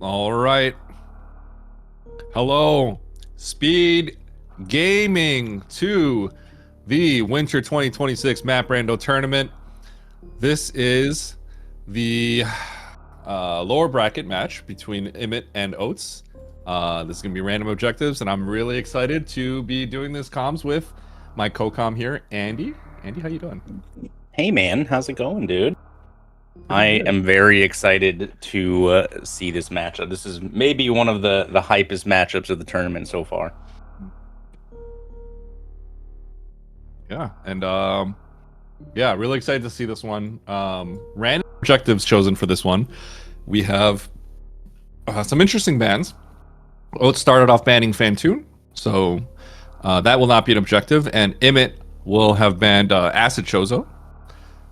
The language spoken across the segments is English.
All right. Hello, Speed Gaming to the Winter 2026 Map Rando Tournament. This is the lower bracket match between Imyt and Oats. This is going to be random objectives, and I'm really excited to be doing this comms with my co-com here, Andy. Andy, how you doing? Hey man, how's it going, dude? Pretty I good. am very excited to see this matchup. This is maybe one of the hypest matchups of the tournament so far. Yeah, and yeah, really excited to see this one. Random objectives chosen for this one. We have some interesting bans. Oats started off banning Fantoon, so that will not be an objective, and Imyt will have banned Acid Chozo.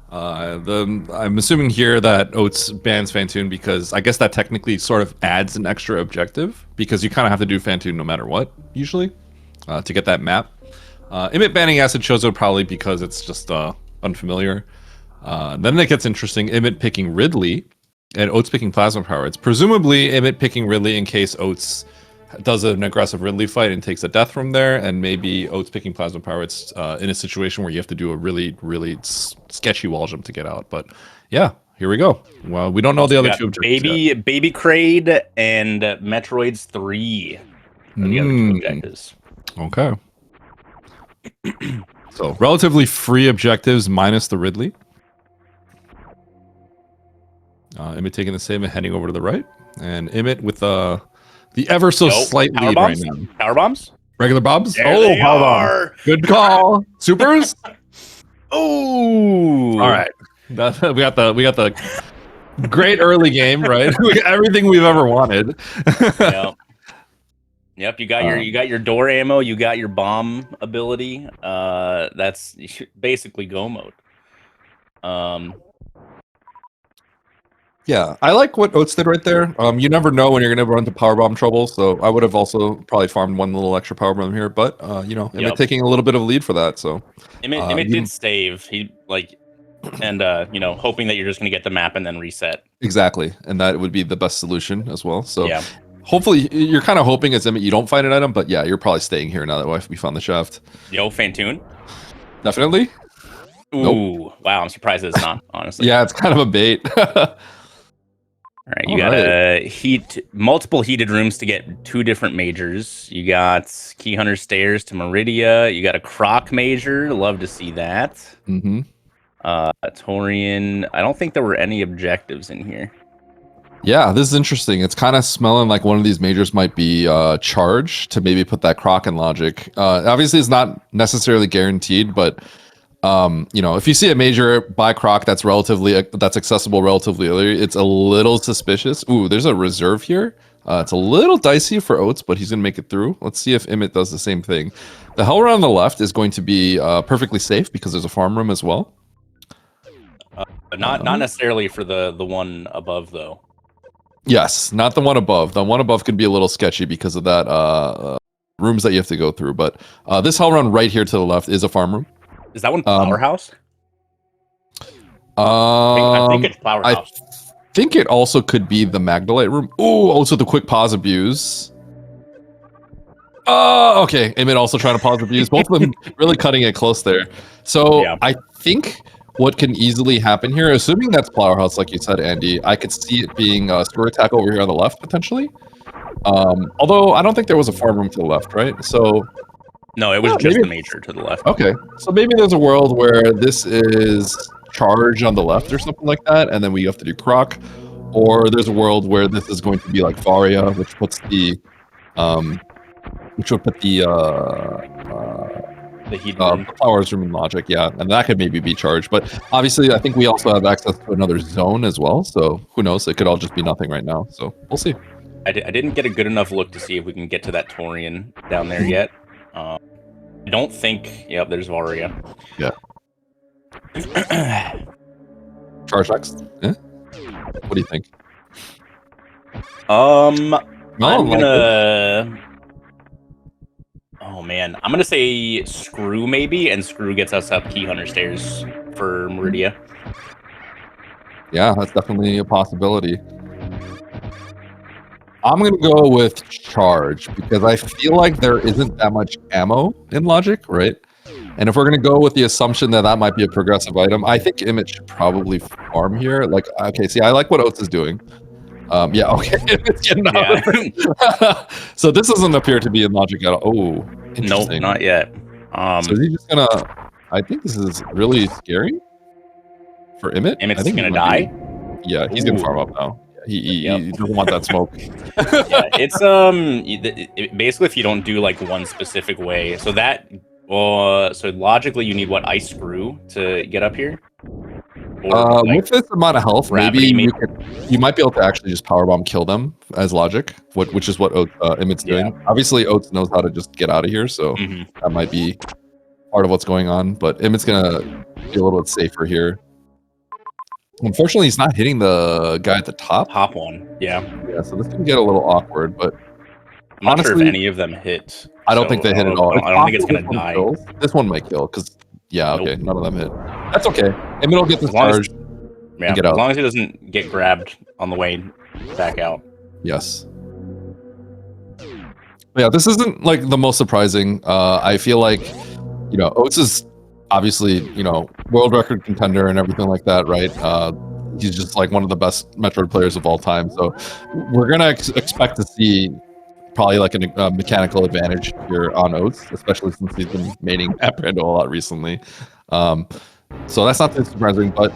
I'm assuming here that Oats bans Fantoon because I guess that technically sort of adds an extra objective because you kind of have to do Fantoon no matter what usually to get that map. Imyt banning Acid Chozo probably because it's just unfamiliar. Then it gets interesting. Imyt picking Ridley and Oats picking Plasma Power. It's presumably Imyt picking Ridley in case Oats does an aggressive Ridley fight and takes a death from there, and maybe Oats picking Plasma Power. It's in a situation where you have to do a really sketchy wall jump to get out. But yeah, here we go. Well, we don't know the other two objectives yet. Baby Crade and Metroid's 3 are the other two objectives. Okay. So relatively free objectives minus the Ridley. Imyt taking the same and heading over to the right, and Imyt with the ever so slight power lead bombs? right now. Power bombs? Regular bobs? There they power are! bomb. Good call. Supers? Oh! All right. We got the great early game, right? We got everything we've ever wanted. Yep, you got your door ammo, you got your bomb ability. That's basically go mode. Yeah, I like what Oats did right there. You never know when you're gonna run into powerbomb trouble, so I would have also probably farmed one little extra powerbomb here, but Imyt taking a little bit of a lead for that. So Imyt did save. He and hoping that you're just gonna get the map and then reset. Exactly, and that would be the best solution as well. So yeah. Hopefully, you're kind of hoping as Imyt you don't find an item, but yeah, you're probably staying here now that we found the shaft. Yo, Fantoon. Definitely. Ooh, nope. Wow, I'm surprised it's not, honestly. Yeah, it's kind of a bait. All right, you got multiple heated rooms to get 2 different majors. You got Key Hunter Stairs to Meridia. You got a Croc major. Love to see that. Mm-hmm. Torian. I don't think there were any objectives in here. Yeah, this is interesting. It's kind of smelling like one of these majors might be charged to maybe put that Croc in logic. Obviously, it's not necessarily guaranteed, but if you see a major by Croc that's accessible relatively early, it's a little suspicious. Ooh, there's a reserve here. It's a little dicey for Oats, but he's gonna make it through. Let's see if Imyt does the same thing. The hell run on the left is going to be perfectly safe because there's a farm room as well. Not necessarily for the one above though. Yes, not the one above. The one above could be a little sketchy because of that rooms that you have to go through. But this hell run right here to the left is a farm room. Is that one Powerhouse? I think it's Powerhouse. I think it also could be the Magdalite room. Oh, also the quick pause abuse. Oh, okay. Imyt also trying to pause abuse. Both of them really cutting it close there. So yeah. I think what can easily happen here, assuming that's Powerhouse, like you said, Andy, I could see it being a screw attack over here on the left, potentially. Although I don't think there was a farm room to the left, right? So no, it was just the major to the left. Okay, so maybe there's a world where this is charge on the left or something like that, and then we have to do Croc, or there's a world where this is going to be like Faria, which puts the flowers room in logic, yeah, and that could maybe be charged. But obviously, I think we also have access to another zone as well, so who knows? It could all just be nothing right now. So we'll see. I didn't get a good enough look to see if we can get to that Torian down there yet. I don't think. Yep, there's Varia. Yeah. Charge next. Yeah. What do you think? I'm gonna. Oh man, I'm gonna say Screw maybe, and Screw gets us up Key Hunter Stairs for Meridia. Yeah, that's definitely a possibility. I'm gonna go with charge because I feel like there isn't that much ammo in logic, right? And if we're gonna go with the assumption that that might be a progressive item, I think Imyt should probably farm here. Like, okay, see, I like what Oats is doing. Yeah, okay, it's getting out of it. So this doesn't appear to be in logic at all. Oh, interesting. Nope, not yet. So is he just gonna? I think this is really scary for Imyt. Imyt's I think gonna die. Yeah, he's gonna farm up now. He doesn't want that smoke. Yeah, it's basically if you don't do like one specific way, so that so logically you need what, ice screw to get up here. Or, like, with this amount of health, maybe you might be able to actually just powerbomb kill them as logic, which is what Imyt's doing. Obviously, Oats knows how to just get out of here, so that might be part of what's going on. But Imyt's gonna be a little bit safer here. Unfortunately, he's not hitting the guy at the top. Top one, yeah. So this can get a little awkward, but I'm not sure if any of them hit. I don't think they hit at all. I don't think it's gonna die. This one might kill because okay, none of them hit. That's okay. Imyt will get this charge. Yeah, get out. As long as he doesn't get grabbed on the way back out. Yes. But yeah, this isn't like the most surprising. I feel like, Oats is obviously, world record contender and everything like that, right? He's just like one of the best Metroid players of all time. So we're gonna expect to see probably like a mechanical advantage here on Oats, especially since he's been mating at Rando a lot recently. So that's not too surprising, but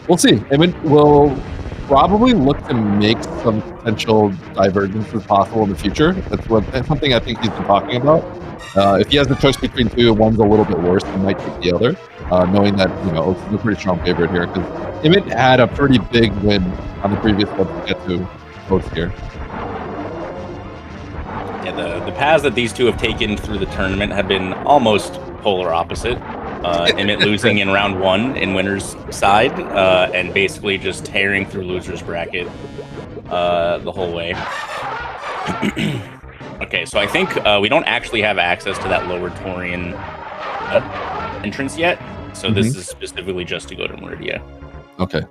we'll see. Imyt will probably look to make some potential divergences possible in the future. That's something I think he's been talking about. If he has the choice between two, one's a little bit worse, he might take the other, knowing that Oats is a pretty strong favorite here because Imyt had a pretty big win on the previous one to get to Oats here. Yeah, the paths that these two have taken through the tournament have been almost polar opposite. Imyt losing in round 1 in winner's side, and basically just tearing through loser's bracket the whole way. Okay, so I think we don't actually have access to that lower Torian entrance yet, so this is specifically just to go to Meridia. Okay.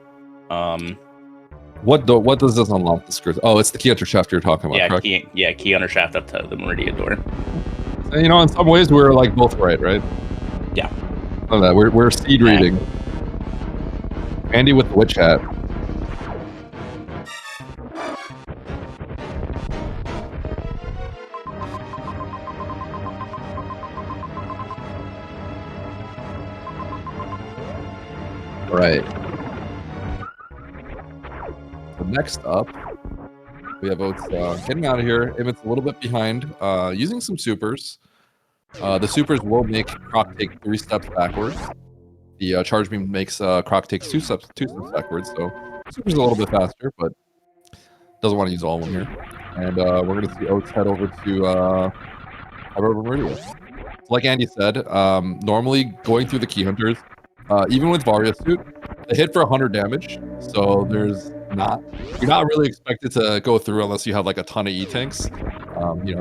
What does this unlock the screws? Oh, it's the key hunter shaft you're talking about, correct? Key hunter shaft up to the Meridia door. And, in some ways we're like both right? Yeah. Oh, that we're seed reading. Andy with the witch hat. Right. So next up, we have Oats getting out of here. Imyt's a little bit behind, using some supers. The supers will make Croc take 3 steps backwards. The charge beam makes Croc take 2 steps backwards. So super's a little bit faster, but doesn't want to use all of them here. And we're going to see Oats head over to Meridia. Like Andy said, normally going through the key hunters, even with Varia suit, they hit for 100 damage. So you're not really expected to go through unless you have like a ton of E-tanks.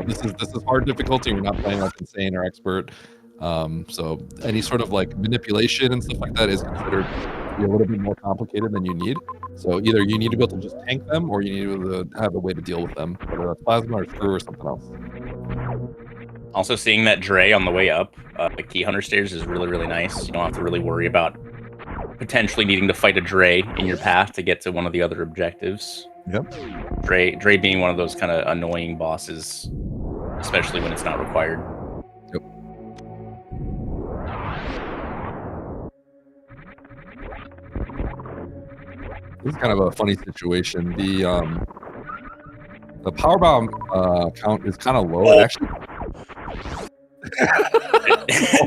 This is hard difficulty. You're not playing like insane or expert. So any sort of like manipulation and stuff like that is considered to be a little bit more complicated than you need. So either you need to be able to just tank them, or you need to be able to have a way to deal with them, whether that's plasma or screw or something else. Also, seeing that Dre on the way up the key hunter stairs is really, really nice. You don't have to really worry about potentially needing to fight a Dre in your path to get to one of the other objectives. Yep. Dre being one of those kind of annoying bosses, especially when it's not required. Yep. This is kind of a funny situation. The powerbomb count is kind of low. It actually.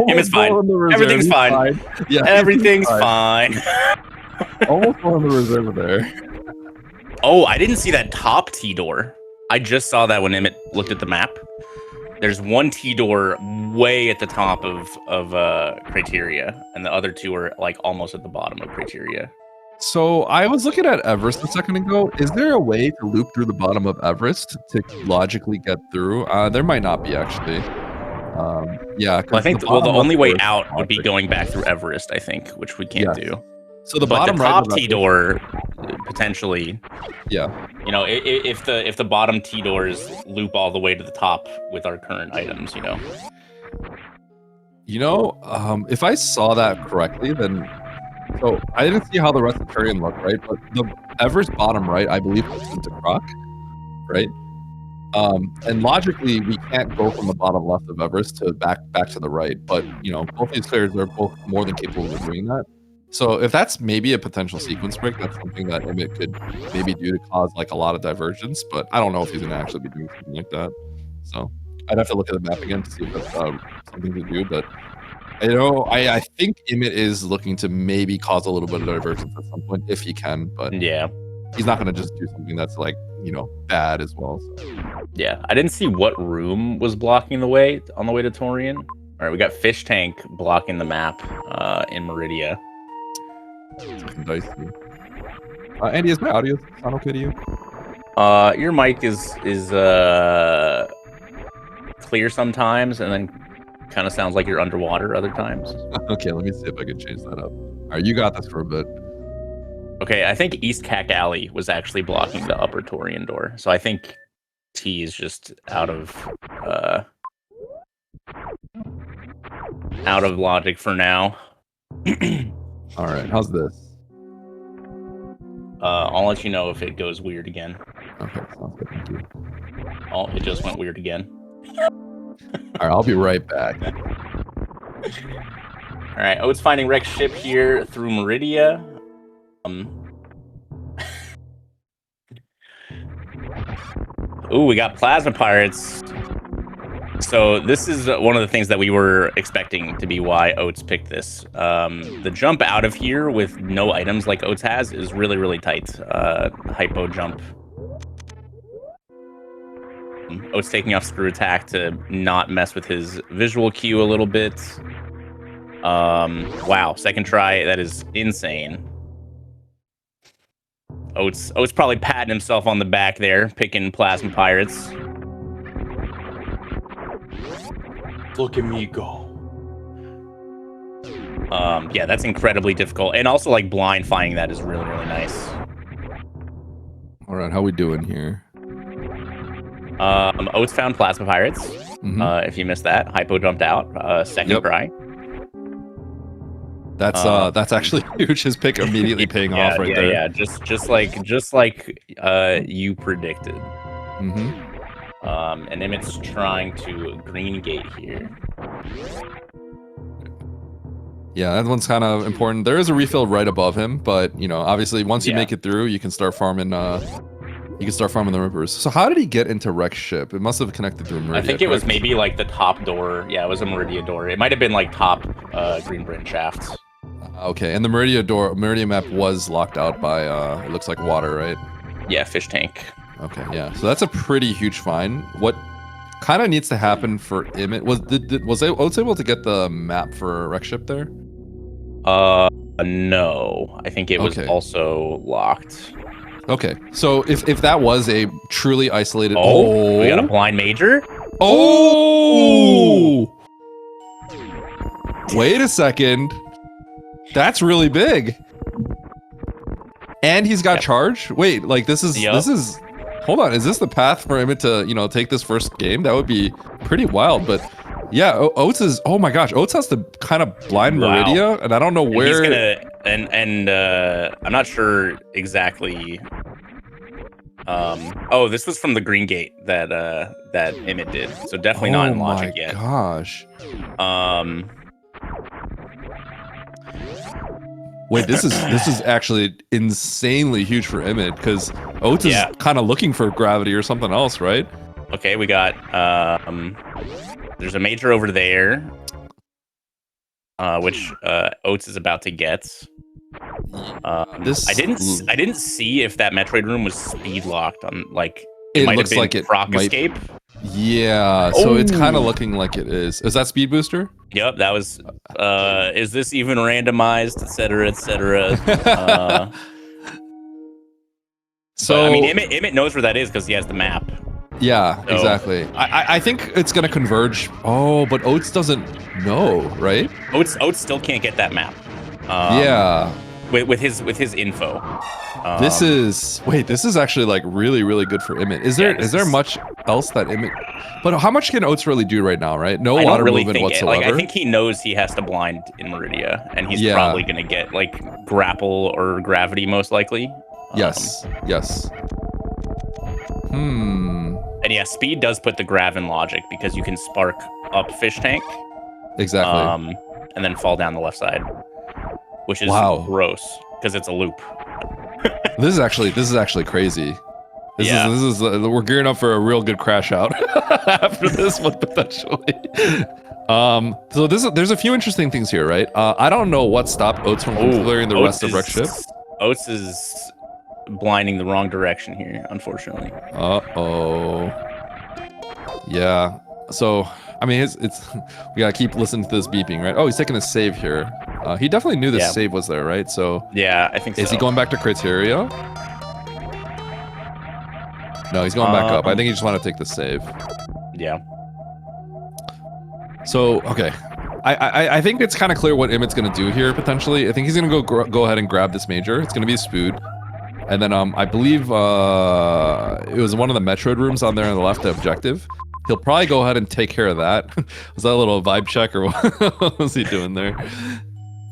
Imyt's fine. Everything's fine. Yeah, everything's fine. Almost on the reserve there. Oh, I didn't see that top T door. I just saw that when Imyt looked at the map. There's one T door way at the top of criteria, and the other two are like almost at the bottom of criteria. So I was looking at Everest a second ago. Is there a way to loop through the bottom of Everest to logically get through? There might not be actually. Yeah, well, I think the only way out would be going back through Everest, I think, which we can't do. So the top T door potentially. Yeah. You know, if the bottom T doors loop all the way to the top with our current items, you know. If I saw that correctly, then so I didn't see how the rest of Turian looked, right? But the Everest bottom right, I believe, goes into Croc, right? And logically, we can't go from the bottom left of Everest to back to the right. But both these players are both more than capable of doing that. So if that's maybe a potential sequence break, that's something that Imyt could maybe do to cause like a lot of divergence. But I don't know if he's going to actually be doing something like that. So I'd have to look at the map again to see if that's something to do. But I think Imyt is looking to maybe cause a little bit of divergence at some point if he can. But yeah, he's not going to just do something that's like bad as well. So. Yeah, I didn't see what room was blocking the way on the way to Torian. All right, we got Fish Tank blocking the map in Meridia. Dicey. Andy, is my audio sound okay to you? Your mic is clear sometimes, and then kind of sounds like you're underwater other times. Okay, let me see if I can change that up. All right, you got this for a bit. Okay, I think East Cack Alley was actually blocking the upper Torian door, so I think T is just out of logic for now. All right, how's this? I'll let you know if it goes weird again. Okay, sounds good. Thank you. Oh, it just went weird again. All right, I'll be right back. All right, Oats finding Rex ship here through Meridia. Ooh, we got Plasma Pirates. So this is one of the things that we were expecting to be why Oats picked this. The jump out of here with no items like Oats has is really, really tight. Hypo jump. Oats taking off Screw Attack to not mess with his visual cue a little bit. Wow, second try. That is insane. Oats probably patting himself on the back there, picking Plasma Pirates. Look at me go. Yeah, that's incredibly difficult. And also, like, blind finding that is really, really nice. All right, how we doing here? Oats found Plasma Pirates. If you missed that, Hypo jumped out. Second try. That's actually huge. His pick immediately paying off right there. Yeah, just like you predicted. And Imyt's trying to green gate here. Yeah, that one's kind of important. There is a refill right above him, but obviously once you make it through, you can start farming. You can start farming the Rippers. So how did he get into Rex ship? It must have connected through Meridia. I think it was maybe like the top door. Yeah, it was a Meridia door. It might have been like top Green Branch shafts. Okay, and the Meridia map was locked out by it looks like water, right? Yeah, Fish Tank. Okay, yeah. So that's a pretty huge find. What kind of needs to happen for Imyt? Was Oats able to get the map for Rex ship there? No. I think it was also locked. Okay, so if that was a truly isolated... we got a blind major? Oh! Wait a second. That's really big. And he's got charge? Wait, like this is... Hold on, is this the path for Imyt to, take this first game? That would be pretty wild, but... Yeah, Oats is... Oh my gosh, Oats has to kind of blind Meridia, and I don't know where... And he's gonna... And I'm not sure exactly... Oh, this was from the Green Gate that Imyt did, so definitely not in logic yet. Oh my gosh. Wait, this is actually insanely huge for Imyt, because Oats is kind of looking for gravity or something else, right? Okay, we got... there's a major over there, which Oats is about to get. I didn't see if that Metroid room was speed locked on, like, it might looks have been like it Croc might... Escape. Yeah, so it's kind of looking like it is. Is that Speed Booster? Yep, that was... is this even randomized, etc., etc.? So, but, I mean, Imyt knows where that is because he has the map. Yeah, so, exactly. I think it's going to converge. Oh, but Oats doesn't know, right? Oats still can't get that map. Yeah. with his info. This is actually like really good for Imyt. Is there much else that Imyt? But how much can Oats really do right now? Right, no water movement whatsoever. I think he knows he has to blind in Meridia, and he's probably gonna get like grapple or gravity most likely. Yes. And yeah, speed does put the grav in logic because you can spark up fish tank. Exactly. And then fall down the left side, which is gross because it's a loop. This is actually crazy. This is we're gearing up for a real good crash out after this one potentially. So there's a few interesting things here, right? I don't know what stopped Oats from clearing the rest of Wreck Ship. Oats is blinding the wrong direction here, unfortunately. Yeah. So I mean, we gotta keep listening to this beeping, right? Oh, he's taking a save here. He definitely knew this save was there, right? So yeah, I think so. Is he going back to criteria? No, he's going back up. I think he just wanted to take the save. Yeah. So okay, I think it's kind of clear what Imyt's gonna do here potentially. I think he's gonna go ahead and grab this major. It's gonna be a Spood. And then I believe it was one of the Metroid rooms on there on the left, the objective. He'll probably go ahead and take care of that. Was that a little vibe check or what was he doing there?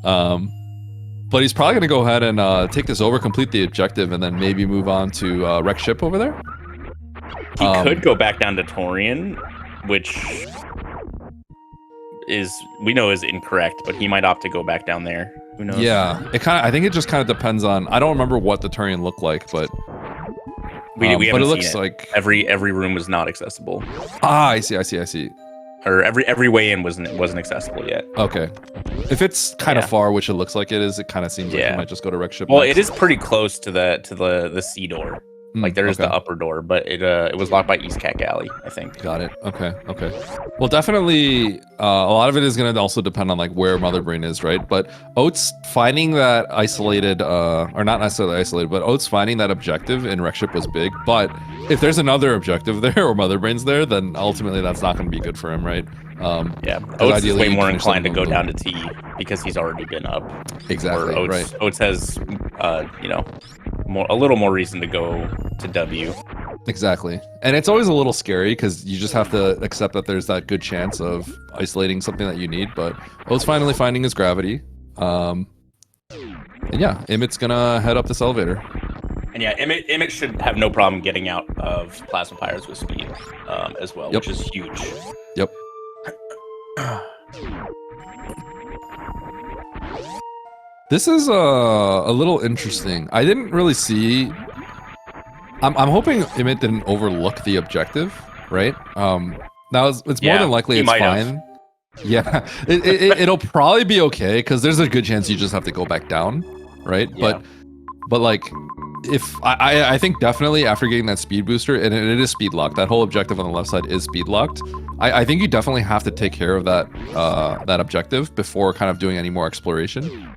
But he's probably gonna go ahead and take this over, complete the objective, and then maybe move on to Wreck Ship over there. He could go back down to Torian, which we know is incorrect, but he might opt to go back down there. Who knows? Yeah, I think it just kind of depends on. I don't remember what the Turian looked like, but we haven't but it seen looks it. like every room was not accessible. I see. Or every way in wasn't accessible yet. Okay, if it's kind of far, which it looks like it is, it kind of seems like you might just go to Wreck Ship. Well, it is pretty close to the C door. Like there is the upper door, but it was locked by East Cat Galley, I think. Got it. Okay. Well, definitely, a lot of it is going to also depend on like where Mother Brain is, right? But Oats finding that isolated, or not necessarily isolated, but Oats finding that objective in Wreck Ship was big. But if there's another objective there or Mother Brain's there, then ultimately that's not going to be good for him, right? Oats is way more inclined to go down to T because he's already been up. Exactly. Oats has, a little more reason to go to W. Exactly. And it's always a little scary because you just have to accept that there's that good chance of isolating something that you need. But Oats finally finding his gravity. And yeah, Imyt's gonna head up this elevator. And yeah, Imyt should have no problem getting out of Plasma Pirates with speed as well, which is huge. Yep. This is a little interesting. I didn't really see. I'm hoping Imyt didn't overlook the objective, right? Now it's more than likely it's fine. Yeah, it'll probably be okay because there's a good chance you just have to go back down, right? Yeah. But like, if I think definitely after getting that speed booster, and it is speed locked. That whole objective on the left side is speed locked. I think you definitely have to take care of that that objective before kind of doing any more exploration.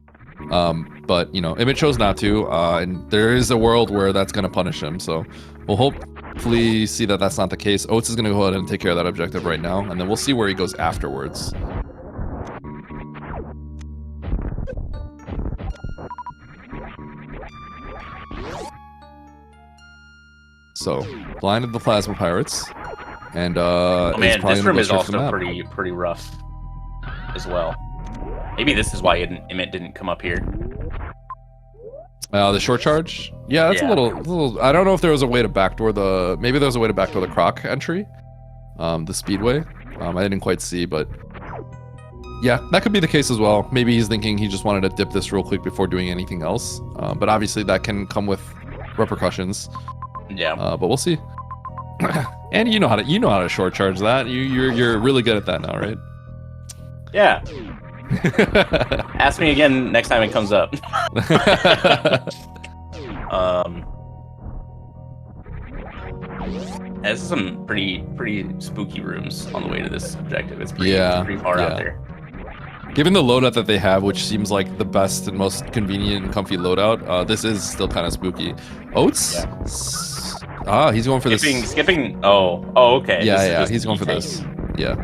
But you know, Imyt chose not to, and there is a world where that's going to punish him. So we'll hopefully see that that's not the case. Oats is going to go ahead and take care of that objective right now, and then we'll see where he goes afterwards. So blinded the Plasma Pirates, and this room is also pretty rough as well. Maybe this is why Imyt didn't come up here. The short charge? Yeah, that's a little. I don't know if there was a way to backdoor the. Maybe there was a way to backdoor the Croc entry, the Speedway. I didn't quite see, but yeah, that could be the case as well. Maybe he's thinking he just wanted to dip this real quick before doing anything else. But obviously that can come with repercussions. Yeah. But we'll see. And you know how to short charge that. You're really good at that now, right? Yeah. Ask me again next time it comes up. This is some pretty spooky rooms on the way to this objective. It's pretty far out there. Given the loadout that they have, which seems like the best and most convenient and comfy loadout, this is still kind of spooky. Oats? Yeah. He's going for skipping. Oh, okay. Yeah, he's going for this. Yeah.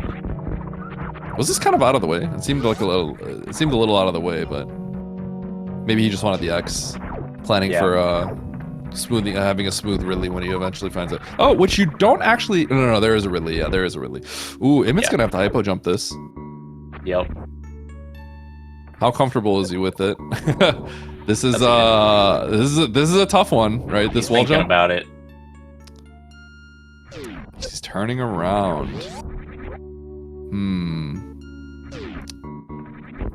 Was this kind of out of the way? It seemed like a little. It seemed a little out of the way, but Maybe he just wanted the X, planning Yeah. for smoothing, having a smooth Ridley when he eventually finds it. Oh, which you don't actually. No, there is a Ridley. Yeah, there is a Ridley. Ooh, Imyt's gonna have to hypo jump this. Yep. How comfortable is he with it? This is a tough one, right? This wall jump. About it. He's turning around.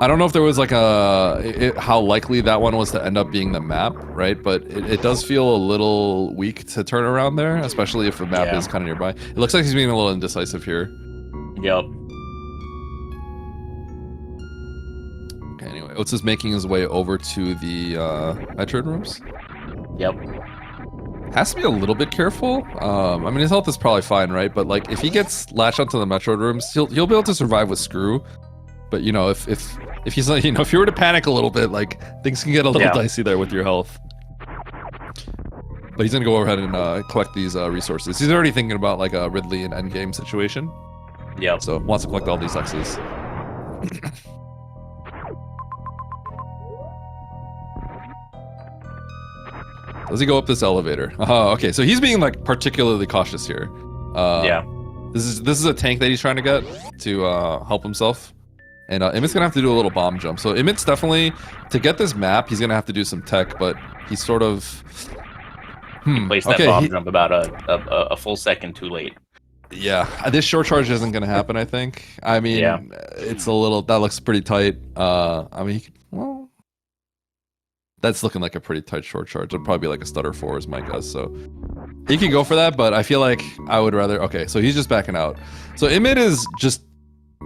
I don't know if there was like how likely that one was to end up being the map, right? But it does feel a little weak to turn around there, especially if the map is kind of nearby. It looks like he's being a little indecisive here. Yep. Okay, anyway, Oats is making his way over to the Metroid rooms. Yep. Has to be a little bit careful. I mean, his health is probably fine, right? But like, if he gets latched onto the Metroid rooms, he'll be able to survive with Screw. But you know, if he's like, you know, if you were to panic a little bit, like things can get a little dicey there with your health. But he's gonna go ahead and collect these resources. He's already thinking about like a Ridley and endgame situation. Yep. So wants to collect all these X's. Does he go up this elevator? Oh, okay. So he's being like particularly cautious here. Yeah. This is a tank that he's trying to get to help himself. And Imyt's gonna have to do a little bomb jump. So Imyt's definitely, to get this map, he's gonna have to do some tech, but he's sort of... Placed that bomb jump about a full second too late. Yeah, this short charge isn't gonna happen, I think. I mean, it's a little, that looks pretty tight. I mean, well, that's looking like a pretty tight short charge. It'd probably be like a stutter 4 is my guess, so... He can go for that, but I feel like I would rather... Okay, so he's just backing out. So Imyt is just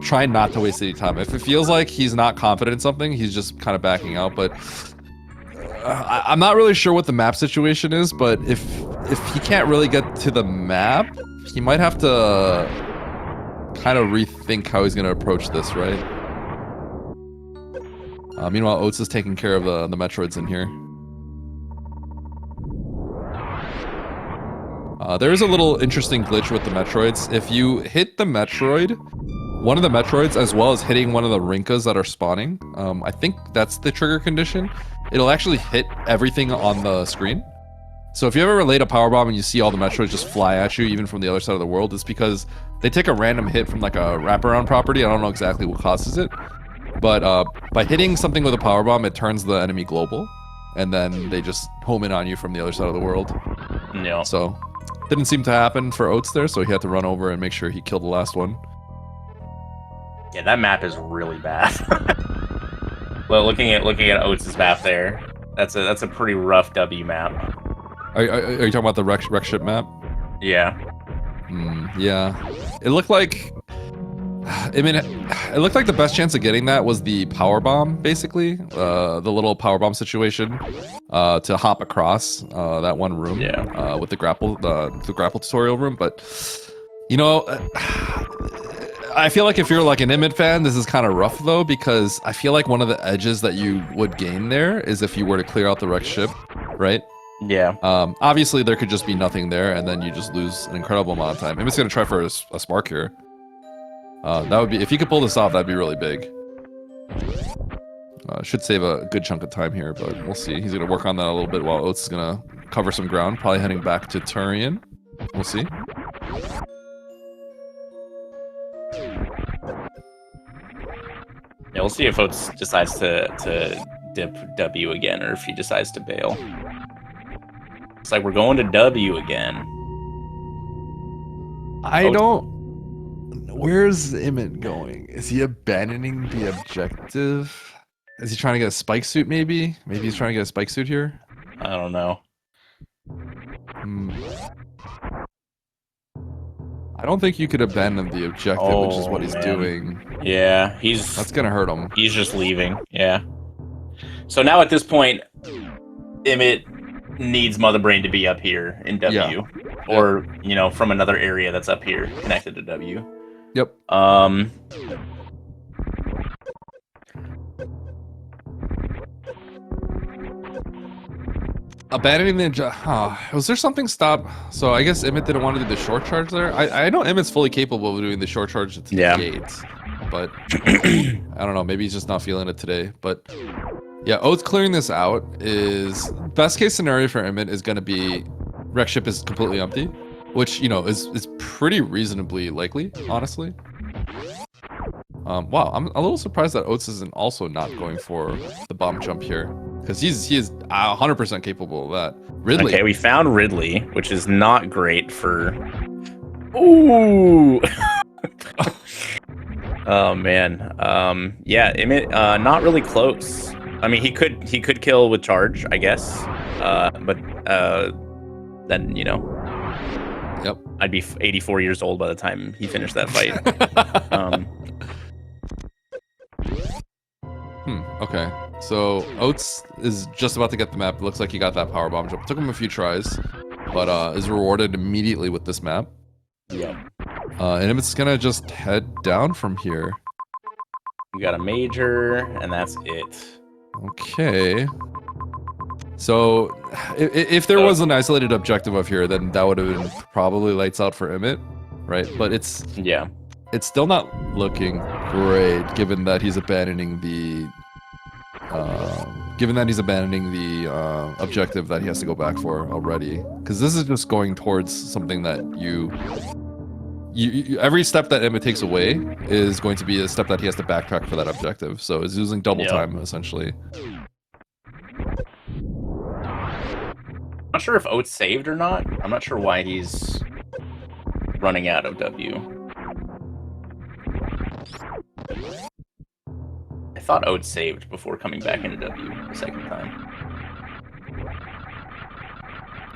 trying not to waste any time. If it feels like he's not confident in something, he's just kind of backing out, but... I'm not really sure what the map situation is, but if he can't really get to the map, he might have to kind of rethink how he's going to approach this, right? Meanwhile, Oats is taking care of the Metroids in here. There is a little interesting glitch with the Metroids. If you hit the Metroid, one of the Metroids, as well as hitting one of the Rinkas that are spawning, I think that's the trigger condition, it'll actually hit everything on the screen. So if you ever relate a powerbomb and you see all the Metroids just fly at you, even from the other side of the world, it's because they take a random hit from like a wraparound property. I don't know exactly what causes it. But by hitting something with a powerbomb, it turns the enemy global. And then they just home in on you from the other side of the world. No. So, didn't seem to happen for Oats there, so he had to run over and make sure he killed the last one. Yeah, that map is really bad. Well, looking at Oats' map there, that's a pretty rough W map. Are you talking about the wreck ship map? Yeah. Yeah. It looked like... I mean, it looked like the best chance of getting that was the power bomb, basically. The little power bomb situation to hop across that one room with the grapple tutorial room. But, you know... I feel like if you're like an Imyt fan, this is kind of rough though, because I feel like one of the edges that you would gain there is if you were to clear out the wrecked ship, right? Yeah. Obviously there could just be nothing there, and then you just lose an incredible amount of time. Imyt's gonna try for a spark here. That would be, if you could pull this off, that'd be really big. Should save a good chunk of time here, but we'll see. He's gonna work on that a little bit while Oats is gonna cover some ground, probably heading back to Turian. We'll see. Yeah, we'll see if Oats decides to dip W again, or if he decides to bail. It's like we're going to W again. I don't... Where's Imyt going? Is he abandoning the objective? Is he trying to get a spike suit, maybe? Maybe he's trying to get a spike suit here? I don't know. I don't think you could abandon the objective, which is what he's doing. Yeah, that's gonna hurt him. He's just leaving. Yeah. So now at this point, Imyt needs Mother Brain to be up here in W, or you know, from another area that's up here connected to W. Yep. Abandoning the was there something stop? So I guess Imyt didn't want to do the short charge there. I know Imyt's fully capable of doing the short charge to the gates, but I don't know. Maybe he's just not feeling it today. But Yeah, Oats clearing this out is best case scenario for Imyt is going to be wreck ship is completely empty, which you know is pretty reasonably likely, honestly. Wow, I'm a little surprised that Oats isn't also not going for the bomb jump here, because he is 100% capable of that. Ridley. Okay, we found Ridley, which is not great for. Ooh. Oh man. Yeah, Imyt, not really close. I mean, he could kill with charge, I guess. But then you know. Yep. I'd be 84 years old by the time he finished that fight. Okay. So Oats is just about to get the map. It looks like he got that power bomb jump. Took him a few tries, but is rewarded immediately with this map. Yeah. And it's gonna just head down from here. We got a major, and that's it. Okay. So, if there was an isolated objective up here, then that would have been probably lights out for Imyt, right? But it's still not looking great, given that he's abandoning the objective that he has to go back for already. Because this is just going towards something that you every step that Imyt takes away is going to be a step that he has to backtrack for that objective. So it's using double time essentially. Not sure if Oats saved or not. I'm not sure why he's running out of W. I thought Oats saved before coming back into W the second time.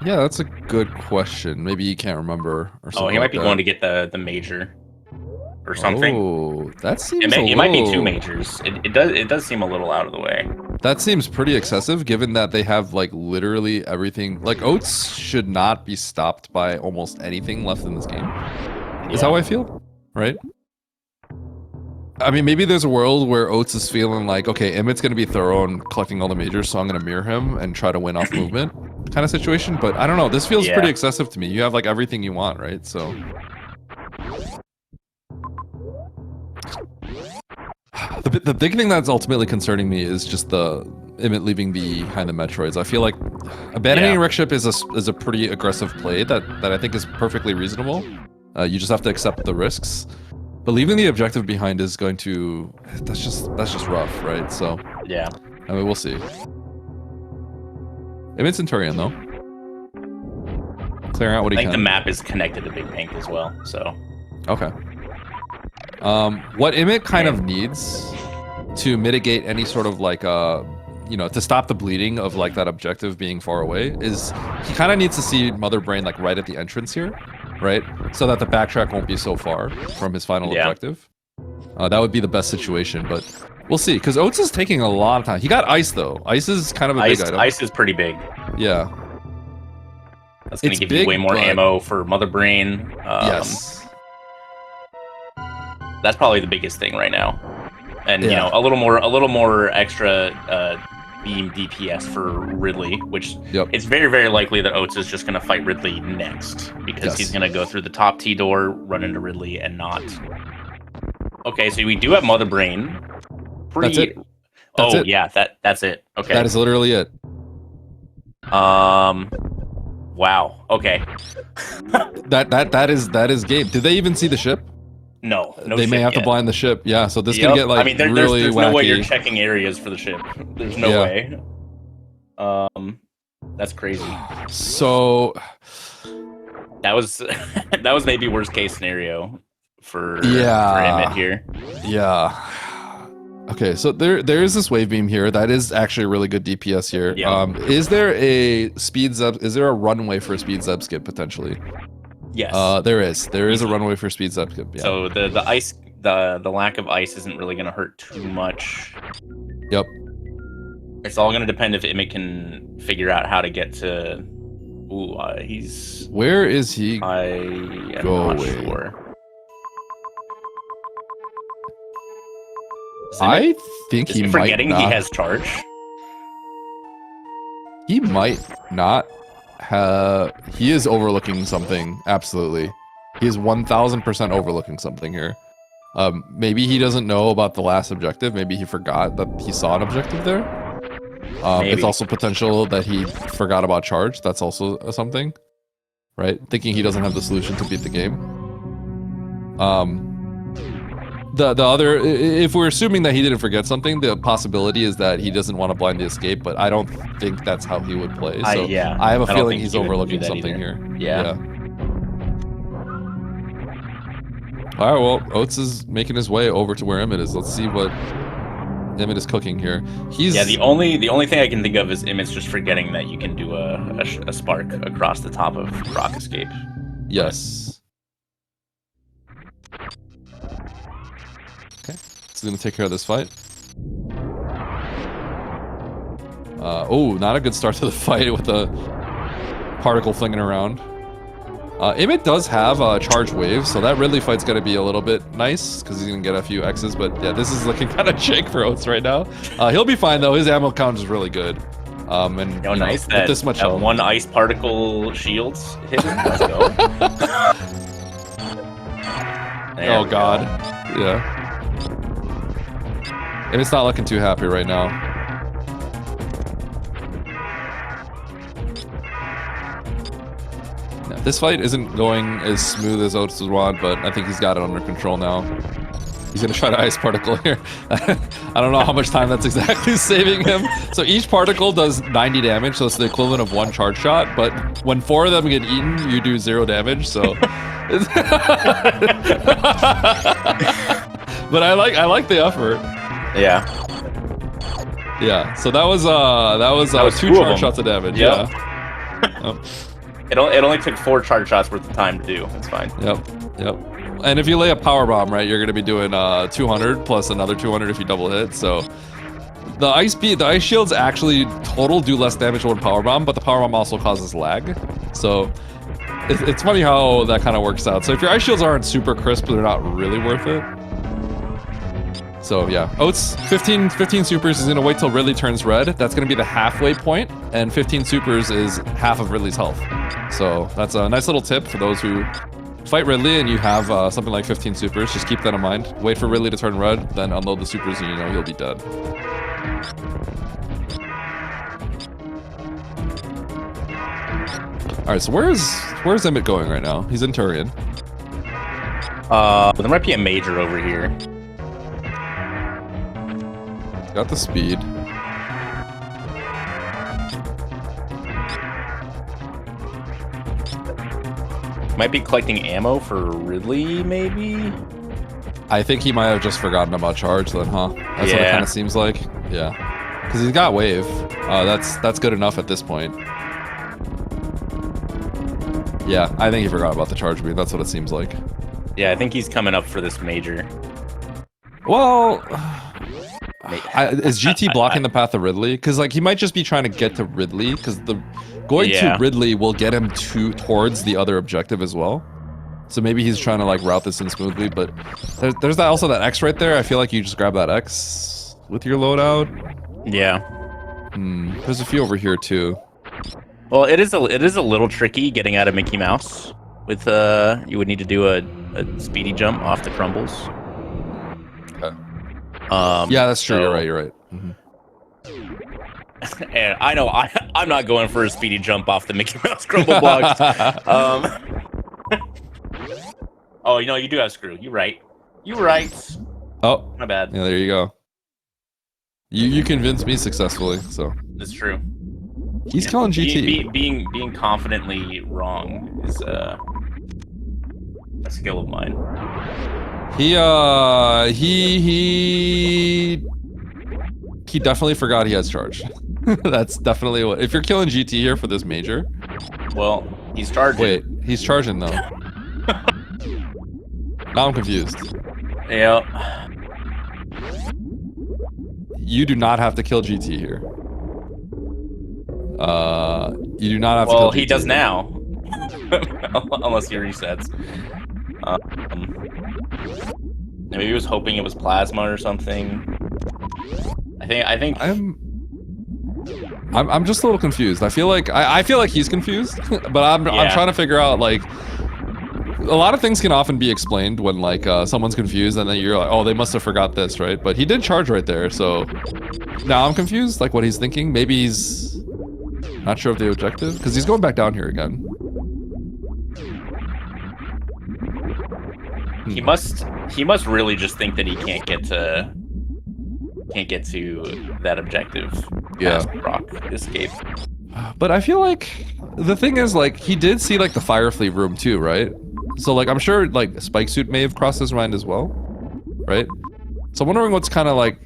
Yeah, that's a good question. Maybe you can't remember or something. Oh, he might be like going to get the major or something. Oh, that seems it might be 2 majors. It does seem a little out of the way. That seems pretty excessive, given that they have like literally everything. Like Oats should not be stopped by almost anything left in this game. Is how I feel, right? I mean, maybe there's a world where Oats is feeling like, okay, Imyt's going to be thorough and collecting all the majors, so I'm going to mirror him and try to win off movement kind of situation. But I don't know. This feels pretty excessive to me. You have like everything you want, right? So the big thing that's ultimately concerning me is just the Imyt leaving behind the Metroids. I feel like abandoning wreck ship is a pretty aggressive play that I think is perfectly reasonable. You just have to accept the risks. But leaving the objective behind is going to that's just rough, right? So yeah, I mean, we'll see. Imyt Centurion though, clearing out what he can. I think the map is connected to Big Pink as well. So okay. What Imyt kind of needs to mitigate any sort of like to stop the bleeding of like that objective being far away is he kind of needs to see Mother Brain like right at the entrance here. Right, so that the backtrack won't be so far from his final objective. That would be the best situation, but we'll see. Because Oats is taking a lot of time. He got ice though. Ice is kind of a big item. Ice is pretty big. Yeah, that's going to give you way more ammo for Mother Brain. Yes, that's probably the biggest thing right now, and you know a little more extra. Beam DPS for Ridley, which it's very, very likely that Oats is just going to fight Ridley next because he's going to go through the top T door, run into Ridley, and not. Okay, so we do have Mother Brain. That's it. That's it. Yeah, that's it. Okay, that is literally it. Wow. Okay. that is game. Did they even see the ship? No, they may have to blind the ship. Yeah, so this could get like really there's wacky. no way you're checking areas for the ship. There's no way. That's crazy. So that was maybe worst case scenario for Imyt here. Yeah. Okay, so there is this wave beam here that is actually a really good DPS here. Yeah. Is there a speed zeb? Is there a runway for a speed zeb skip potentially? Yes. There is a runway for speed zeb skip. Yeah. So the ice, the lack of ice isn't really going to hurt too much. Yep. It's all going to depend if Imyt can figure out how to get to. Ooh, he's. Where is he? I am not sure. I think he might forgetting not. He has charge. He might not. He is overlooking something. Absolutely, he is 1000% overlooking something here. Maybe he doesn't know about the last objective. Maybe he forgot that he saw an objective there. It's also potential that he forgot about charge. That's also something, right? Thinking he doesn't have the solution to beat the game. The other, if we're assuming that he didn't forget something, the possibility is that he doesn't want to blind the escape, but I don't think that's how he would play. So I have a feeling he's overlooking something here. Yeah. All right, well, Oats is making his way over to where Imyt is. Let's see what Imyt is cooking here. The only thing I can think of is Imyt's just forgetting that you can do a spark across the top of Croc Escape. Yes. Okay, he's gonna take care of this fight. Oh, not a good start to the fight with a particle flinging around. Imyt does have a charge wave, so that Ridley fight's gonna be a little bit nice because he's gonna get a few X's. But yeah, this is looking kind of jank for Oats right now. He'll be fine though. His ammo count is really good. And nice that this much health. One ice particle shields hit him. Let's go. Oh god, yeah. And it's not looking too happy right now. This fight isn't going as smooth as Oats would want, but I think he's got it under control now. He's gonna try to ice particle here. I don't know how much time that's exactly saving him. So each particle does 90 damage, so it's the equivalent of 1 charge shot, but when 4 of them get eaten, you do 0 damage, so... But I like the effort. Yeah. Yeah, so that was 2 charge shots of damage, yep. Yeah. It only took 4 charge shots worth of time to do. That's fine. Yep. And if you lay a power bomb, right, you're gonna be doing 200 plus another 200 if you double hit. So the ice shields actually total do less damage than power bomb, but the power bomb also causes lag. So it's funny how that kind of works out. So if your ice shields aren't super crisp, they're not really worth it. So yeah, Oats 15 supers is gonna wait till Ridley turns red. That's gonna be the halfway point, and 15 supers is half of Ridley's health. So that's a nice little tip for those who fight Ridley and you have something like 15 supers. Just keep that in mind. Wait for Ridley to turn red, then unload the supers, and he'll be dead. All right, so where's Imyt going right now? He's in Turian. There might be a major over here. Got the speed. Might be collecting ammo for Ridley, maybe? I think he might have just forgotten about charge then, huh? That's what it kind of seems like. Yeah. Because he's got wave. That's good enough at this point. Yeah, I think he forgot about the charge beam. That's what it seems like. Yeah, I think he's coming up for this major. Well... is GT blocking the path of Ridley? Because like he might just be trying to get to Ridley, because going to Ridley will get him towards the other objective as well. So maybe he's trying to like route this in smoothly, but there's also that X right there. I feel like you just grab that X with your loadout. Yeah. There's a few over here too. Well, it is a little tricky getting out of Mickey Mouse. With you would need to do a speedy jump off the crumbles. Okay. Yeah, that's true. So, you're right. And I know I'm not going for a speedy jump off the Mickey Mouse crumble blocks. Oh, you do have screw. You're right. Oh, my bad. Yeah, there you go. You convinced me successfully, so that's true. He's killing GT. Being confidently wrong is a skill of mine. He definitely forgot he has charge. That's definitely what. If you're killing GT here for this major. Well, he's charging. Wait, he's charging though. Now I'm confused. Yeah. You do not have to kill GT here. You do not have to kill GT. Well, he does now. Unless he resets. Maybe he was hoping it was plasma or something. I think I'm just a little confused. I feel like he's confused, but I'm trying to figure out like lot of things can often be explained when like someone's confused, and then you're like, oh, they must have forgot this, right? But he did charge right there, so now I'm confused, like what he's thinking. Maybe he's not sure of the objective because he's going back down here again. He must really just think that he can't get to that objective. Yeah. Rock escape. But I feel like the thing is, like, he did see like the fire fleet room too, right? So like I'm sure like Spike Suit may have crossed his mind as well, right? So I'm wondering what's kind of like.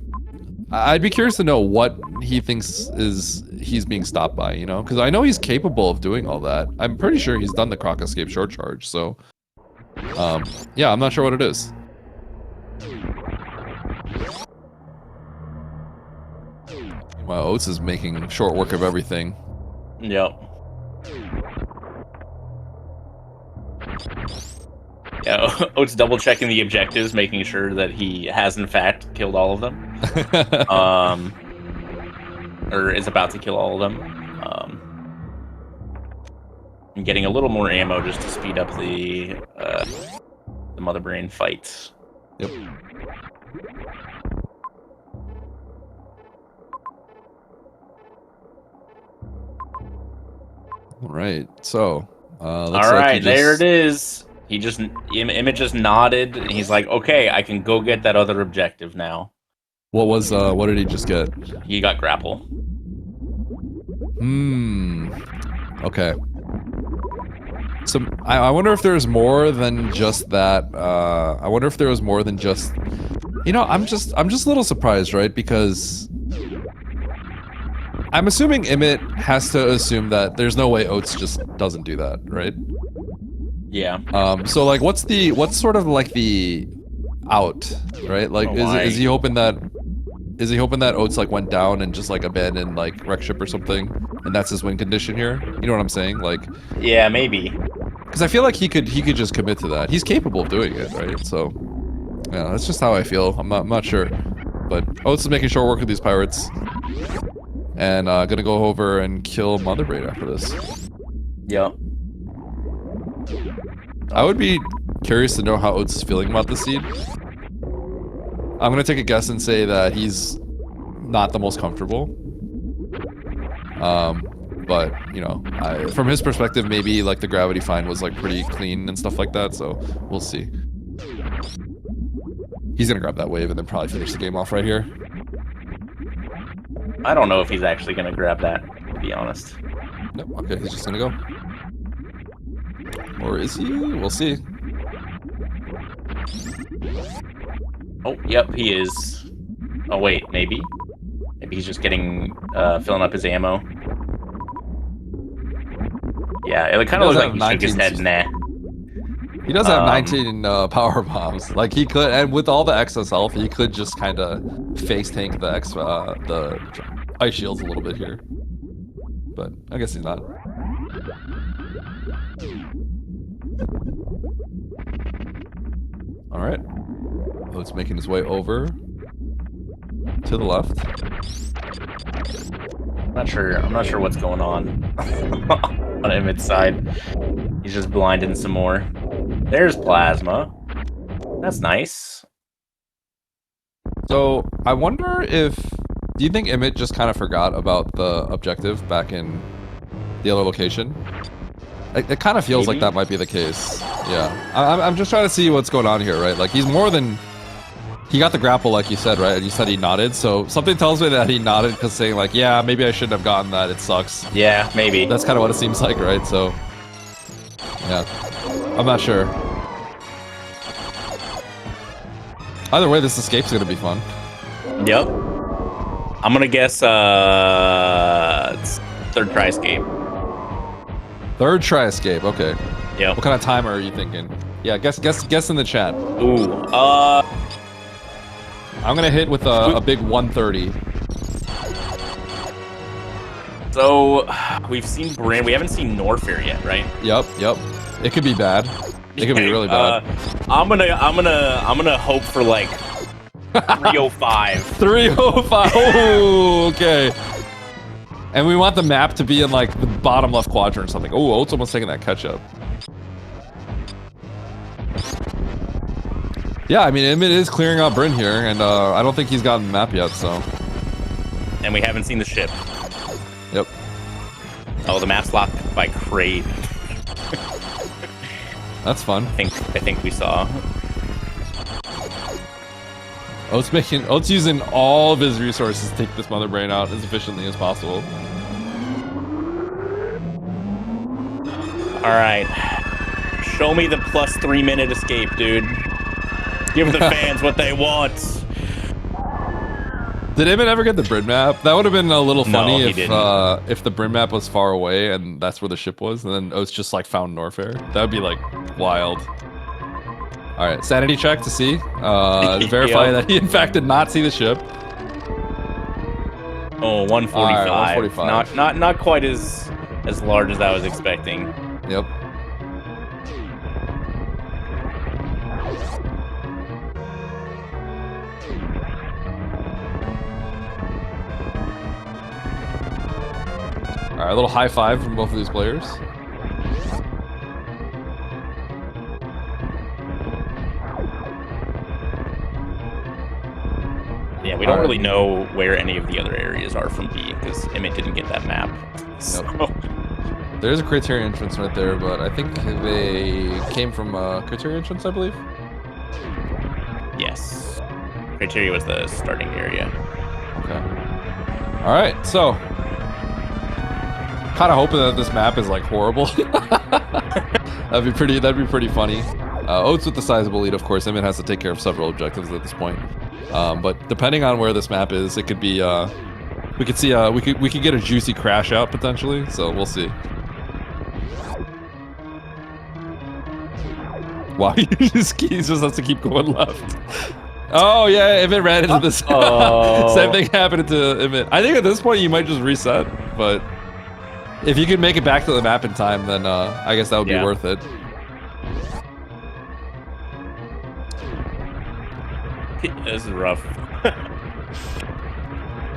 I'd be curious to know what he thinks is he's being stopped by, you know? Because I know he's capable of doing all that. I'm pretty sure he's done the Croc Escape short charge, so... yeah, I'm not sure what it is. Wow, Oats is making short work of everything. Yep. Yeah, Oats double checking the objectives, making sure that he has in fact killed all of them. Or is about to kill all of them. And getting a little more ammo just to speed up the Mother Brain fight. Yep. All right, so all right, there it is. He just Imyt just nodded, and he's like, "Okay, I can go get that other objective now." What did he just get? He got grapple. Okay. So I wonder if there's more than just that. I wonder if there was more than just. You know, I'm just a little surprised, right? Because I'm assuming Imyt has to assume that there's no way Oats just doesn't do that, right? Yeah. So like, what's sort of like the out, right? Like, is he hoping that Oats like went down and just like abandoned like wreck ship or something, and that's his win condition here? You know what I'm saying? Like, yeah, maybe. Because I feel like he could just commit to that. He's capable of doing it, right? So, yeah, that's just how I feel. I'm not sure, but Oats is making short work with these pirates, and gonna go over and kill Mother Brain after this. Yep. I would be curious to know how Oats is feeling about the seed. I'm gonna take a guess and say that he's not the most comfortable. But you know, from his perspective, maybe like the gravity find was like pretty clean and stuff like that. So we'll see. He's gonna grab that wave and then probably finish the game off right here. I don't know if he's actually gonna grab that, to be honest. Nope. Okay, he's just gonna go. Or is he? We'll see. Oh, yep, he is. Oh, wait, maybe? Maybe he's just getting, filling up his ammo. Yeah, it kind of looks like he shook his head, nah. He does have 19 power bombs. Like, he could, and with all the excess health, he could just kind of face tank the ice shields a little bit here. But I guess he's not. All right. Oats making his way over to the left. I'm not sure what's going on on Imyt's side. He's just blinding some more. There's plasma. That's nice. So I wonder if, do you think Imyt just kind of forgot about the objective back in the other location? It kind of feels like that might be the case. Yeah, I'm just trying to see what's going on here, right? Like, he's more than... He got the grapple, like you said, right? And you said he nodded, so something tells me that he nodded because saying, like, yeah, maybe I shouldn't have gotten that, it sucks. Yeah, maybe. That's kind of what it seems like, right? So, yeah. I'm not sure. Either way, this escape's gonna be fun. Yep. I'm gonna guess, it's third try escape. Third try escape, okay. Yeah. What kind of timer are you thinking? Yeah, guess in the chat. Ooh, I'm gonna hit with a big 130. So we've seen Brand. We haven't seen Norfair yet, right? Yep. It could be bad. It could be really bad. I'm gonna hope for like 305. 305. Oh, okay. And we want the map to be in like the bottom left quadrant or something. Oh, Oats almost taking that catch up. Yeah, I mean, Imyt is clearing out Bryn here, and I don't think he's gotten the map yet, so. And we haven't seen the ship. Yep. Oh, the map's locked by crate. That's fun. I think we saw. Oats using all of his resources to take this mother brain out as efficiently as possible. All right, show me the plus 3 minute escape, dude. Give the fans what they want. Did Imyt ever get the Bryn map? That would have been a little funny No, if the Bryn map was far away and that's where the ship was, and then Oats just like found Norfair. That would be like wild. All right, sanity check to see, to verify that he in fact did not see the ship. Oh, 145. Right, 145. Not quite as large as I was expecting. Yep. All right, a little high five from both of these players. Yeah, we don't really know where any of the other areas are from B because Imyt didn't get that map. So. There's a criteria entrance right there, but I think they came from a criteria entrance, I believe. Yes. Criteria was the starting area. Okay. All right, so kind of hoping that this map is like horrible. That'd be pretty funny. Oats with the sizable lead, of course. Imyt has to take care of several objectives at this point. But depending on where this map is, it could be we could see we could get a juicy crash out potentially. So we'll see. Wow, he just has to keep going left. Oh yeah, Imyt ran into this. Same thing happened to Imyt. I think at this point you might just reset, but if you can make it back to the map in time, then I guess that would be worth it. This is rough.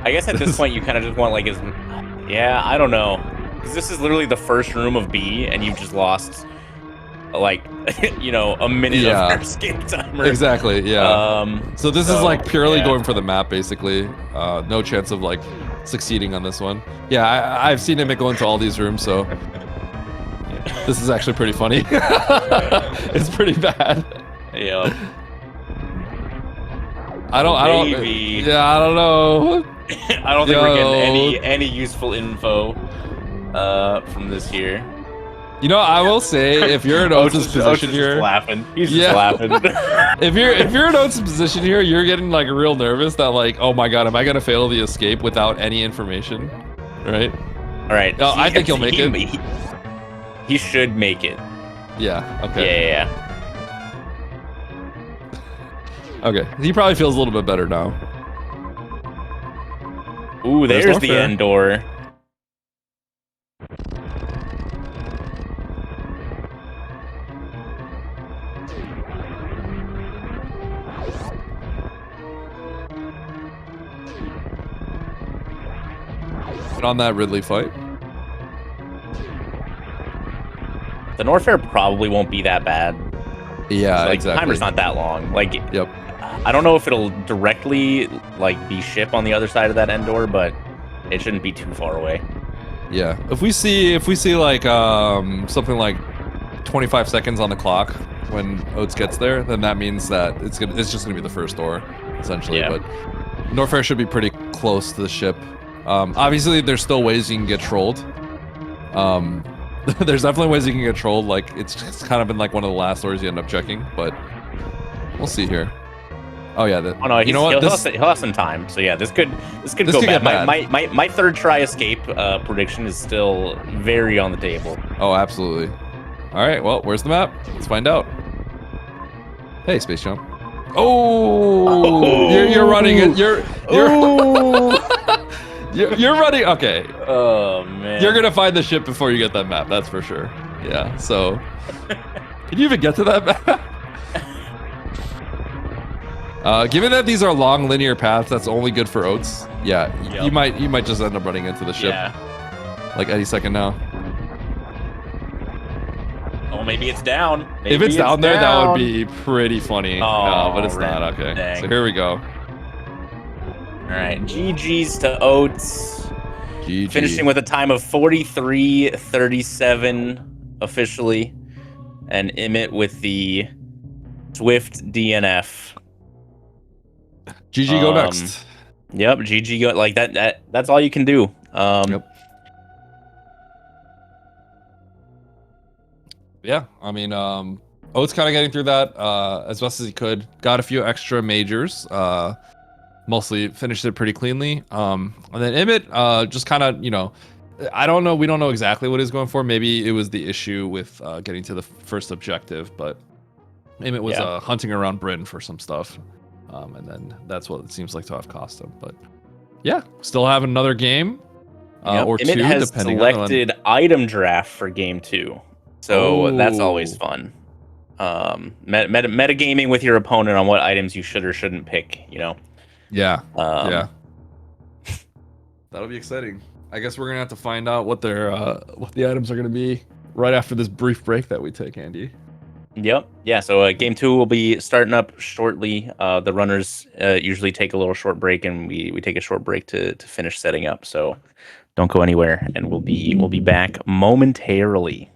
I guess at this point you kind of just want like his. Yeah, I don't know, because this is literally the first room of B, and you've just lost like a minute of your escape timer. Exactly. Yeah. So this is like purely yeah. going for the map, basically. No chance of like succeeding on this one. Yeah, I've seen him go into all these rooms, so this is actually pretty funny. It's pretty bad. Yeah. I don't know. I don't think we're getting any useful info from this here. You know, I will say, if you're in Oats' position here, laughing. He's just laughing. if you're in Oats' position here, you're getting like real nervous that like, oh my god, am I gonna fail the escape without any information? Right? All right. No, I think he'll make it. He should make it. Yeah. Okay. Yeah. Okay. He probably feels a little bit better now. Ooh, there's the end door. On that Ridley fight. The Norfair probably won't be that bad. Yeah, like, exactly. Timer's not that long. Like, yep. I don't know if it'll directly like be ship on the other side of that end door, but it shouldn't be too far away. Yeah. If we see like something like 25 seconds on the clock when Oats gets there, then that means that it's just gonna be the first door, essentially. Yeah. But Norfair should be pretty close to the ship. Obviously, there's still ways you can get trolled. There's definitely ways you can get trolled. Like it's kind of been like one of the last doors you end up checking, but we'll see here. Oh yeah. Oh no, you know what? He'll have some time. So yeah, this could go bad. My third try escape prediction is still very on the table. Oh, absolutely. All right. Well, where's the map? Let's find out. Hey, Space Jump. Oh, you're running it. You're you're running. Okay. Oh man. You're gonna find the ship before you get that map. That's for sure. Yeah. So, can you even get to that map? Given that these are long linear paths, that's only good for Oats. Yeah. Yep. You might just end up running into the ship. Yeah. Like any second now. Oh, maybe it's down. If Maybe it's it's down there, that would down. be pretty funny. No, but Oh, it's not. rip. Okay. So Dang. here we go. All right. GG's to Oats. Finishing GG. with a time of 43:37 officially. And Imyt with the Swift DNF. GG, go next. Yep, GG go like that. That's all you can do. Yep. Yeah, I mean, Oates kind of getting through that as best as he could. Got a few extra majors. Mostly finished it pretty cleanly. And then Imyt, just kind of, I don't know. We don't know exactly what he's going for. Maybe it was the issue with getting to the first objective, but Imyt was hunting around Britain for some stuff. And then that's what it seems like to have cost him. But yeah, still have another game or Imyt two, has depending selected item draft for game 2. So that's always fun. Metagaming with your opponent on what items you should or shouldn't pick, Yeah. Yeah. That'll be exciting. I guess we're gonna have to find out what their what the items are gonna be right after this brief break that we take, Andy. Yep. Yeah. So game 2 will be starting up shortly. The runners usually take a little short break, and we take a short break to finish setting up. So don't go anywhere, and we'll be back momentarily.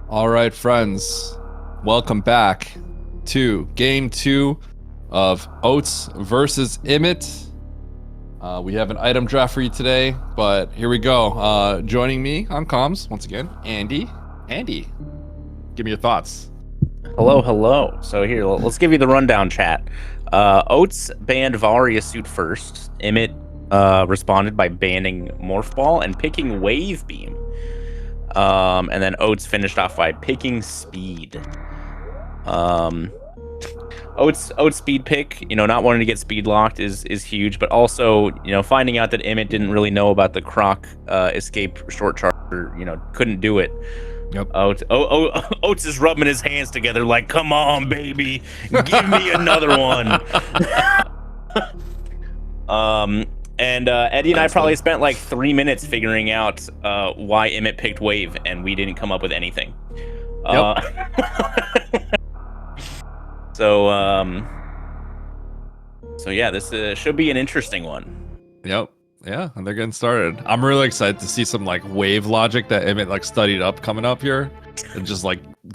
All right, friends, welcome back to game 2 of Oats versus Imyt. We have an item draft for you today, but here we go. Joining me on comms once again, Andy. Andy, give me your thoughts. Hello, hello. So here, let's give you the rundown, chat. Oats banned Varia suit first. Imyt responded by banning Morph Ball and picking Wave Beam. And then Oats finished off by picking Speed. Oats speed pick, not wanting to get speed locked is huge, but also, finding out that Imyt didn't really know about the Croc escape short charger, couldn't do it. Yep. Oats is rubbing his hands together like, come on, baby, give me another one. And Eddie and I probably spent like 3 minutes figuring out why Imyt picked Wave, and we didn't come up with anything. Yep. So yeah, this should be an interesting one. Yep. Yeah, and they're getting started. I'm really excited to see some like wave logic that Imyt studied up coming up here, and just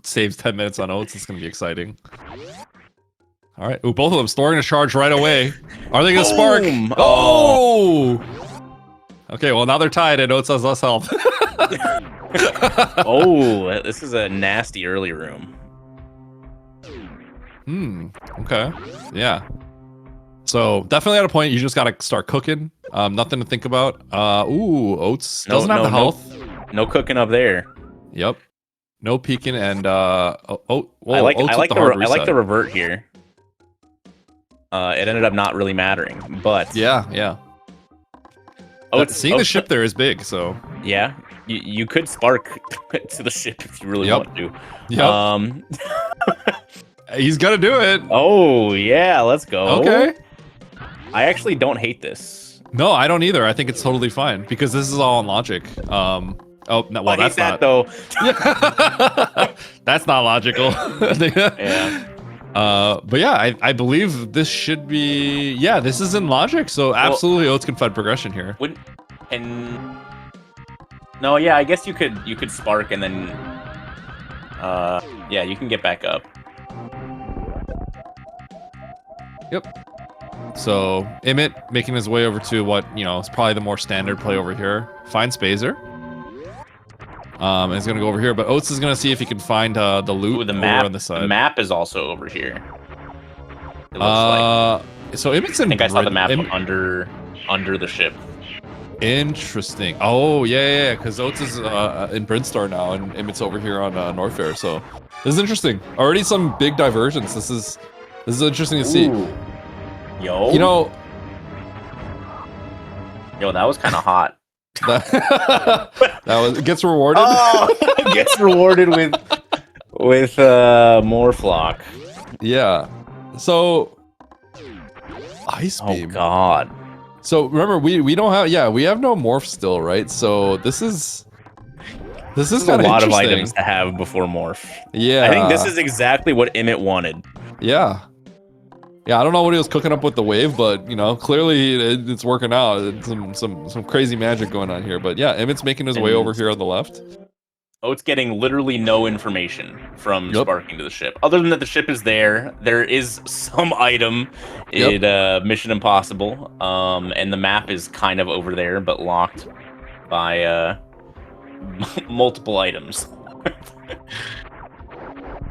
saves 10 minutes on Oats. It's gonna be exciting. All right. Ooh, both of them storing a charge right away. Are they gonna spark? Oh! Okay, well now they're tied and Oats has less health. Oh, this is a nasty early room. Okay. Yeah. So definitely at a point you just gotta start cooking. Nothing to think about. Ooh, Oats doesn't have the health. No cooking up there. Yep. No peeking and whoa, I like the the revert here. It ended up not really mattering, but yeah. Seeing the ship there is big, so yeah, you could spark to the ship if you really want to. Yep. He's gonna do it. Oh yeah, let's go. Okay. I actually don't hate this. No, I don't either. I think it's totally fine because this is all on logic. Oh no, well that's not though. That's not logical. Yeah. But yeah, I believe this should be, yeah, this is in logic, so absolutely Oats can find progression here. No, yeah, I guess you could spark and then yeah, you can get back up. Yep. So Imyt making his way over to what, is probably the more standard play over here. Finds Spazer. And he's gonna go over here, but Oats is gonna see if he can find the loot over on the side. The map is also over here. It looks like. So Imyt's in. I think I saw the map under the ship. Interesting. Oh yeah, because Oats is in Brinstar now, and Imyt's over here on Norfair. So this is interesting. Already some big divergence. This is interesting to see. Ooh. Yo. Yo, that was kind of hot. that was, it gets rewarded. Oh, it gets rewarded with more flock. Yeah. So ice beam. Oh god. So remember, we don't have, we have no morph still, right? So this is kind a lot of items to have before morph. Yeah. I think this is exactly what Imyt wanted. Yeah. Yeah, I don't know what he was cooking up with the wave, but clearly it's working out. It's some crazy magic going on here. But yeah, Imyt's making his way over here on the left. Oats getting literally no information from sparking to the ship, other than that the ship is there. There is some item in Mission Impossible, and the map is kind of over there, but locked by multiple items.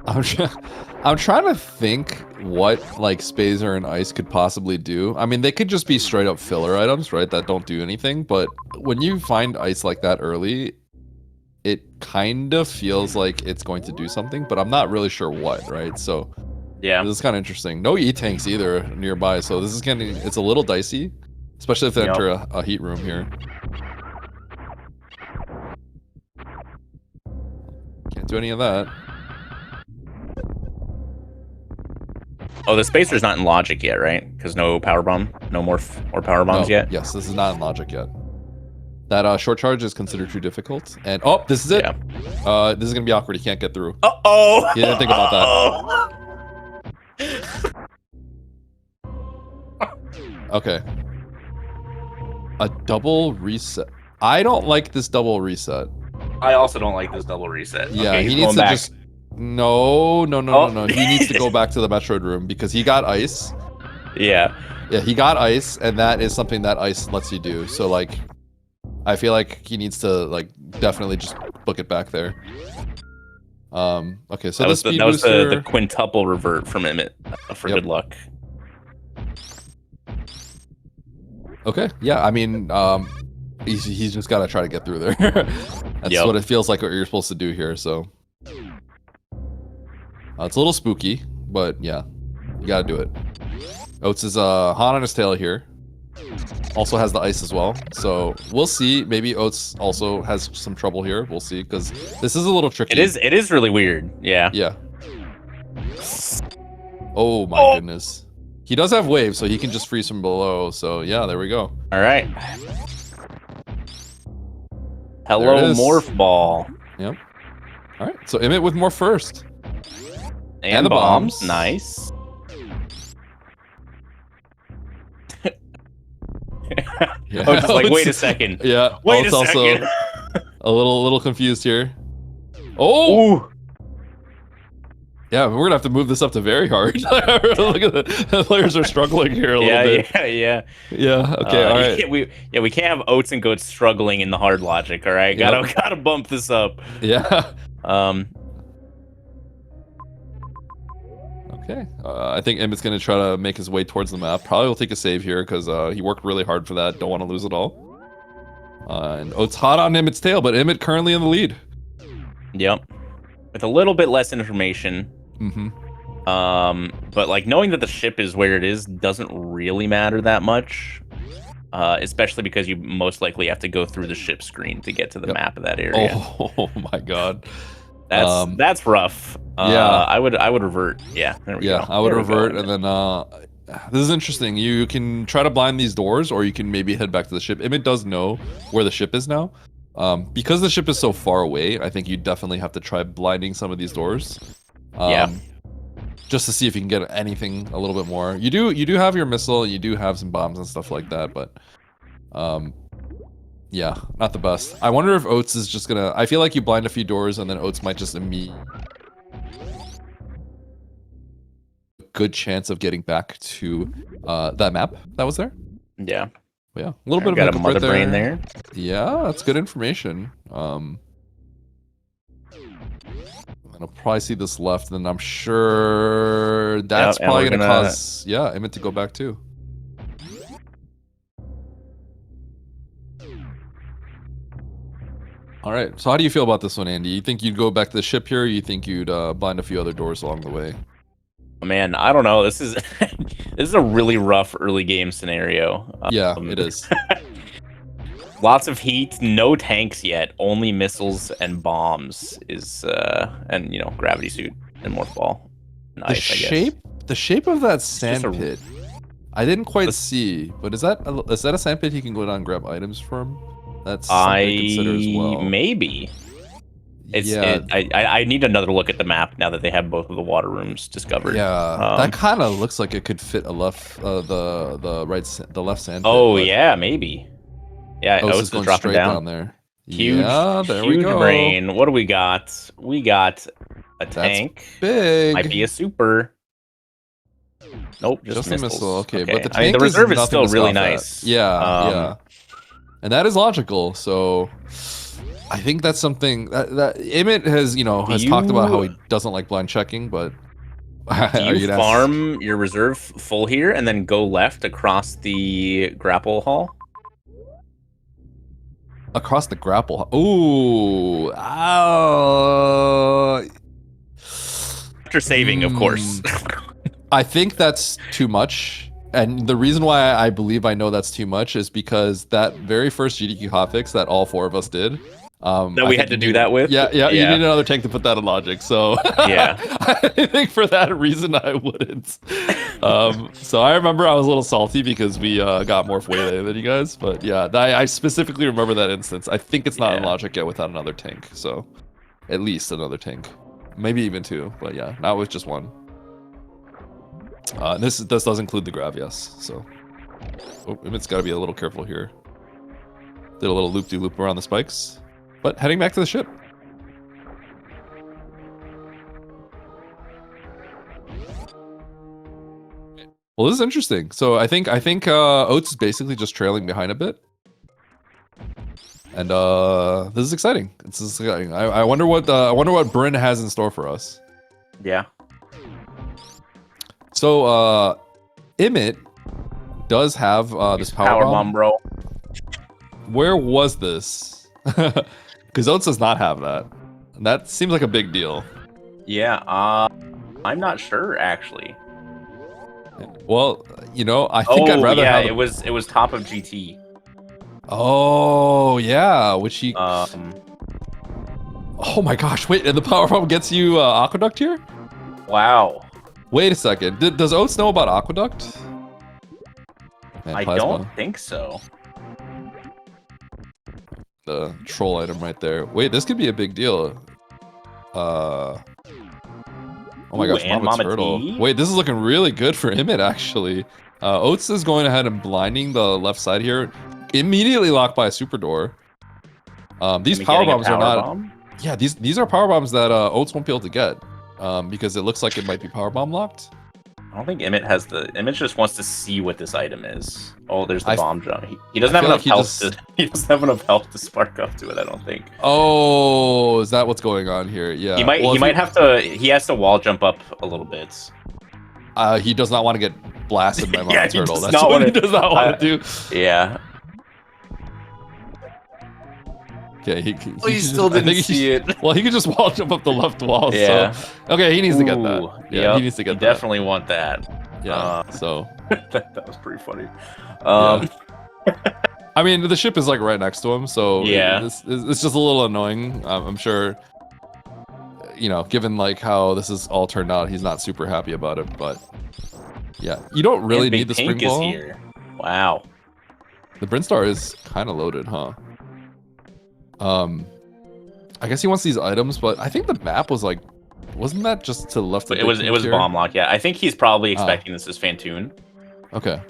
I'm trying to think what Spazer and Ice could possibly do. I mean, they could just be straight up filler items, right? That don't do anything. But when you find Ice like that early, it kind of feels like it's going to do something, but I'm not really sure what, right? So yeah, this is kind of interesting. No E-tanks either nearby, so this is it's a little dicey, especially if they enter a heat room here. Can't do any of that. Oh, the spacer's not in logic yet, right? Because no power bomb, no more power bombs yet. Yes, this is not in logic yet. That short charge is considered too difficult. And oh, this is it. Yeah. This is gonna be awkward. He can't get through. Uh-oh. He didn't think about that. Okay. A double reset. I don't like this double reset. I also don't like this double reset. Yeah, okay, he needs to back. just. No. He needs to go back to the Metroid room because he got ice. Yeah. Yeah, he got ice, and that is something that ice lets you do. So like, I feel like he needs to like definitely just book it back there. Okay, so that was speed that was booster... the quintuple revert from Imyt for good luck. Okay, yeah, I mean, he's just got to try to get through there. That's what it feels like what you're supposed to do here, so. It's a little spooky, but yeah, you got to do it. Oats is hot on his tail here. Also has the ice as well, so we'll see. Maybe Oats also has some trouble here. We'll see, because this is a little tricky. It is really weird, yeah. Yeah. Oh my goodness. He does have waves, so he can just freeze from below. So yeah, there we go. All right. Hello, Morph Ball. Yep. All right. So Imyt with more first. And the bombs. Nice. Yeah. Oh, just like, wait a second. Yeah. Wait a second. Also a little confused here. Oh. Ooh. Yeah, we're gonna have to move this up to very hard. Look at the players are struggling here a little bit. Yeah. Okay, all right. We can't have Oatsngoats struggling in the hard logic. All right, gotta bump this up. Yeah. Okay. I think Imyt's gonna try to make his way towards the map. Probably will take a save here because he worked really hard for that. Don't want to lose it all. And Oats hot on Imyt's tail, but Imyt currently in the lead. Yep. With a little bit less information. But like knowing that the ship is where it is doesn't really matter that much. Especially because you most likely have to go through the ship screen to get to the map of that area. Oh my god. That's rough. Yeah. I would revert. Yeah, there we go. I would revert, and then this is interesting. You can try to blind these doors, or you can maybe head back to the ship. Imyt does know where the ship is now. Because the ship is so far away, I think you definitely have to try blinding some of these doors. Just to see if you can get anything a little bit more. You do have your missile, you do have some bombs and stuff like that, but yeah, not the best. I wonder if Oats is just gonna. I feel like you blind a few doors and then Oats might just immediately good chance of getting back to that map that was there. Yeah. Yeah, a little bit of got a mother brain there. Yeah, that's good information. And I'll probably see this left, and I'm sure that's probably gonna cause Imyt to go back too. All right, so how do you feel about this one, Andy? You think you'd go back to the ship here, or you think you'd blind a few other doors along the way? Man, I don't know. This is this is a really rough early game scenario. Yeah, it is. Lots of heat, no tanks yet, only missiles and bombs and gravity suit and morph ball. Nice, the shape of that sand pit. I didn't quite see, but is that a sand pit you can go down and grab items from? That's something to consider as well. Maybe. I need another look at the map now that they have both of the water rooms discovered. Yeah, that kind of looks like it could fit a left, the left sand pit. Oh yeah, maybe. Yeah, Oats is going straight down there. Huge, there huge we go. brain. What do we got? We got a tank. That's big. Might be a super. Nope, just a missile. Okay, but the tank I mean, the reserve is still really nice. Yeah. And that is logical. So I think that's something that Imyt has talked about how he doesn't like blind checking, but do you farm your reserve full here and then go left across the grapple hall? Across the grapple. Ooh. After saving, of course. I think that's too much. And the reason why I believe I know that's too much is because that very first GDQ hotfix that all four of us did, That we had to do that with? Yeah, you need another tank to put that in logic. So Yeah. I think for that reason I wouldn't. So I remember I was a little salty because we got more Waylay than you guys. But yeah, I specifically remember that instance. I think it's not in logic yet without another tank. So at least another tank. Maybe even 2. But yeah, not with just 1. This does include the grav, yes. So Imyt's got to be a little careful here. Did a little loop-de-loop around the spikes. But heading back to the ship. Well, this is interesting. So I think Oats is basically just trailing behind a bit. And this is exciting. It's exciting. I wonder what Bryn has in store for us. Yeah. So Imyt does have this power bomb, bro. Where was this? Because Oats does not have that. And that seems like a big deal. Yeah, I'm not sure actually. Well, you know, I think I'd rather have it was top of GT. Oh, yeah, which he Oh my gosh, wait, and the power bomb gets you Aqueduct here? Wow. Wait a second. Does Oats know about Aqueduct? Man, I don't think so. The troll item right there. Wait, this could be a big deal. Oh my gosh, Mama Turtle. Wait, this is looking really good for Imyt, actually. Oats is going ahead and blinding the left side here. Immediately locked by a super door. These power bombs are not... Yeah, these are power bombs that Oats won't be able to get. Because it looks like it might be power bomb locked. I don't think Imyt has the... Imyt just wants to see what this item is. Oh, there's the bomb jump. He doesn't have enough health to... He doesn't have enough health to spark up to it, I don't think. Oh, is that what's going on here? Yeah. He might have to... He has to wall jump up a little bit. He does not want to get blasted by Mama Turtle. That's what he does not want to do. Yeah. Okay, he still didn't see it. Well, he could just wall jump up the left wall. Yeah. So. Okay, he needs to get that. Yeah, he needs to get that. Definitely want that. Yeah. So that was pretty funny. Yeah. I mean, the ship is like right next to him, so yeah, it's just a little annoying. I'm sure. You know, given like how this is all turned out, he's not super happy about it. But yeah, you don't really need the spring ball. Here. Wow. The Brinstar is kind of loaded, huh? I guess he wants these items, but I think the map was like, wasn't that just to the left? It was bomb lock. Yeah, I think he's probably expecting this as Fantoon. Okay.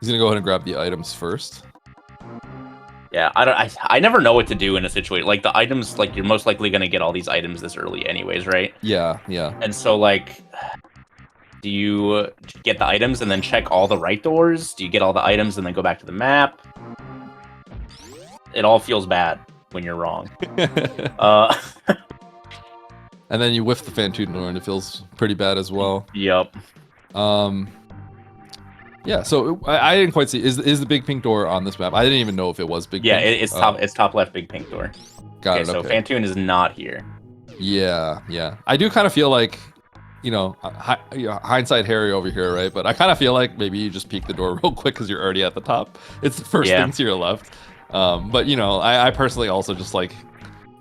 He's gonna go ahead and grab the items first. Yeah, I never know what to do in a situation like the items. Like you're most likely gonna get all these items this early, anyways, right? Yeah. And so like. Do you get the items and then check all the right doors? Do you get all the items and then go back to the map? It all feels bad when you're wrong. And then you whiff the Fantoon door and it feels pretty bad as well. Yep. Yeah, so I didn't quite see. Is the big pink door on this map? I didn't even know if it was big pink. It's top left big pink door. Got it, so Fantoon is not here. Yeah. I do kind of feel like, you know, hindsight Harry over here, right? But I kind of feel like maybe you just peek the door real quick because you're already at the top. It's the first thing to your left. But, you know, I personally also just like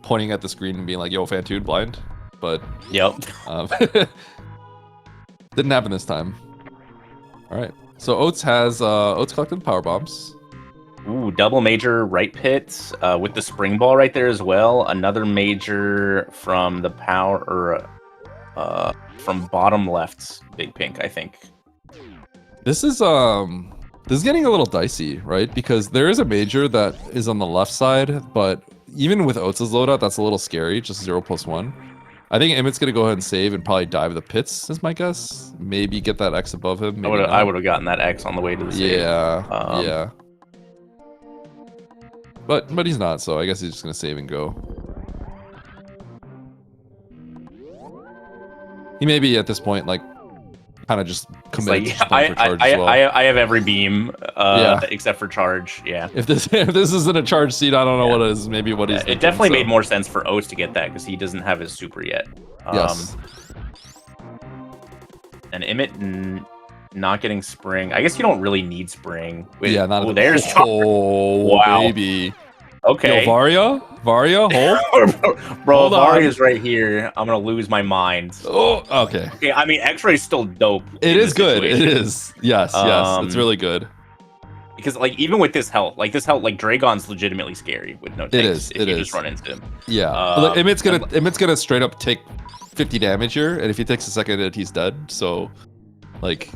pointing at the screen and being like, yo, Fantoon blind. But, yep. Didn't happen this time. All right. So Oats collected power bombs. Ooh, double major right pit with the spring ball right there as well. Another major from the power... from bottom left, big pink, I think. This is getting a little dicey, right? Because there is a major that is on the left side, but even with Oats' loadout, that's a little scary. Just 0+1. I think Imyt's gonna go ahead and save and probably dive the pits, is my guess. Maybe get that X above him. I would have gotten that X on the way to the save. Yeah. But he's not, so I guess he's just gonna save and go. He may be at this point like kind of just committed to for charge as well. I have every beam except for charge. Yeah. If this isn't a charge seat, I don't know what it is. Maybe what he's. It definitely made more sense for Oats to get that because he doesn't have his super yet. Yes. And Imyt Not getting spring. I guess you don't really need spring. Wait, Yeah, not oh, at there's oh, wow. baby. Okay. Yo, Varia, hold. Bro, Hold if on. Aria's right here, I'm gonna lose my mind. Oh, okay. Okay, I mean X-ray's still dope. It in is this good. It situation. is. Yes, it's really good. Because like even with this health, like Dragon's legitimately scary with no tanks. If you just run into him. Yeah. Imyt's gonna straight up take 50 damage here, and if he takes a second hit, he's dead. So, like,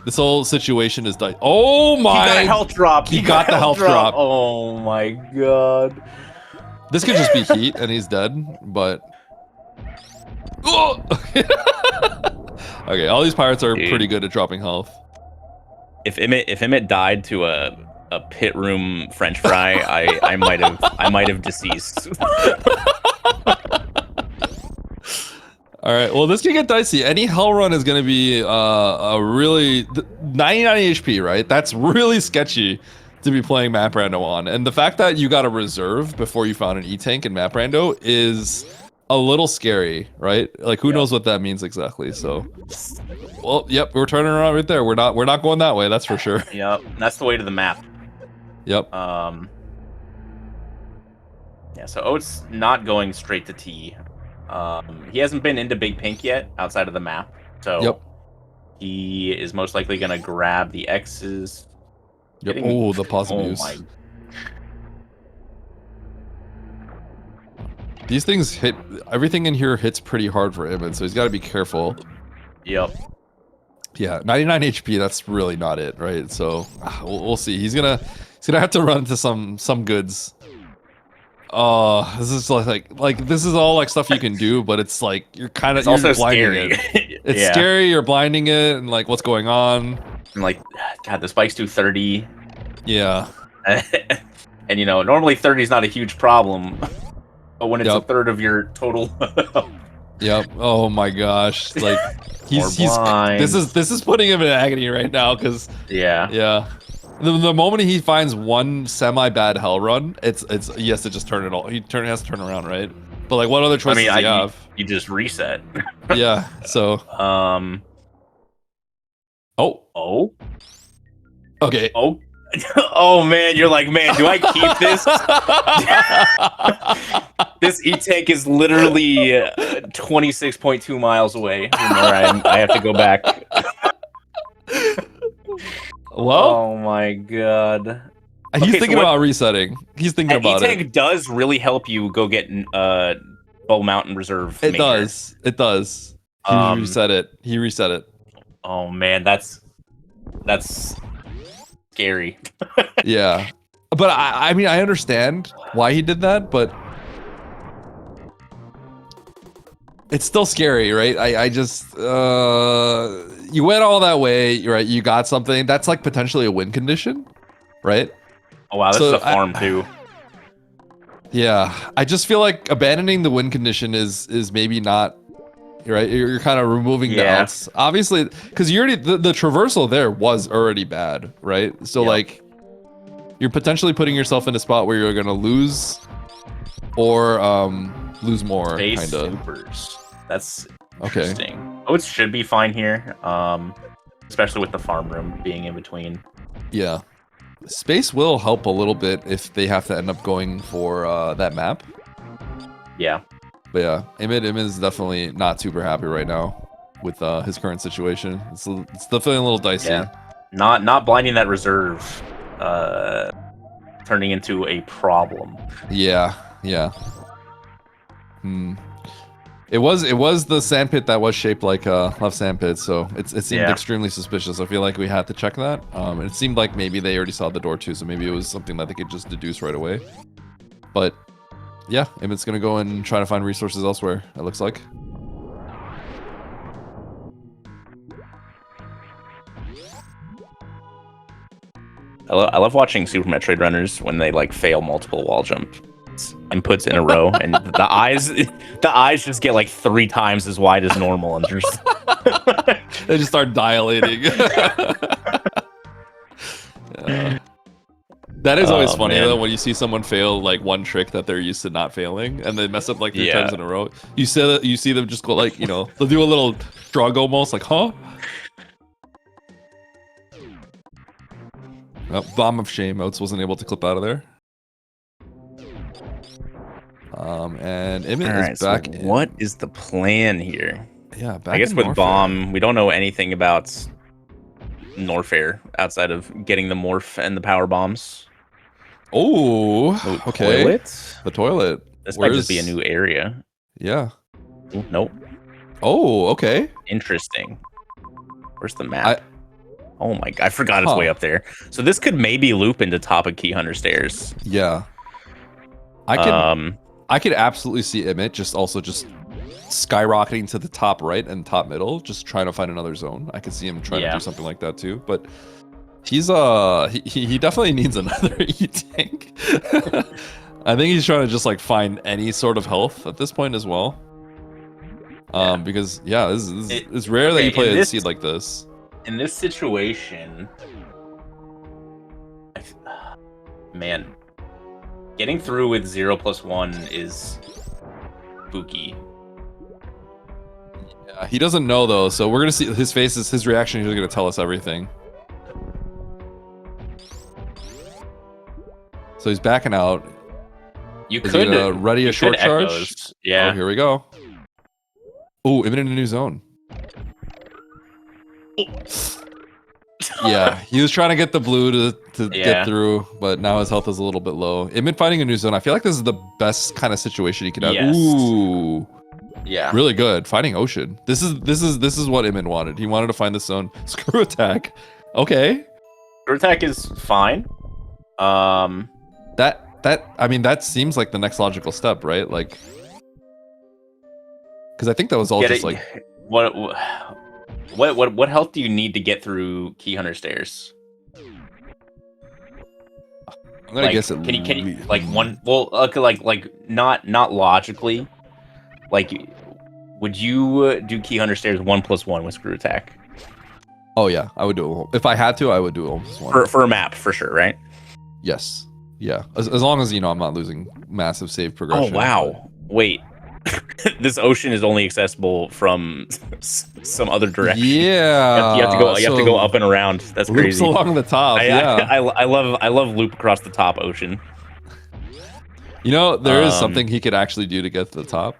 this whole situation is like, oh my! He got a health drop. He got the health drop. Oh my god. This could just be heat, and he's dead. But oh! Okay, all these pirates are pretty good at dropping health. If Imyt died to a pit room French fry, I might have deceased. All right, well, this can get dicey. Any hell run is going to be a really 99 HP, right? That's really sketchy to be playing Map Rando on. And the fact that you got a reserve before you found an E-Tank in Map Rando is a little scary, right? Like, who knows what that means exactly? So, well, yep, we're turning around right there. We're not going that way. That's for sure. Yep, that's the way to the map. Yep. Yeah. So Oats not going straight to T. He hasn't been into Big Pink yet outside of the map, so he is most likely gonna grab the X's. Yep. Oh, the positive use. My. These things hit. Everything in here hits pretty hard for Imyt, so he's got to be careful. Yep. Yeah, 99 HP. That's really not it, right? So we'll see. He's gonna have to run into some goods. Oh, this is like this is all like stuff you can do, but it's like you're also blinding scary. it. It's scary. You're blinding it, and like what's going on? And like, God, the spikes do 30. Yeah. And you know, normally 30 is not a huge problem, but when it's a third of your total. Yep. Oh my gosh. Like he's this is putting him in agony right now because yeah. The moment he finds one semi-bad hell run, it's he has to just turn it all. He has to turn around, right? But like, what other choices do you have? You just reset. Yeah. So. Oh. Okay. Oh. Oh man, you're like, man, do I keep this? This E-Tank is literally 26.2 miles away from where I have to go back. Well, oh my god. He's thinking about resetting. He's thinking about it. E-Tank does really help you go get Bull Mountain Reserve. It does. It does. He reset it. He reset it. Oh man, that's scary. Yeah. But I mean, I understand why he did that, but it's still scary, right? I just you went all that way, right? You got something that's like potentially a win condition, right? Oh wow, this is a farm too. Yeah, I just feel like abandoning the win condition is maybe not right. You're kind of removing the outs, obviously, because you already the traversal there was already bad, right? So like, you're potentially putting yourself in a spot where you're gonna lose, or lose more, kind of. Supers. That's interesting. Oats should be fine here, especially with the farm room being in between. Yeah. Space will help a little bit if they have to end up going for that map. Yeah. But yeah, Imyt is definitely not super happy right now with his current situation. It's definitely a little dicey. Yeah. Not blinding that reserve, turning into a problem. Yeah. It was the sandpit that was shaped like a left sandpit, so it seemed extremely suspicious. I feel like we had to check that. It seemed like maybe they already saw the door too, so maybe it was something that they could just deduce right away. But yeah, Imyt's gonna go and try to find resources elsewhere, it looks like. I love watching Super Metroid runners when they like fail multiple wall jump inputs in a row, and the eyes just get like 3 times as wide as normal, and they just start dilating. That is always funny though, when you see someone fail like one trick that they're used to not failing, and they mess up like 3 times in a row. You see them just go like, they'll do a little shrug almost, like, huh? Oh, bomb of shame. Oats wasn't able to clip out of there. And Imyt All right, is back. so what is the plan here? Yeah, back I guess in with Norfair. bomb, we don't know anything about Norfair outside of getting the morph and the power bombs. Oh, No okay. toilet. The toilet. This might just be a new area. Yeah. Ooh, nope. Oh, okay. Interesting. Where's the map? Oh my god, I forgot it's way up there. So this could maybe loop into top of Key Hunter stairs. Yeah. I could absolutely see Imyt just skyrocketing to the top right and top middle, just trying to find another zone. I could see him trying to do something like that too. But he's he definitely needs another E tank. I think he's trying to just like find any sort of health at this point as well. Because it's rare that you play a seed like this. In this situation, man, getting through with 0+1 is spooky. Yeah, he doesn't know though, so we're gonna see his reaction. He's gonna tell us everything. So he's backing out. You could ready a short charge. Echoes. Yeah. Oh, here we go. Oh, Imyt in a new zone. Yeah, he was trying to get the blue to get through, but now his health is a little bit low. Imyt finding a new zone. I feel like this is the best kind of situation he could have. Yes. Ooh. Yeah. Really good. Finding ocean. This is what Imyt wanted. He wanted to find this zone. Screw attack. Okay. Screw attack is fine. That seems like the next logical step, right? Like, because I think that was all just like what health do you need to get through Key Hunter stairs? I'm gonna guess it. Can you like one? Well, like not logically. Like, would you do Key Hunter stairs 1+1 with screw attack? Oh yeah, I would do it. If I had to, I would do it 1+1 for a map for sure, right? Yes. Yeah. As long as I'm not losing massive save progression. Oh wow! Wait, this ocean is only accessible from some other direction. Yeah. You have to go up and around. That's crazy. Loops along the top. I love loop across the top ocean. You know, there is something he could actually do to get to the top.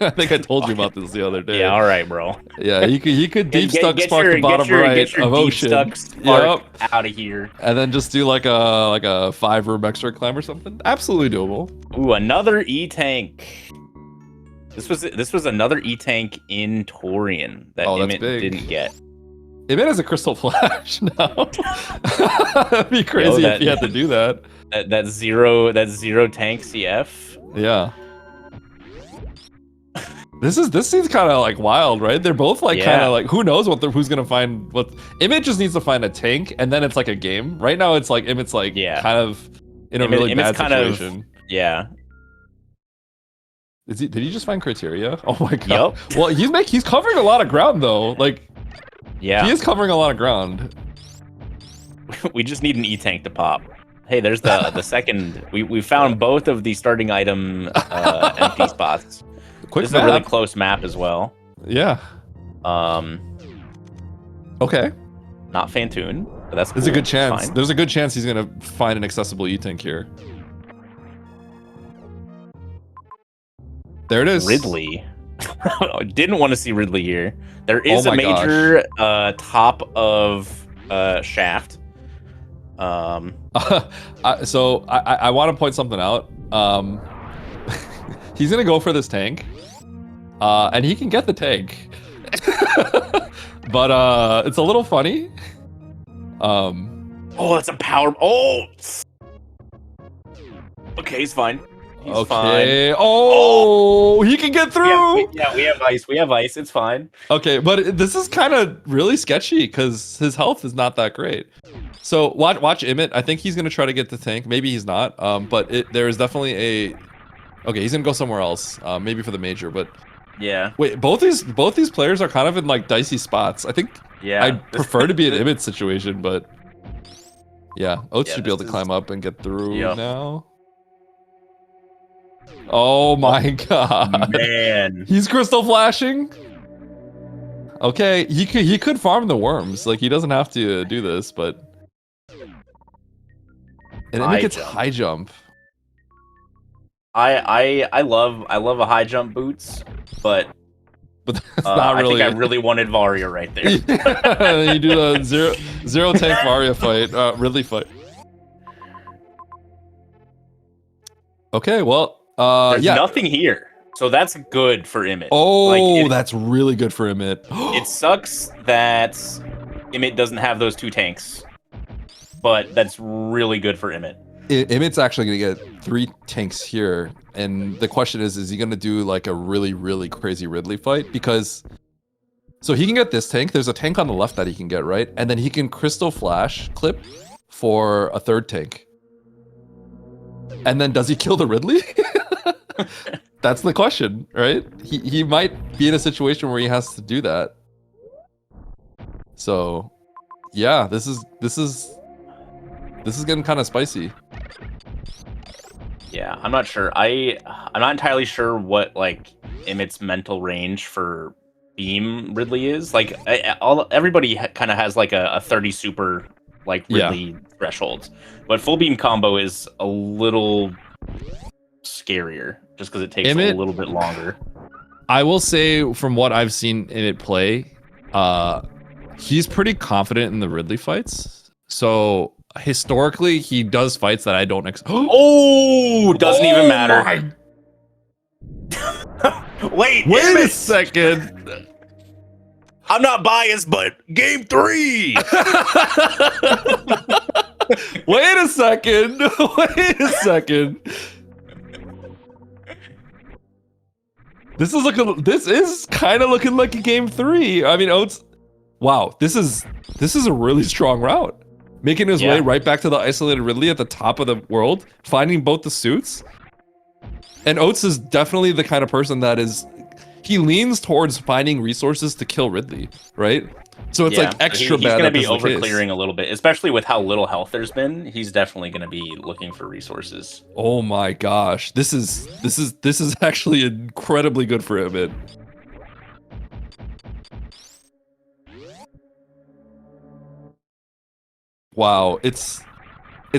I think I told you about this the other day. Yeah, all right, bro. Yeah, he could deep stuck spark the bottom right of ocean. Out of here. And then just do like a 5-room extra climb or something. Absolutely doable. Ooh, another E tank. This was another E tank in Torian that Imyt didn't get. Imyt has a crystal flash now. That'd be crazy if he had to do that. That zero tank CF. Yeah. This seems kind of like wild, right? They're both like kind of like, who knows who's gonna find what. Imyt just needs to find a tank, and then it's like a game. Right now, it's like Imyt's like kind of in a really bad situation. Did he just find criteria? Oh my god. Yep. Well, he's covering a lot of ground though. Like, he is covering a lot of ground. We just need an E tank to pop. Hey, there's the second. We found both of the starting item empty spots. This is a really close map as well. Yeah. Okay. Not Fantoon, but that's cool. There's a good chance. There's a good chance he's gonna find an accessible E tank here. There it is. Ridley. Didn't want to see Ridley here. There is a major top of shaft. So I want to point something out. He's gonna go for this tank, and he can get the tank, but it's a little funny. Oh, that's a power. Oh, okay, he's fine. He's fine. Oh, he can get through. We have ice. We have ice. It's fine. Okay, but this is kind of really sketchy because his health is not that great. So watch Imyt. I think he's gonna try to get the tank. Maybe he's not. But there is definitely a. Okay, he's gonna go somewhere else. Maybe for the major, but. Yeah. Wait, both these players are kind of in like dicey spots. I think. Yeah. I'd prefer to be an Imyt situation, but. Yeah, Oats should be able to climb up and get through now. Oh my god. Man. He's crystal flashing. Okay, he could farm the worms. Like, he doesn't have to do this, but And High Imyt gets jump. high jump. I love a high jump boots, but But that's not I think I really. really wanted Varia right there. Yeah, you do the zero tank Varia fight, Ridley fight. Okay, well, There's yeah. nothing here, so that's good for Imyt. Oh, that's really good for Imyt. It sucks that Imyt doesn't have those 2 tanks, but that's really good for Imyt. Imyt's actually going to get 3 tanks here, and the question is he going to do like a really, really crazy Ridley fight? Because, so he can get this tank, there's a tank on the left that he can get, right? And then he can Crystal Flash clip for a 3rd tank. And then does he kill the Ridley? That's the question, right? He might be in a situation where he has to do that. So, yeah, this is getting kind of spicy. Yeah, I'm not sure. I'm not entirely sure what like Imyt's mental range for beam Ridley is. Like everybody kind of has like a 30 super like Ridley thresholds, but full beam combo is a little scarier just because it takes a little bit longer. I will say, from what I've seen Imyt play, he's pretty confident in the Ridley fights. So historically, he does fights that I don't doesn't even matter. Wait a second. I'm not biased, but game 3. Wait a second. Wait a second. This is kind of looking like a game 3. I mean, Oats. Wow, this is a really strong route. Making his way right back to the isolated Ridley at the top of the world, finding both the suits. And Oats is definitely the kind of person that he leans towards finding resources to kill Ridley, right? So it's like extra bad. He's going to be over clearing a little bit, especially with how little health there's been. He's definitely going to be looking for resources. Oh my gosh, this is actually incredibly good for Imyt. Wow, it's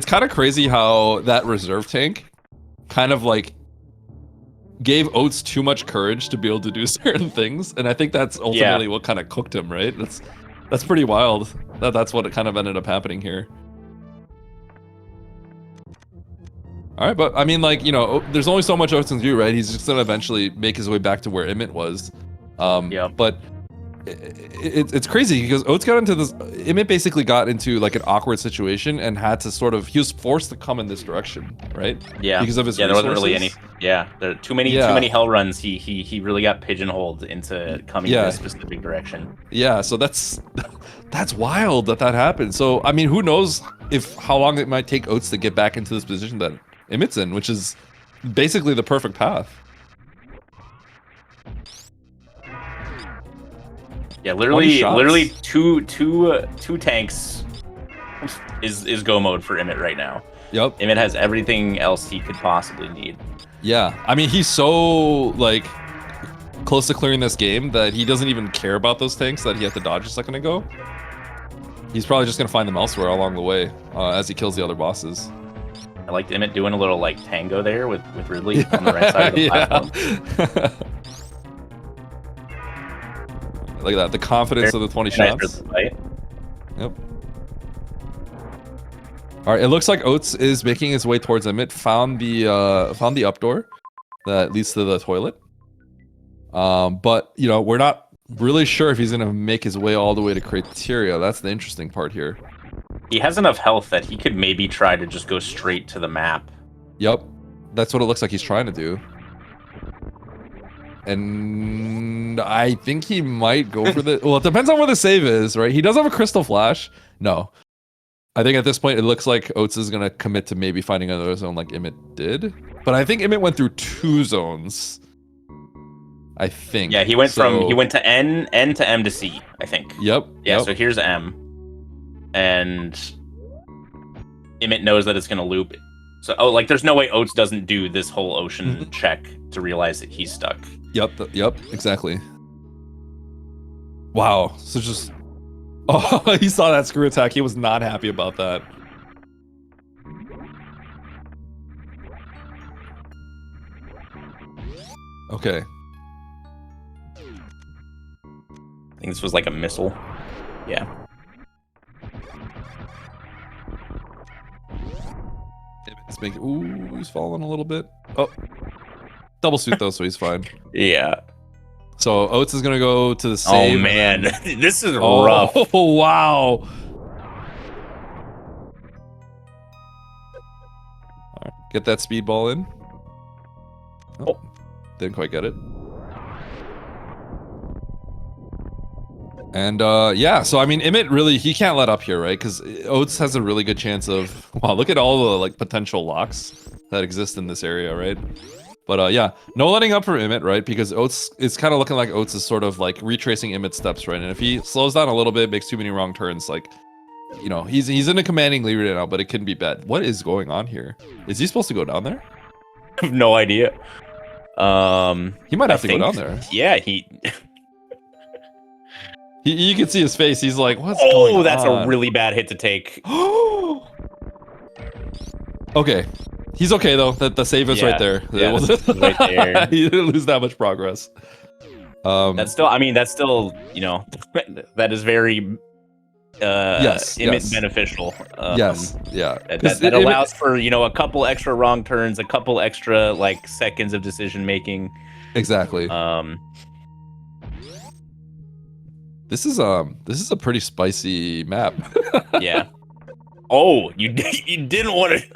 kind of crazy how that reserve tank kind of like gave Oats too much courage to be able to do certain things, and I think that's ultimately what kind of cooked him, right? That's pretty wild. That's what it kind of ended up happening here. All right, but I mean, like, you know, there's only so much Oats can do, right? He's just gonna eventually make his way back to where Imyt was. But it's crazy because Oats got into this. Imyt basically got into like an awkward situation and had to he was forced to come in this direction, right? Yeah, because of his there resources. wasn't really any. Yeah, there are too many hell runs. He really got pigeonholed into coming in this specific direction. Yeah, so that's wild that happened. So I mean, who knows how long it might take Oats to get back into this position that Imyt's in, which is basically the perfect path. Yeah, literally two tanks is go mode for Imyt right now. Yep. Imyt has everything else he could possibly need. Yeah, I mean, he's so like close to clearing this game that he doesn't even care about those tanks that he had to dodge a second ago. He's probably just gonna find them elsewhere along the way as he kills the other bosses. I liked Imyt doing a little like tango there with Ridley on the right side of the platform. Look at that, the confidence of the 20 shots. Yep. All right, it looks like Oats is making his way towards Imyt. Found the up door that leads to the toilet. But you know, we're not really sure if he's gonna make his way all the way to Criteria. That's the interesting part here. He has enough health that he could maybe try to just go straight to the map. Yep, that's what it looks like he's trying to do. And I think he might go for the... Well, it depends on where the save is, right? He does have a Crystal Flash. No. I think at this point, it looks like Oats is going to commit to maybe finding another zone like Imyt did. But I think Imyt went through 2 zones. I think. Yeah, he went to N to M to C, I think. Yep. Yeah, so here's M. And Imyt knows that it's going to loop. So, like, there's no way Oats doesn't do this whole ocean check to realize that he's stuck. Yep, exactly. Wow, so just... Oh, he saw that screw attack. He was not happy about that. Okay. I think this was like a missile. Yeah. It's making. Ooh, he's falling a little bit. Oh, double suit though, so he's fine. Yeah. So Oats is gonna go to the Oh save. man, Then... this is rough. Oh wow. All right, get that speed ball in. Oh, didn't quite get it. And yeah, so I mean, Imyt really, he can't let up here, right? Because Oats has a really good chance of. Wow, look at all the like potential locks that exist in this area, right? But yeah, no letting up for Imyt, right? Because Oats, it's kind of looking like Oats is sort of like retracing Imyt's steps, right? And if he slows down a little bit, makes too many wrong turns, like, you know, he's in a commanding lead right now, but it can be bad. What is going on here? Is he supposed to go down there? I have no idea. He might have to go down there. Yeah, You can see his face. He's like, what's going on? Oh, that's a really bad hit to take. Okay. He's okay, though. The save is right there. Yeah, right there. He didn't lose that much progress. That's still, I mean, that's still, you know, that is very Imyt beneficial. Yes, yeah. That allows for, you know, a couple extra wrong turns, a couple extra, like, seconds of decision making. Exactly. This is a pretty spicy map. Yeah. Oh, you didn't want to.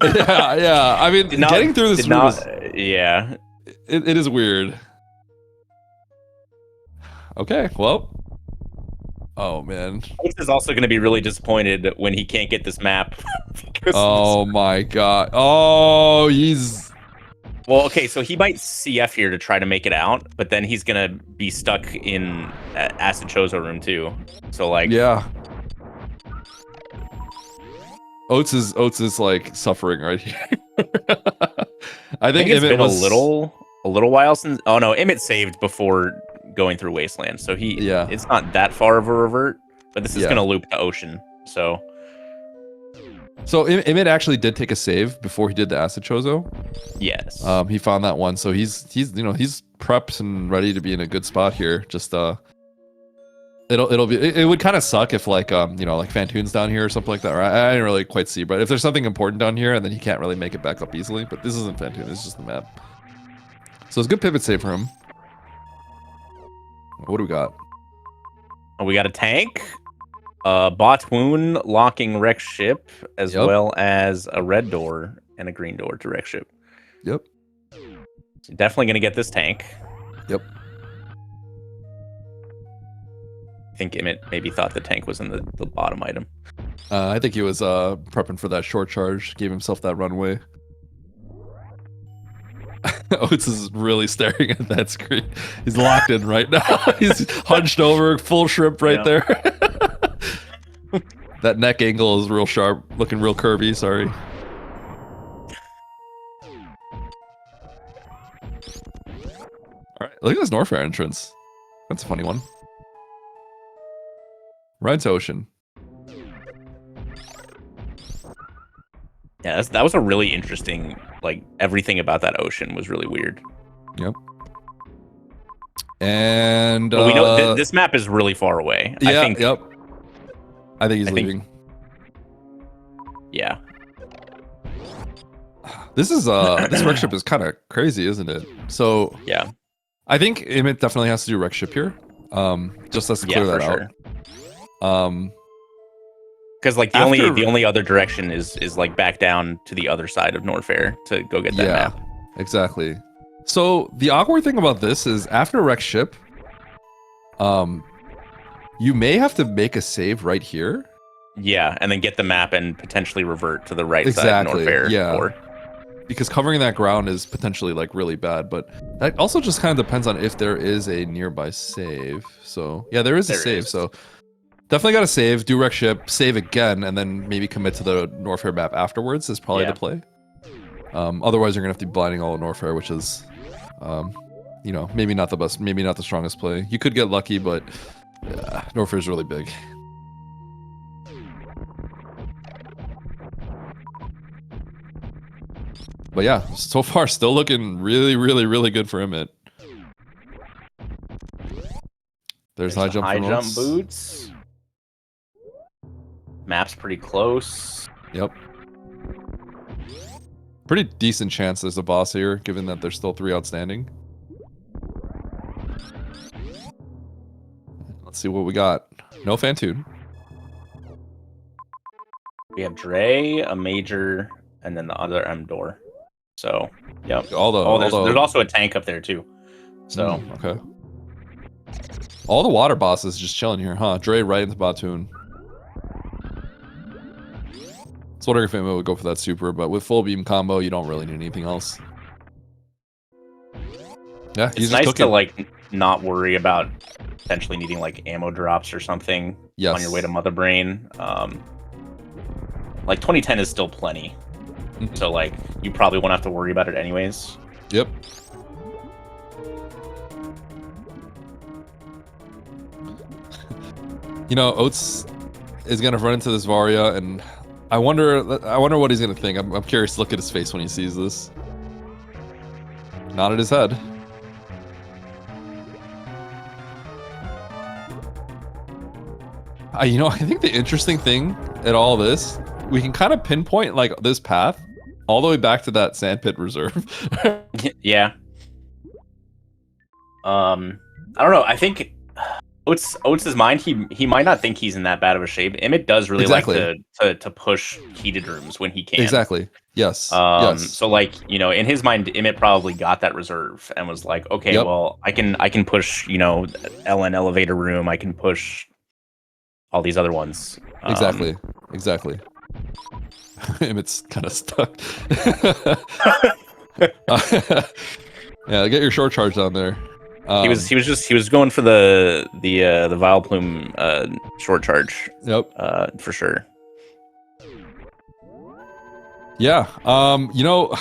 yeah. I mean, getting through this room is, yeah. It is weird. Okay, well. Oh man. Oats is also going to be really disappointed when he can't get this map. Oh my god. Oh, he's. Well, okay, so he might CF here to try to make it out, but then he's gonna be stuck in Acid Chozo room too. So like, yeah. Oats is like suffering right here. I think it's Imyt been was a little while since. Oh no, Imyt saved before going through Wasteland, so it's not that far of a revert, but this is gonna loop to Ocean. So Imyt actually did take a save before he did the Acid Chozo. Yes. He found that one, so he's you know, he's prepped and ready to be in a good spot here. Just it would kind of suck if like you know, like Fantoon's down here or something like that. Right? I didn't really quite see, but if there's something important down here and then he can't really make it back up easily. But this isn't Fantoon, it's just the map. So it's a good pivot save for him. What do we got? Oh, we got a tank, bot wound locking wreck ship, as well as a red door and a green door to wreck ship. Yep. So definitely gonna get this tank. Yep. I think Imyt maybe thought the tank was in the bottom item. I think he was prepping for that short charge, gave himself that runway. Oats is really staring at that screen. He's locked in right now. He's hunched over, full shrimp right there. That neck angle is real sharp, looking real curvy, sorry. Alright, look at this Norfair entrance. That's a funny one. Right to Ocean. Yeah, that was a really interesting, like, everything about that ocean was really weird. Yep. And but we know this map is really far away. Yeah, I think, yep. I think he's leaving. Yeah. This is this wreck ship is kind of crazy, isn't it? So yeah, I think Imyt definitely has to do wreck ship here. Just to clear that out. Sure. Because like the only other direction is like back down to the other side of Norfair to go get that map. Exactly. So the awkward thing about this is after wreck ship, you may have to make a save right here. Yeah, and then get the map and potentially revert to the right side of Norfair. Yeah. Because covering that ground is potentially like really bad, but that also just kind of depends on if there is a nearby save. So yeah, there is a save. So definitely got to save, do wreck ship, save again, and then maybe commit to the Norfair map afterwards is probably the play. Otherwise, you're gonna have to be blinding all of Norfair, which is, you know, maybe not the best, maybe not the strongest play. You could get lucky, but Norfair is really big. But yeah, so far still looking really, really, really good for Imyt. There's high jump high from jump Oats. boots. Map's pretty close. Yep. Pretty decent chance there's a boss here, given that there's still 3 outstanding. Let's see what we got. No Fantoon. We have Dre, a major, and then the other M door. So, yep. There's also a tank up there too. So, okay. All the water bosses just chilling here, huh? Dre right into Batoon. I was wondering if Imyt would go for that super, but with full beam combo, you don't really need anything else. Yeah, it's nice to like not worry about potentially needing like ammo drops or something on your way to Mother Brain. Like 2010 is still plenty, so like you probably won't have to worry about it anyways. Yep. You know, Oats is gonna run into this Varia, and I wonder what he's gonna think. I'm curious to look at his face when he sees this. Nodded his head. You know, I think the interesting thing at all this, we can kind of pinpoint like this path all the way back to that sandpit reserve. Yeah. I don't know. I think Oats's mind, he might not think he's in that bad of a shape. Imyt does really like to push heated rooms when he can. Exactly. Yes. So like, you know, in his mind, Imyt probably got that reserve and was like, okay, well, I can push, you know, LN elevator room. I can push all these other ones. Exactly. Imyt's kind of stuck. Yeah, get your short charge down there. He was going for the Vile Plume short charge. Yep. For sure. Yeah. You know,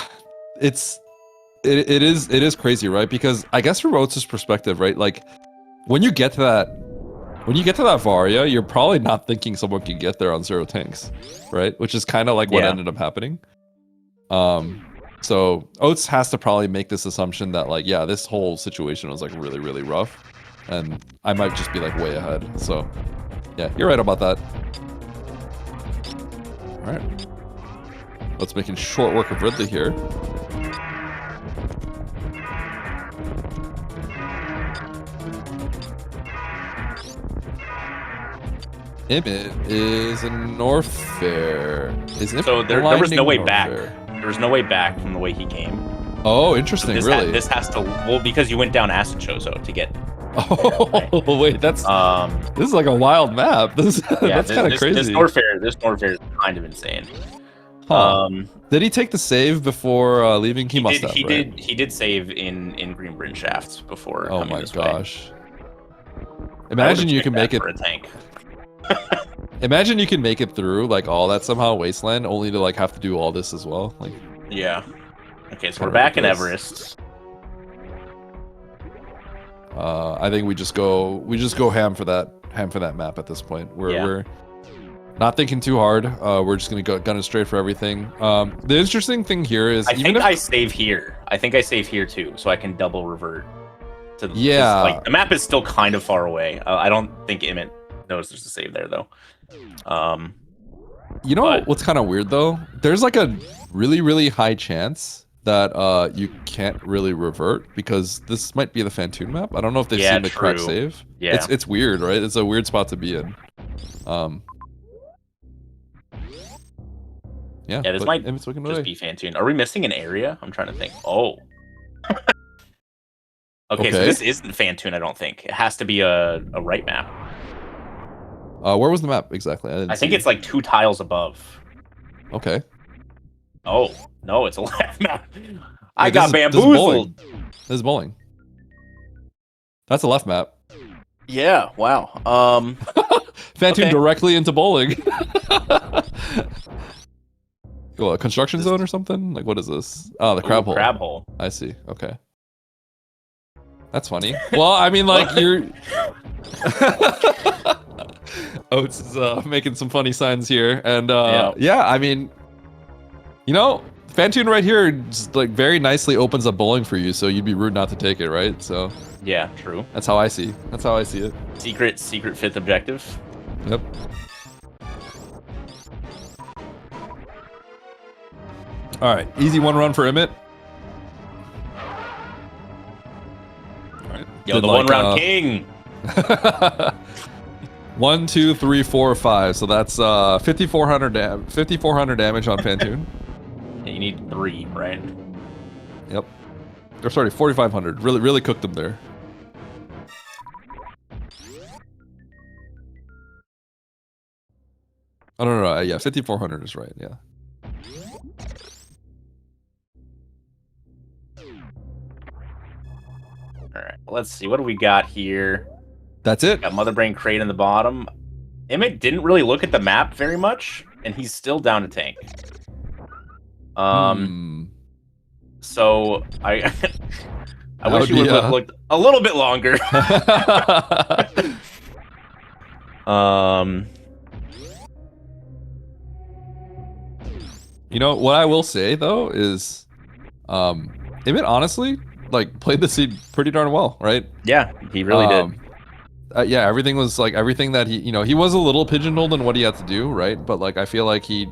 it is crazy, right? Because I guess from Oates' perspective, right? Like when you get to that Varia, you're probably not thinking someone can get there on 0 tanks, right? Which is kind of like what ended up happening. So Oats has to probably make this assumption that like, yeah, this whole situation was like really, really rough, and I might just be like way ahead. So yeah, you're right about that. All right, Oats making short work of Ridley here. Imyt is in North Fair. So there was no way back. There was no way back from the way he came. Oh, interesting. So really? This has to because you went down Acid Chozo to get. Oh wait, this is like a wild map. That's kind of crazy. This North Fair is kind of insane. Huh. Did he take the save before leaving? He must have. He did save in Green Bryn Shaft before. Oh my gosh! Imagine you can make it for a tank. Imagine you can make it through like all that somehow wasteland, only to like have to do all this as well. Like, yeah. Okay, so we're back in Everest. I think we just go ham for that map at this point. We're not thinking too hard. We're just gonna go gun it straight for everything. The interesting thing here is I save here. I think I save here too, so I can double revert. Like the map is still kind of far away. I don't think Imyt knows there's a save there though. You know what's kind of weird though? There's like a really, really high chance that you can't really revert because this might be the Fantoon map. I don't know if they've seen the correct save. Yeah. It's weird, right? It's a weird spot to be in. Yeah, this might just be Fantoon. Are we missing an area? I'm trying to think. Oh. Okay, so this isn't Fantoon, I don't think. It has to be a right map. Where was the map exactly? I think it's like 2 tiles above. Okay. Oh, no, it's a left map. I got bamboozled. This is bowling. That's a left map. Yeah, wow. Fantoon directly into bowling. What, a construction zone or something? Like, what is this? Oh, the crab hole. Crab hole. I see. Okay. That's funny. Well, I mean, like, you're... Oats is making some funny signs here. And, yeah, I mean... You know, Fantoon right here just, like, very nicely opens up bowling for you, so you'd be rude not to take it, right? So... Yeah, true. That's how I see. That's how I see it. Secret 5th objective. Yep. All right, easy one run for Imyt. All right. Yo, the one round king. 1, 2, 3, 4, 5. So that's 5,400 damage on Phantoon. Yeah, you need 3, right? Yep. Or sorry, 4,500. Really cooked them there. Oh no, yeah, 5,400 is right. Yeah. All right, let's see. What do we got here? That's it. Got Mother Brain Crate in the bottom. Imyt didn't really look at the map very much, and he's still down to tank. So I wish he would have looked a little bit longer. You know what I will say though is, Imyt honestly like played the seed pretty darn well, right? Yeah, he really did. Yeah, everything was like everything that he was a little pigeonholed in what he had to do, right? But like I feel like he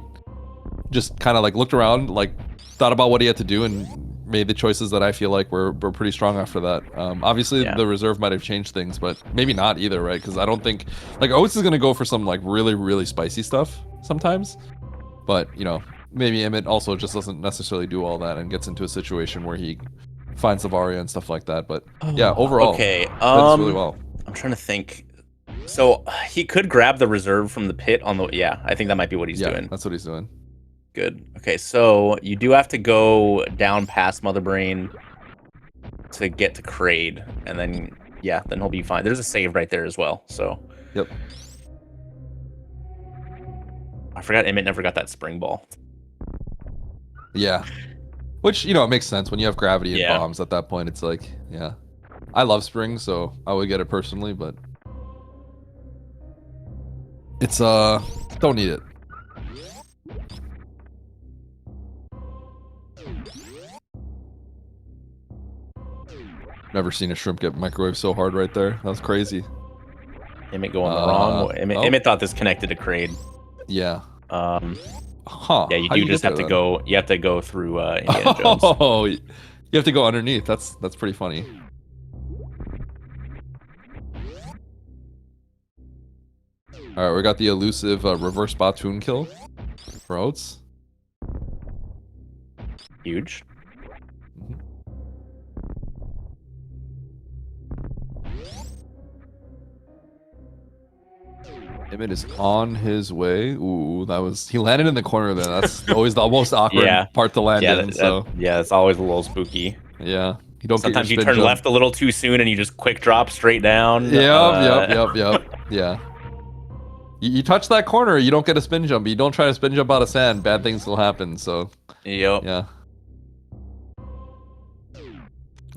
just kind of like looked around, like thought about what he had to do, and made the choices that I feel like were pretty strong after that. Obviously, the reserve might have changed things, but maybe not either, right? Because I don't think like Oats is gonna go for some like really spicy stuff sometimes, but you know maybe Imyt also just doesn't necessarily do all that and gets into a situation where he finds the Varia and stuff like that. But yeah, overall, okay, plays really well. I'm trying to think. So he could grab the reserve from the pit on the. Yeah, I think that might be what he's doing. That's what he's doing. Good. Okay, so you do have to go down past Mother Brain to get to Kraid, and then then he'll be fine. There's a save right there as well. So. Yep. I forgot Imyt never got that spring ball. Yeah. Which, you know, it makes sense when you have gravity and bombs at that point. It's like, yeah. I love spring, so I would get it personally, but it's don't need it. Never seen a shrimp get microwaved so hard right there. That was crazy. Imyt going the wrong way. Imyt thought this connected to Kraid. Yeah. Yeah, you do just have to go. You have to go through Indiana Jones. Oh, you have to go underneath. That's pretty funny. All right, we got the elusive reverse Batoon kill for Oats. Huge. Imyt is on his way. Ooh, he landed in the corner there. That's always the most awkward part to land in. It's always a little spooky. Yeah. You don't Sometimes you turn left a little too soon and you just quick drop straight down. Yep. Yeah. You touch that corner, you don't get a spin jump. You don't try to spin jump out of sand, bad things will happen. So. Yep. Yeah.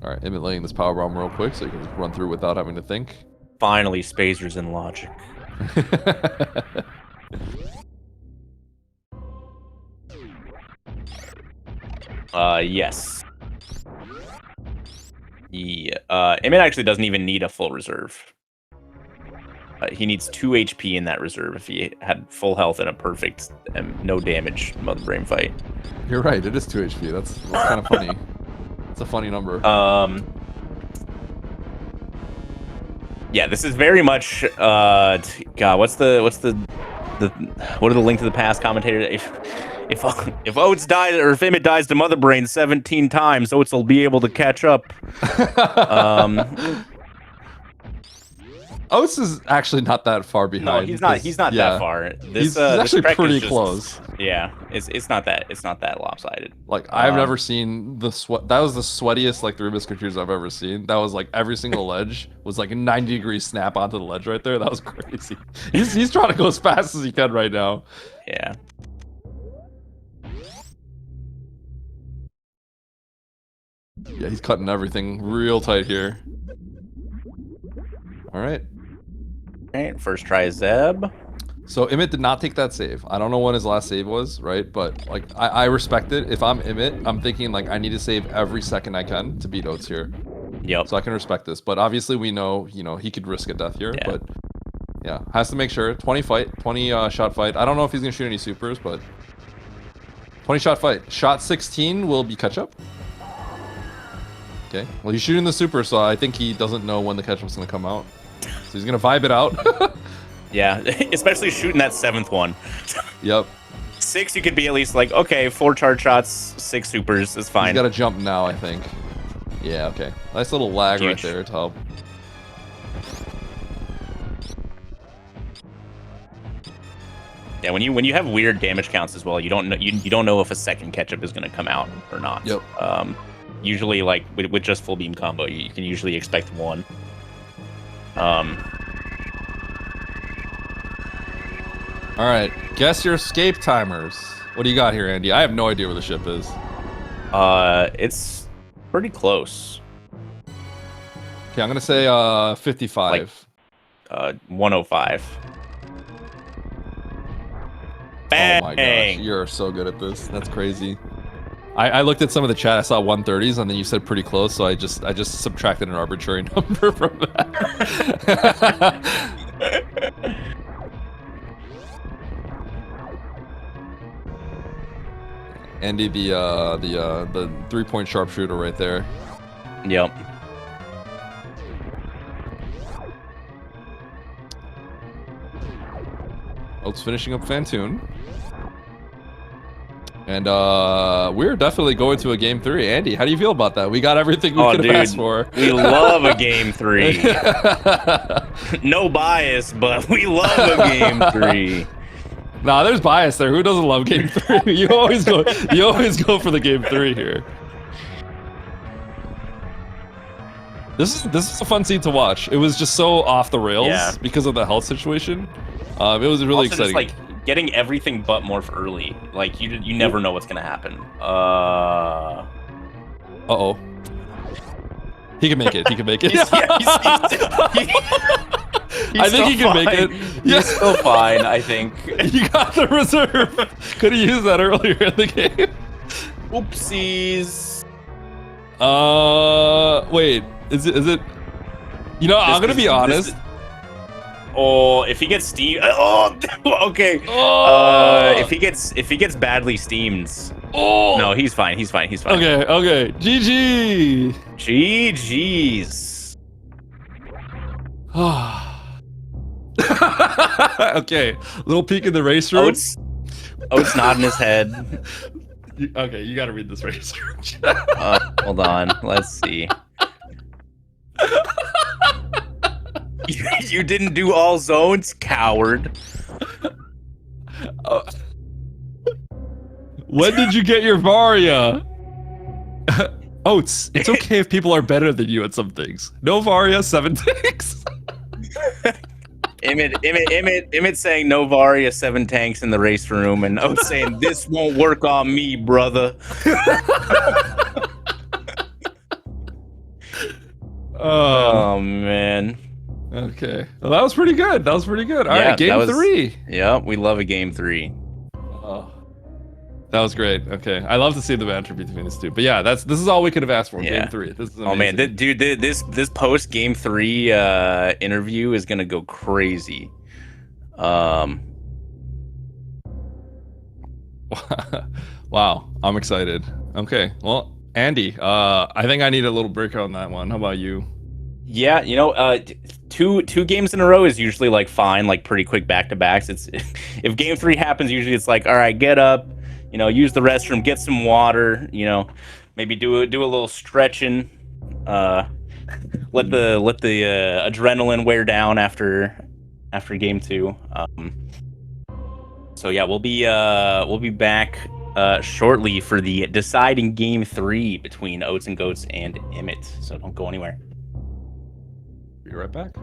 All right, Imyt laying this power bomb real quick so you can just run through without having to think. Finally, Spacers in logic. Yes. Yeah. Imyt actually doesn't even need a full reserve. He needs 2 HP in that reserve if he had full health and a perfect and no damage Mother Brain fight. You're right, it is 2 HP. That's kind of funny. It's a funny number. Yeah, this is very much God, what are the Link to the Past commentators? If Oats dies or if Imyt dies to Mother Brain 17 times, Oats will be able to catch up. Oats is actually not that far behind. No, he's not. He's not that far. He's actually pretty close. Yeah, it's not that lopsided. Like I've never seen the sweat. That was the sweatiest like 3 Musketeers I've ever seen. That was like every single ledge was like a 90-degree snap onto the ledge right there. That was crazy. He's trying to go as fast as he can right now. Yeah. Yeah, he's cutting everything real tight here. All right. All right, first try Zeb. So Imyt did not take that save. I don't know when his last save was, right? But like I respect it. If I'm Imyt, I'm thinking like I need to save every second I can to beat Oats here. Yep. So I can respect this. But obviously we know, he could risk a death here. Yeah. But yeah, has to make sure. 20 shot fight. I don't know if he's gonna shoot any supers, but 20 shot fight. Shot 16 will be catch up. Okay. Well, he's shooting the super, so I think he doesn't know when the catch up's gonna come out. So he's gonna vibe it out. Yeah, especially shooting that 7th one. Yep. 6, you could be at least like, okay, 4 charge shots, 6 supers is fine. He's got to jump now, I think. Yeah, okay. Nice little lag Huge. right there to help. Yeah, when you have weird damage counts as well, you don't know you don't know if a second catch-up is going to come out or not. Yep. Usually, like with just full beam combo, you can usually expect one. All right, guess your escape timers. What do you got here, Andy? I have no idea where the ship is. It's pretty close. Okay, I'm gonna say 55. 105. Bang! Oh my gosh, you're so good at this. That's crazy. I looked at some of the chat. I saw 130s, and then you said pretty close, so I just subtracted an arbitrary number from that. Andy, the 3-point sharpshooter right there. Yep. Oats finishing up Fantoon. And we're definitely going to a game 3. Andy, how do you feel about that? We got everything we could have asked for. We love a game 3. No bias, but we love a game 3. Nah, there's bias there. Who doesn't love game 3? You always go for the game 3 here. This is a fun scene to watch. It was just so off the rails because of the health situation. It was really also exciting. Just, like, getting everything but morph early. Like you never know what's gonna happen. Uh-oh. He can make it. He can make it. I think he can make it. He's still fine, I think. You got the reserve. Could have used that earlier in the game. Oopsies. Wait. Is it? You know, I'm gonna be honest. Oh, if he gets steamed. Oh, okay. Oh. If he gets badly steamed. Oh. No, he's fine. He's fine. He's fine. Okay. GG. GG's. Okay. Little peek in the race room. Oats nodding his head. Okay, you gotta read this race room. Hold on. Let's see. You didn't do all zones, coward. When did you get your Varia? Oats, it's okay if people are better than you at some things. No Varia, 7 tanks. Imyt saying no Varia, 7 tanks in the race room, and Oats saying this won't work on me, brother. Oh man. Okay. Well, that was pretty good. All right, game 3. Yeah, we love a game 3. Oh, that was great. Okay, I love to see the banter between these two. But yeah, this is all we could have asked for. Yeah. Game 3. This is amazing. Oh man, this post game 3 interview is gonna go crazy. Wow, I'm excited. Okay, well, Andy, I think I need a little break on that one. How about you? Yeah, two games in a row is usually like fine, like pretty quick back to backs. It's if game 3 happens, usually it's like, all right, get up, use the restroom, get some water, maybe do a little stretching, let the adrenaline wear down after game 2. So yeah, we'll be back shortly for the deciding game 3 between Oatsngoats and Imyt. So don't go anywhere. Be right back.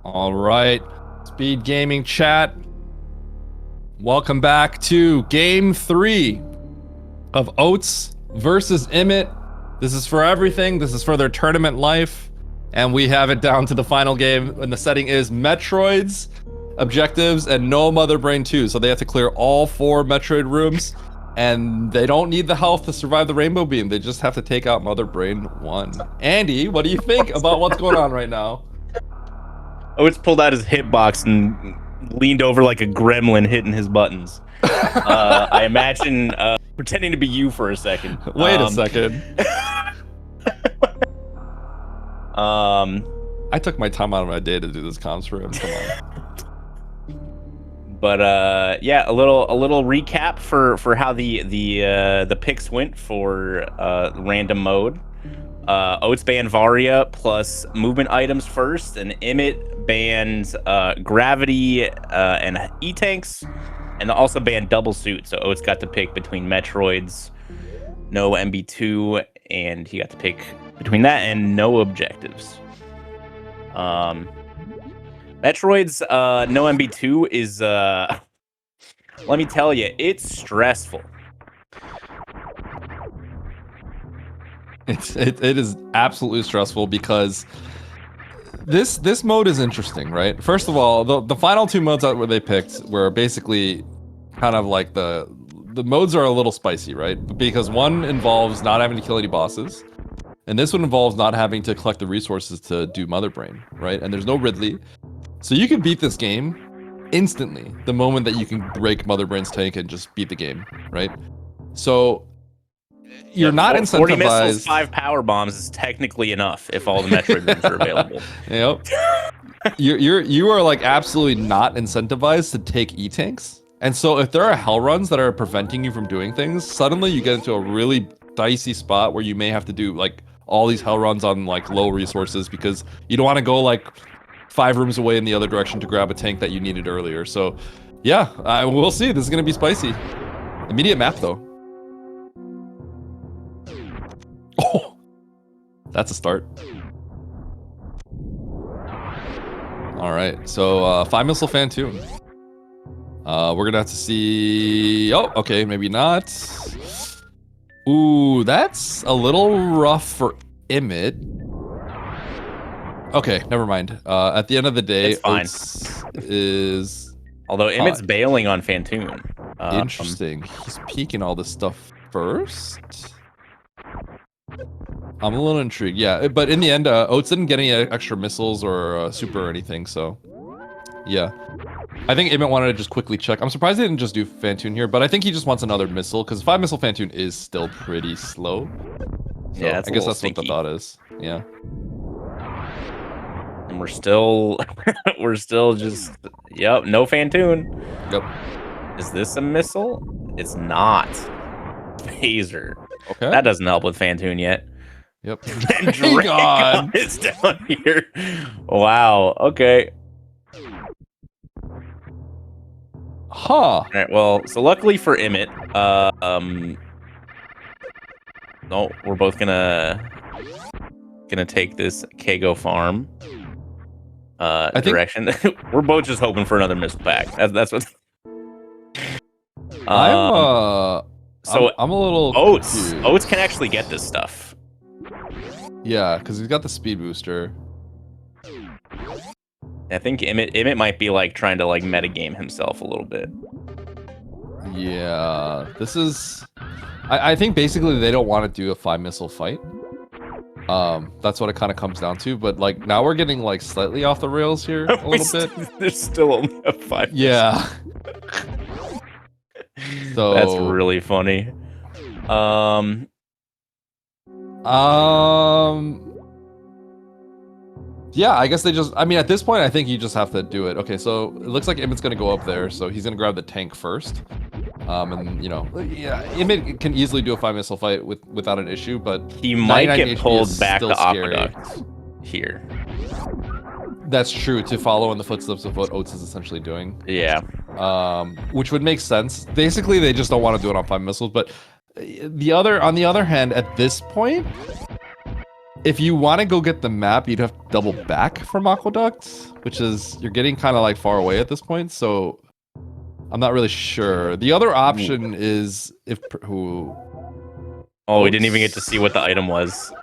All right, Speed Gaming chat. Welcome back to Game 3 of Oats versus Imyt. This is for everything. This is for their tournament life. And we have it down to the final game. And the setting is Metroid's objectives and no Mother Brain 2. So they have to clear all 4 Metroid rooms. And they don't need the health to survive the Rainbow Beam. They just have to take out Mother Brain 1. Andy, what do you think about what's going on right now? Oats pulled out his hitbox and leaned over like a gremlin hitting his buttons. I imagine pretending to be you for a second. Wait a second. I took my time out of my day to do this comms for him. Come on. But yeah, a little recap for how the picks went for random mode. Oats banned Varia plus movement items first, and Imyt banned gravity and E-tanks, and also banned double suit. So Oats got to pick between Metroids, no MB2, and he got to pick between that and no objectives. Metroid's no MB2 is let me tell you, it's stressful. It is absolutely stressful because this mode is interesting, right? First of all, the final 2 modes that they picked were basically kind of like the modes are a little spicy, right? Because one involves not having to kill any bosses, and this one involves not having to collect the resources to do Mother Brain, right? And there's no Ridley, so you can beat this game instantly the moment that you can break Mother Brain's tank and just beat the game, right? So you're not incentivized. 40 missiles, 5 power bombs is technically enough if all the Metroid rooms are available. Yep. You are like absolutely not incentivized to take E-tanks. And so if there are hell runs that are preventing you from doing things, suddenly you get into a really dicey spot where you may have to do like all these hell runs on like low resources because you don't want to go like 5 rooms away in the other direction to grab a tank that you needed earlier. So yeah, we'll see. This is going to be spicy. Immediate map though. Oh, that's a start. All right, so 5 missile Phantoon. We're gonna have to see. Oh, okay, maybe not. Ooh, that's a little rough for Imyt. Okay, never mind. At the end of the day, it's fine. Oats is. Although Imyt's bailing on Phantoon. Interesting. He's peeking all this stuff first. I'm a little intrigued, yeah. But in the end, Oats didn't get any extra missiles or super or anything, so yeah. I think Imyt wanted to just quickly check. I'm surprised they didn't just do Phantoon here, but I think he just wants another missile because 5 missile Phantoon is still pretty slow. So yeah, I guess that's what the thought is. Yeah. And we're still just yep, no Phantoon. Yep. Is this a missile? It's not. Phaser. Okay. That doesn't help with Phantoon yet. Yep. And Dragon is down here. Wow. Okay. Huh. All right. Well, so luckily for Imyt, no, we're both gonna take this Kago farm direction. We're both just hoping for another missile pack. That's what. So I'm a little Oats. confused. Oats can actually get this stuff. Yeah, because he's got the speed booster. I think Imyt might be like trying to like metagame himself a little bit. Yeah, this is. I think basically they don't want to do a 5 missile fight. That's what it kind of comes down to. But like now we're getting like slightly off the rails here a little bit. There's still only a 5. Yeah. So that's really funny. Yeah, I guess they just. I mean, at this point, I think you just have to do it. Okay, so it looks like Imyt's gonna go up there, so he's gonna grab the tank first. And you know, yeah, Imyt can easily do a 5 missile fight without an issue, but he might get HP pulled back to scary. Aqueduct here. That's true, to follow in the footsteps of what Oats is essentially doing. Yeah. Which would make sense. Basically, they just don't want to do it on 5 missiles. But on the other hand, at this point, If you want to go get the map, you'd have to double back from Aqueduct, which is you're getting kind of like far away at this point. So I'm not really sure. The other option is if who. Oh, we didn't even get to see what the item was.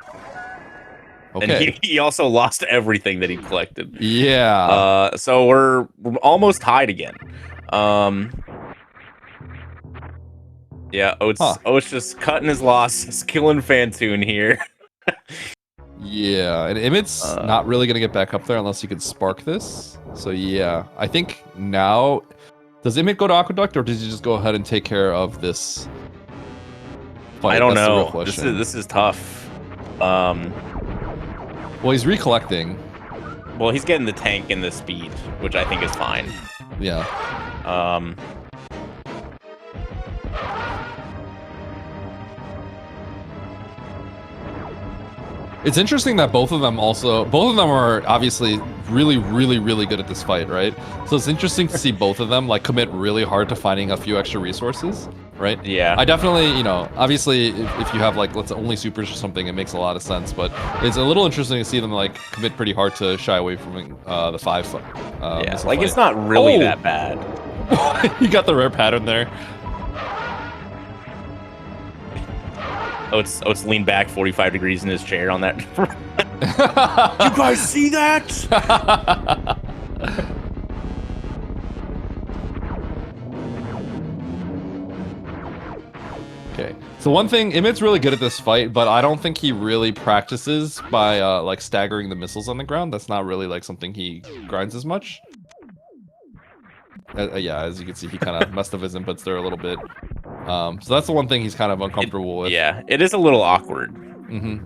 Okay. And he also lost everything that he collected. Yeah. So we're almost tied again. Yeah, Oats just cutting his losses, killing Fantoon here. Yeah, and Imyt's not really gonna get back up there unless he could spark this. So yeah, I think now, does Imyt go to Aqueduct or does he just go ahead and take care of this fight? I don't That's the real know. question. This is tough. Well, he's recollecting. Well, he's getting the tank and the speed, which I think is fine. Yeah. It's interesting that both of them are obviously really, really, really good at this fight, right? So it's interesting to see both of them like commit really hard to finding a few extra resources, right? Yeah. I definitely, obviously if you have like, let's say only supers or something, it makes a lot of sense, but it's a little interesting to see them like commit pretty hard to shy away from the 5 yeah, like it's not really that bad. You got the rare pattern there. Oats leaned back 45 degrees in his chair on that. You guys see that? Okay. So one thing, Imyt's really good at this fight, but I don't think he really practices by like staggering the missiles on the ground. That's not really like something he grinds as much. Yeah, as you can see, he kind of messed up his inputs there a little bit. So that's the one thing he's kind of uncomfortable with. Yeah, it is a little awkward. Mm-hmm.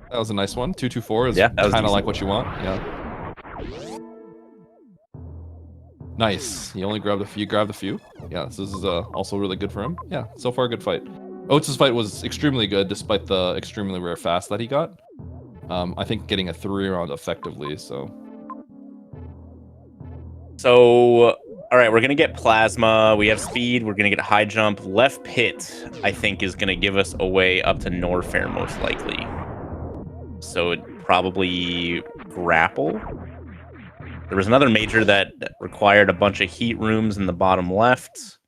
That was a nice one. 224 is kind of like what you want. Yeah. Nice. He only grabbed a few. Grabbed a few. Yeah. So this is also really good for him. Yeah. So far, a good fight. Oats' fight was extremely good, despite the extremely rare fast that he got. I think getting a 3-round effectively. So, all right, we're gonna get plasma. We have speed. We're gonna get a high jump. Left pit, I think, is gonna give us a way up to Norfair most likely. So it probably grapple. There was another major that required a bunch of heat rooms in the bottom left.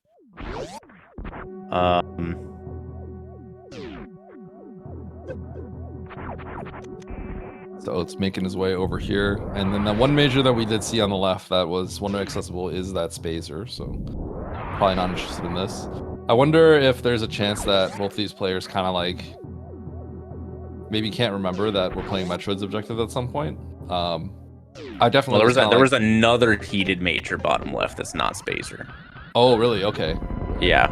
So Oats making his way over here. And then the one major that we did see on the left that was one accessible is that Spacer, so probably not interested in this. I wonder if there's a chance that both these players kind of like maybe can't remember that we're playing Metroid's objective at some point. I definitely there was another heated major bottom left that's not Spacer. Oh, really? Okay. Yeah.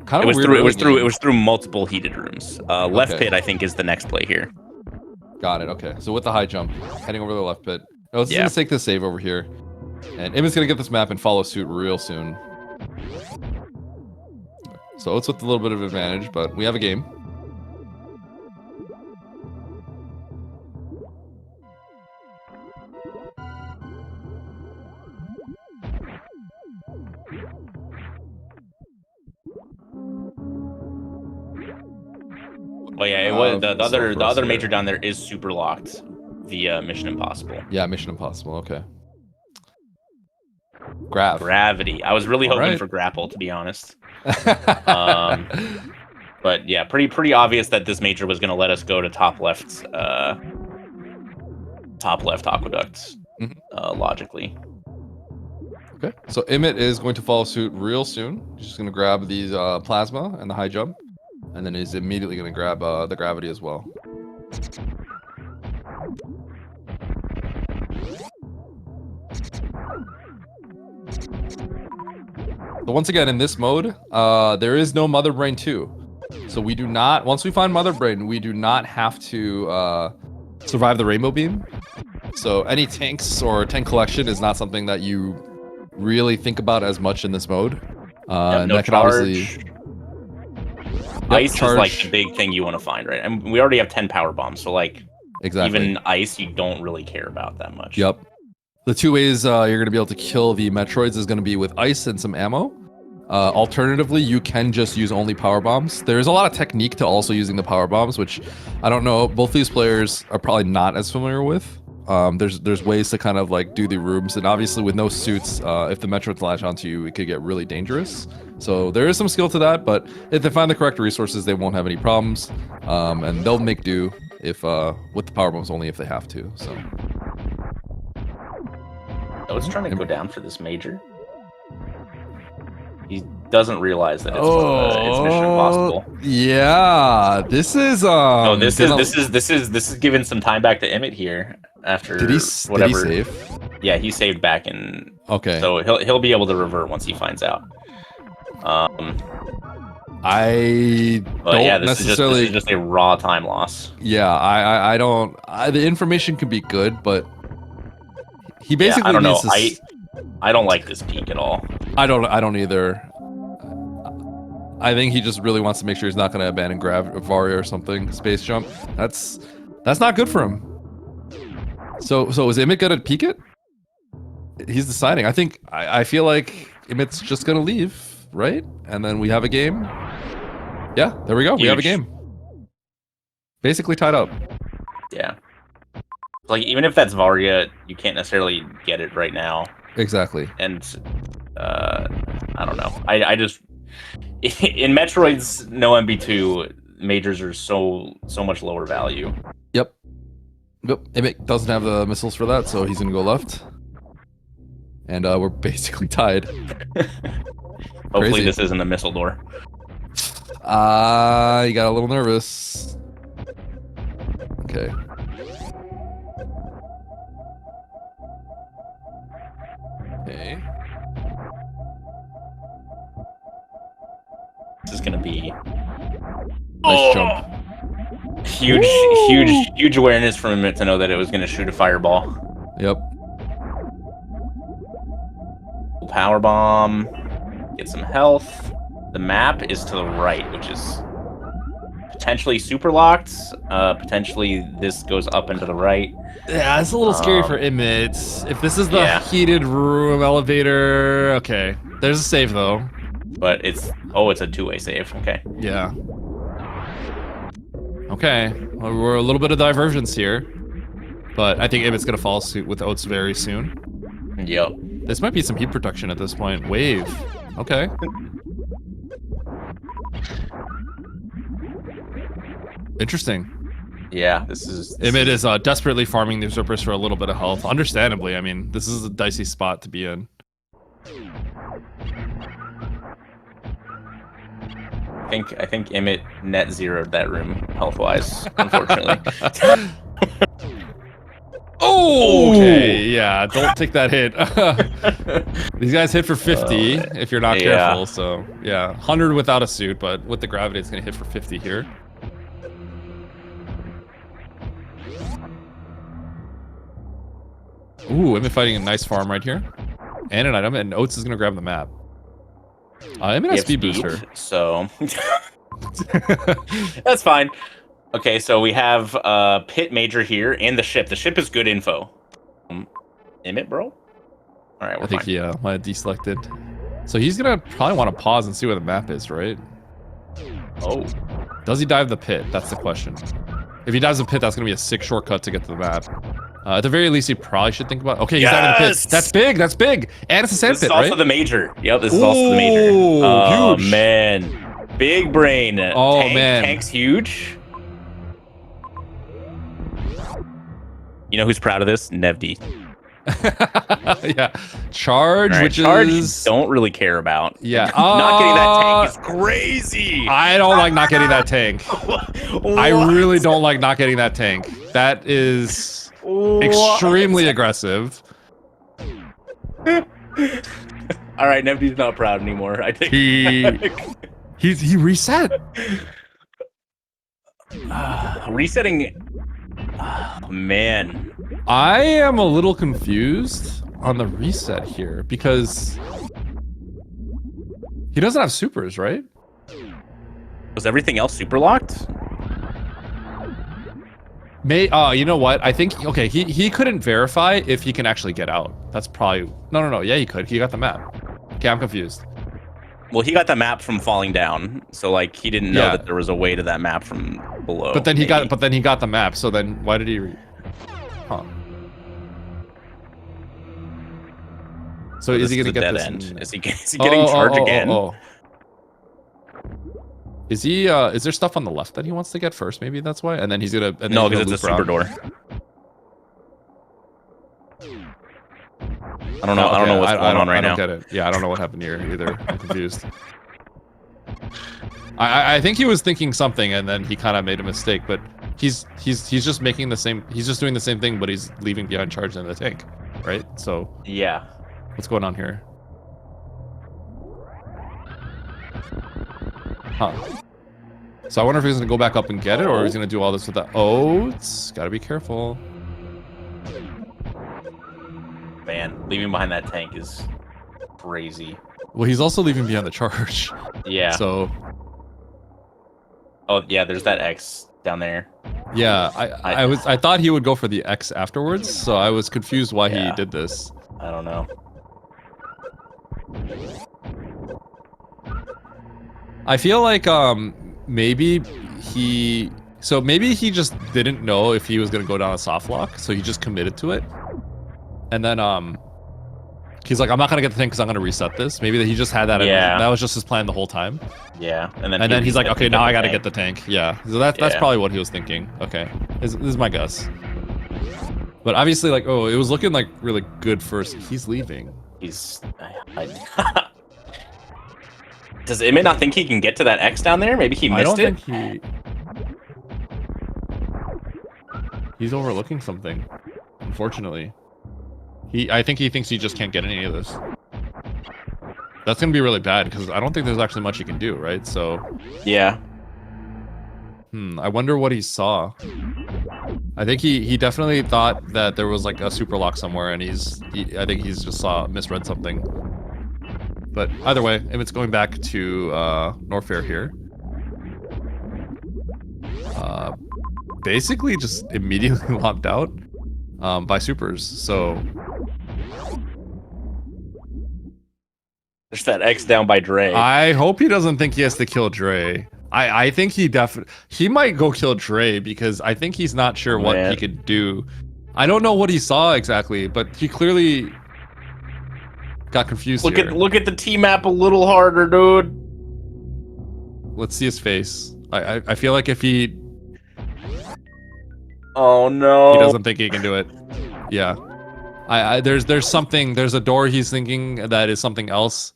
Kind of it was through multiple heated rooms. Left pit, I think, is the next play here. Got it. Okay. So with the high jump, heading over the left pit. Oh, let's just take the save over here, and Imyt's gonna get this map and follow suit real soon. So Oats with a little bit of advantage, but we have a game. Well, yeah, it was the other major down there is super locked via Mission Impossible. Yeah, Mission Impossible. Okay. Gravity. I was really hoping for grapple, to be honest. But yeah, pretty obvious that this major was going to let us go to top left aqueduct, logically. Okay, so Imyt is going to follow suit real soon. He's just going to grab these plasma and the high jump, and then he's immediately going to grab the gravity as well. So once again, in this mode, there is no Mother Brain 2. So we do not, once we find Mother Brain, we do not have to survive the Rainbow Beam. So any tanks or tank collection is not something that you really think about as much in this mode. No charge. Ice is like the big thing you want to find, right? And we already have 10 power bombs, so like even ice you don't really care about that much. Yep. The two ways you're going to be able to kill the Metroids is going to be with ice and some ammo. Alternatively, you can just use only power bombs. There's a lot of technique to also using the power bombs, which I don't know. Both these players are probably not as familiar with. There's ways to kind of like do the rooms, and obviously with no suits, if the Metroids latch onto you, it could get really dangerous. So there is some skill to that, but if they find the correct resources, they won't have any problems, and they'll make do if with the power bombs only if they have to. So. Oh, it's trying to go down for this major. He doesn't realize that it's mission impossible. Yeah, this is Oh, this is giving some time back to Imyt here after whatever. Did he save? Yeah, he saved back in. Okay. So he'll be able to revert once he finds out. I don't necessarily. This is just a raw time loss. Yeah, I don't. The information could be good, but he basically. I don't know. To... I don't like this peak at all. I don't either. I think he just really wants to make sure he's not going to abandon Varia or something. Space jump. That's not good for him. So is Imyt going to peek it? He's deciding. I feel like Imyt's just going to leave, right? And then we have a game. Yeah, there we go. Huge. We have a game. Basically tied up. Yeah. Like, even if that's Varia, you can't necessarily get it right now. Exactly. And I don't know. I just in Metroid's no MB2 majors are so much lower value. Yep. Imyt doesn't have the missiles for that, so he's gonna go left. And we're basically tied. Hopefully Crazy. this isn't a missile door. You got a little nervous. Okay. Okay. This is gonna be Nice jump. huge awareness from Imyt to know that it was gonna shoot a fireball. Yep. Power bomb. Get some health. The map is to the right, which is potentially super locked. Potentially this goes up and to the right. Yeah, it's a little scary for Imyt. If this is the heated room elevator, okay. There's a save though. But it's a two-way save. Okay. Yeah. Okay. Well, we're a little bit of divergence here, but I think Imyt's gonna follow suit with Oats very soon. Yep. This might be some heat protection at this point. Wave. Okay. Interesting. Yeah, this is Imyt is desperately farming the usurpers for a little bit of health. Understandably, I mean, this is a dicey spot to be in. I think Imyt net zeroed that room health wise, unfortunately. Oh, okay, yeah, don't take that hit. These guys hit for 50 if you're not careful, so yeah. 100 without a suit, but with the gravity, it's gonna hit for 50 here. Ooh, Imyt fighting a nice farm right here. And an item, and Oats is gonna grab the map. Imyt has speed booster. So that's fine. Okay, so we have pit major here and the ship. The ship is good info. Imyt, bro. All right, I think he might have deselected. So he's gonna probably want to pause and see where the map is, right? Oh. Does he dive the pit? That's the question. If he dives the pit, that's gonna be a sick shortcut to get to the map. At the very least, he probably should think about. Okay, he's diving the pit. That's big. That's big. And it's a sand pit, right? This is also the major. Yep, this is also the major. Oh, huge. Man, big brain. Man, tank's huge. You know who's proud of this? Nevd. Yeah, charge, right, which is don't really care about. Yeah, not getting that tank is crazy. I don't like not getting that tank. I really don't like not getting that tank. That is extremely aggressive. All right, Nevd's not proud anymore. I think he reset. Resetting. Oh, man. I am a little confused on the reset here because he doesn't have supers, right? Was everything else super locked? You know what? I think okay. He couldn't verify if he can actually get out. That's probably no. Yeah, he could. He got the map. Okay, I'm confused. Well, he got the map from falling down, so like he didn't know that there was a way to that map from below. But then he got the map. So then why did he? Huh. So is he gonna get this? End. Is he getting charged again? Is he? Is there stuff on the left that he wants to get first? Maybe that's why. And then he's gonna. And no, because it's a super door. I don't know. I don't know what's going on right now. I don't get it. Yeah, I don't know what happened here either. I'm confused. I think he was thinking something, and then he kind of made a mistake. But he's just making the same. He's just doing the same thing, but he's leaving behind charge in the tank, right? So yeah. What's going on here? Huh. So I wonder if he's gonna go back up and get it, or he's gonna do all this with the Oats. Gotta be careful. Man, leaving behind that tank is crazy. Well, he's also leaving behind the charge. Yeah. So. Oh yeah, there's that X down there. Yeah, I thought he would go for the X afterwards, so I was confused why he did this. I don't know. I feel like maybe he just didn't know if he was gonna go down a soft lock, so he just committed to it. And then he's like, I'm not gonna get the thing because I'm gonna reset this. Maybe he just had that. Yeah. That was just his plan the whole time. Yeah. And then he's like, okay, now I gotta get the tank. Yeah. So that's probably what he was thinking. Okay. This is my guess. But obviously, like, oh, it was looking like really good first. He's leaving. He's. Does Imyt not think he can get to that X down there? Maybe he missed it. Think he's overlooking something. Unfortunately. I think he thinks he just can't get any of this. That's gonna be really bad because I don't think there's actually much he can do, right? So. Yeah. I wonder what he saw. I think he definitely thought that there was like a super lock somewhere, and I think he's just misread something. But either way, Imyt's going back to Norfair here. Basically just immediately locked out by supers. So. There's that X down by Dre. I hope he doesn't think he has to kill Dre. I think he might go kill Dre because I think he's not sure what he could do. I don't know what he saw exactly, but he clearly got confused. Look at the T map a little harder, dude. Let's see his face. I feel like if he. Oh no. He doesn't think he can do it. Yeah. There's something. There's a door he's thinking that is something else.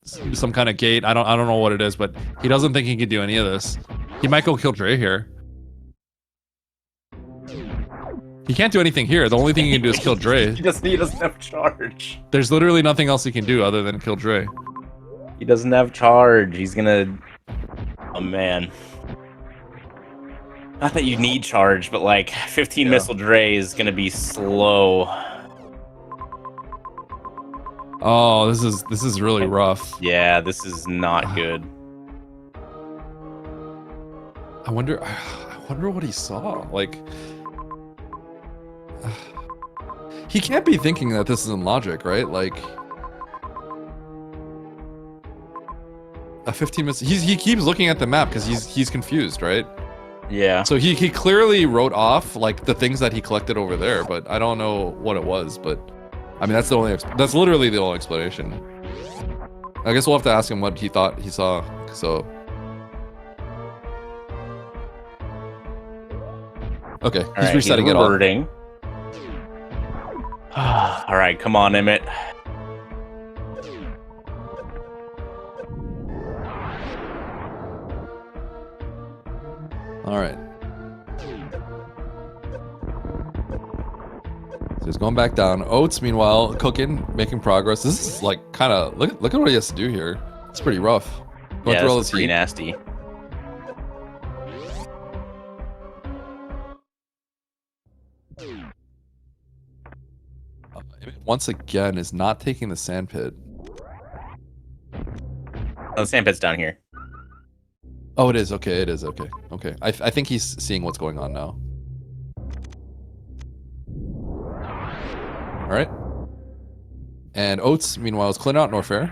Some kind of gate. I don't know what it is, but he doesn't think he can do any of this. He might go kill Dre here. He can't do anything here. The only thing he can do is kill Dre. he doesn't have charge. There's literally nothing else he can do other than kill Dre. He doesn't have charge. He's gonna. Oh man. Not that you need charge, but like 15 missile Dre is gonna be slow. Oh, this is really rough. Yeah, this is not good. I wonder what he saw. Like, he can't be thinking that this is in logic, right? Like, a 15 minutes. He keeps looking at the map because he's confused, right? Yeah. So he clearly wrote off like the things that he collected over there, but I don't know what it was. But I mean, that's literally the only explanation. I guess we'll have to ask him what he thought he saw. So. Okay, he's resetting it all. All right, come on, Imyt. All right. So he's going back down. Oats, meanwhile, cooking, making progress. This is like kind of look at what he has to do here. It's pretty rough. Going through all this pretty heat. nasty. Once again, is not taking the sand pit. Oh, the sand pit's down here. Oh, it is. Okay, it is. Okay. Okay. I think he's seeing what's going on now. right. And Oats, meanwhile, is clearing out Norfair.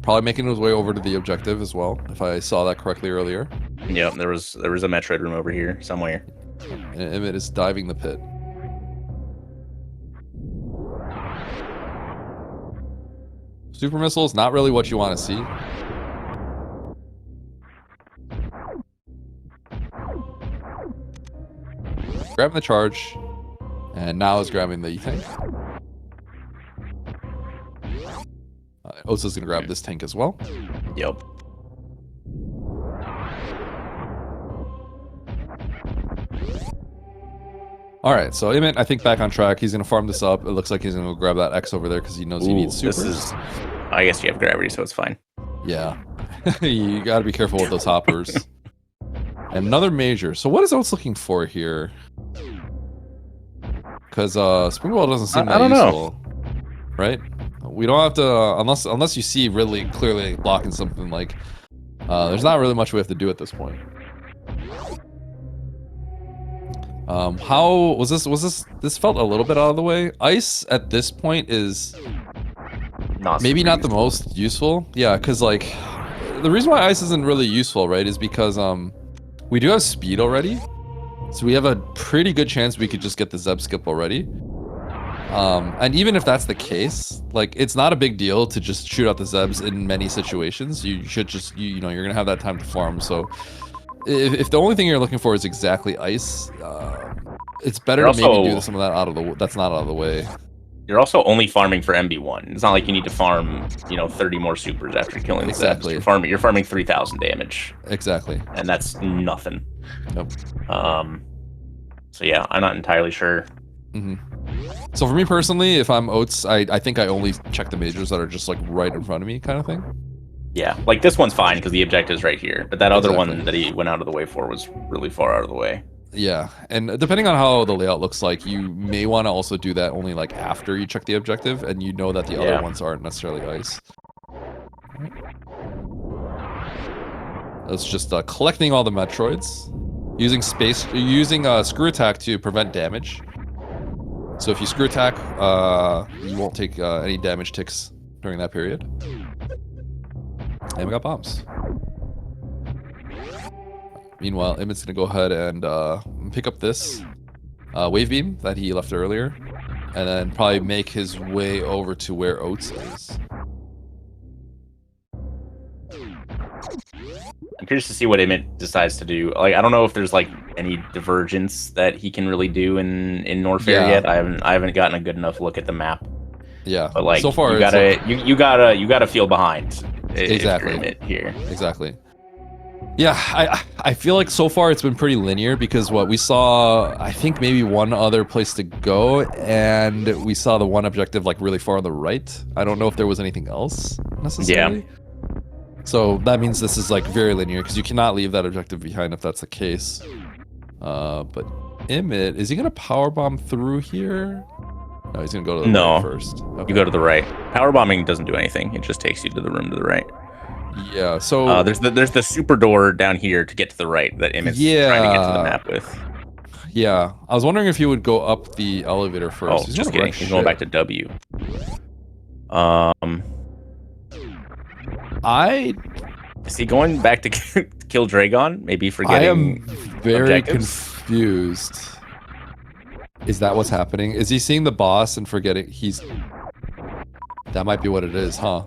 Probably making his way over to the objective as well, if I saw that correctly earlier. Yep, there was a Metroid room over here somewhere. And Imyt is diving the pit. Super missiles, not really what you want to see. Grabbing the charge, and now is grabbing the E-tank. Oats is going to grab this tank as well. Yep. All right, so Imyt, I think back on track. He's going to farm this up. It looks like he's going to go grab that X over there because he knows he needs supers. I guess you have gravity, so it's fine. Yeah. You got to be careful with those hoppers. And another major. So what is Oats looking for here? Because Springwall doesn't seem that useful. Right? We don't have to, unless you see really clearly blocking something like, there's not really much we have to do at this point. How was this felt a little bit out of the way. Ice at this point is maybe not the most useful. Yeah, because like the reason why ice isn't really useful, right, is because we do have speed already, so we have a pretty good chance we could just get the Zeb skip already. And even if that's the case, like it's not a big deal to just shoot out the Zebs in many situations. You should just you know you're gonna have that time to farm. So if the only thing you're looking for is exactly ice, it's better to maybe do some of that that's not out of the way. You're also only farming for MB1. It's not like you need to farm, 30 more supers after killing the Zebs. You're farming 3,000 damage. Exactly. And that's nothing. Nope. So yeah, I'm not entirely sure. Mm-hmm. So for me personally, if I'm Oats, I think I only check the majors that are just like right in front of me, kind of thing. Yeah, like this one's fine because the objective's right here, but that other one that he went out of the way for was really far out of the way. Yeah, and depending on how the layout looks like, you may want to also do that only like after you check the objective, and you know that the other ones aren't necessarily ice. That's just collecting all the Metroids, using screw attack to prevent damage. So if you screw attack, you won't take any damage ticks during that period. And we got bombs. Meanwhile, Imyt's gonna go ahead and pick up this wave beam that he left earlier, and then probably make his way over to where Oats is. I'm curious to see what Imyt decides to do. Like, I don't know if there's like any divergence that he can really do in Norfair yet. I haven't gotten a good enough look at the map. Yeah, but like so far you gotta feel behind. Exactly. Imyt here. Exactly. Yeah, I feel like so far it's been pretty linear because what we saw, I think maybe one other place to go, and we saw the one objective like really far on the right. I don't know if there was anything else necessarily. Yeah. So that means this is like very linear because you cannot leave that objective behind if that's the case. But Imyt, is he gonna power bomb through here? No, he's gonna go to the right first. Okay. You go to the right. Power bombing doesn't do anything. It just takes you to the room to the right. Yeah, so there's the super door down here to get to the right that Imyt's trying to get to the map with. Yeah, I was wondering if he would go up the elevator first. Oh, just kidding. He's going back to W. Is he going back to kill Dragon? Maybe forgetting. I am very confused. Is that what's happening? Is he seeing the boss and forgetting that might be what it is, huh?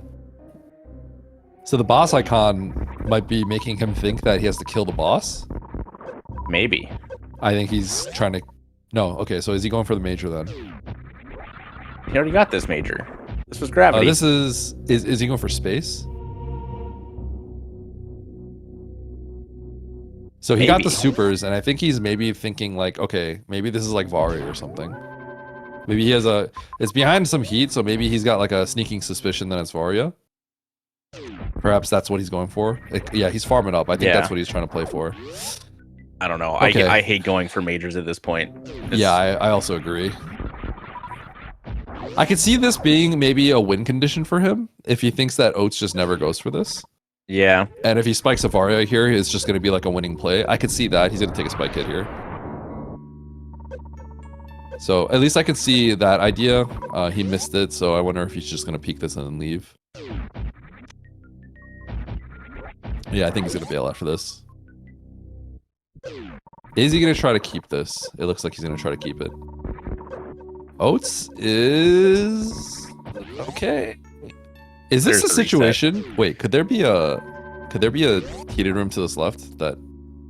So the boss icon might be making him think that he has to kill the boss? Maybe. I think he's trying to... No, okay, so is he going for the major then? He already got this major. This was gravity. This is he going for space? So he got the supers, and I think he's maybe thinking like, okay, maybe this is like Varia or something. Maybe he has it's behind some heat, so maybe he's got like a sneaking suspicion that it's Varia. Perhaps that's what he's going for. Yeah, he's farming up. I think that's what he's trying to play for. I don't know. Okay. I hate going for majors at this point. I also agree. I could see this being maybe a win condition for him if he thinks that Oats just never goes for this. Yeah. And if he spikes a Varia here, it's just going to be like a winning play. I could see that. He's going to take a spike hit here. So at least I can see that idea. He missed it, so I wonder if he's just gonna peek this and then leave. Yeah, I think he's gonna bail after this. Is he gonna try to keep this? It looks like he's gonna try to keep it. Oats is okay. Is this a situation? Wait, could there be a heated room to this left that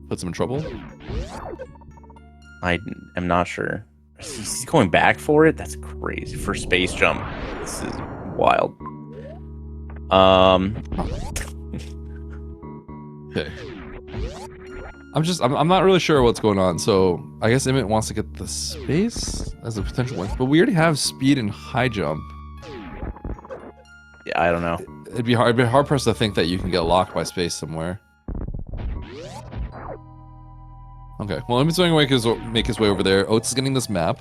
puts him in trouble? I am not sure. He's going back for it? That's crazy. For space jump. This is wild. Okay. I'm not really sure what's going on. So I guess Imyt wants to get the space as a potential one, but we already have speed and high jump. Yeah, I don't know. It'd be hard pressed to think that you can get locked by space somewhere. Okay, well, Imyt's going to make his way over there. Oats is getting this map.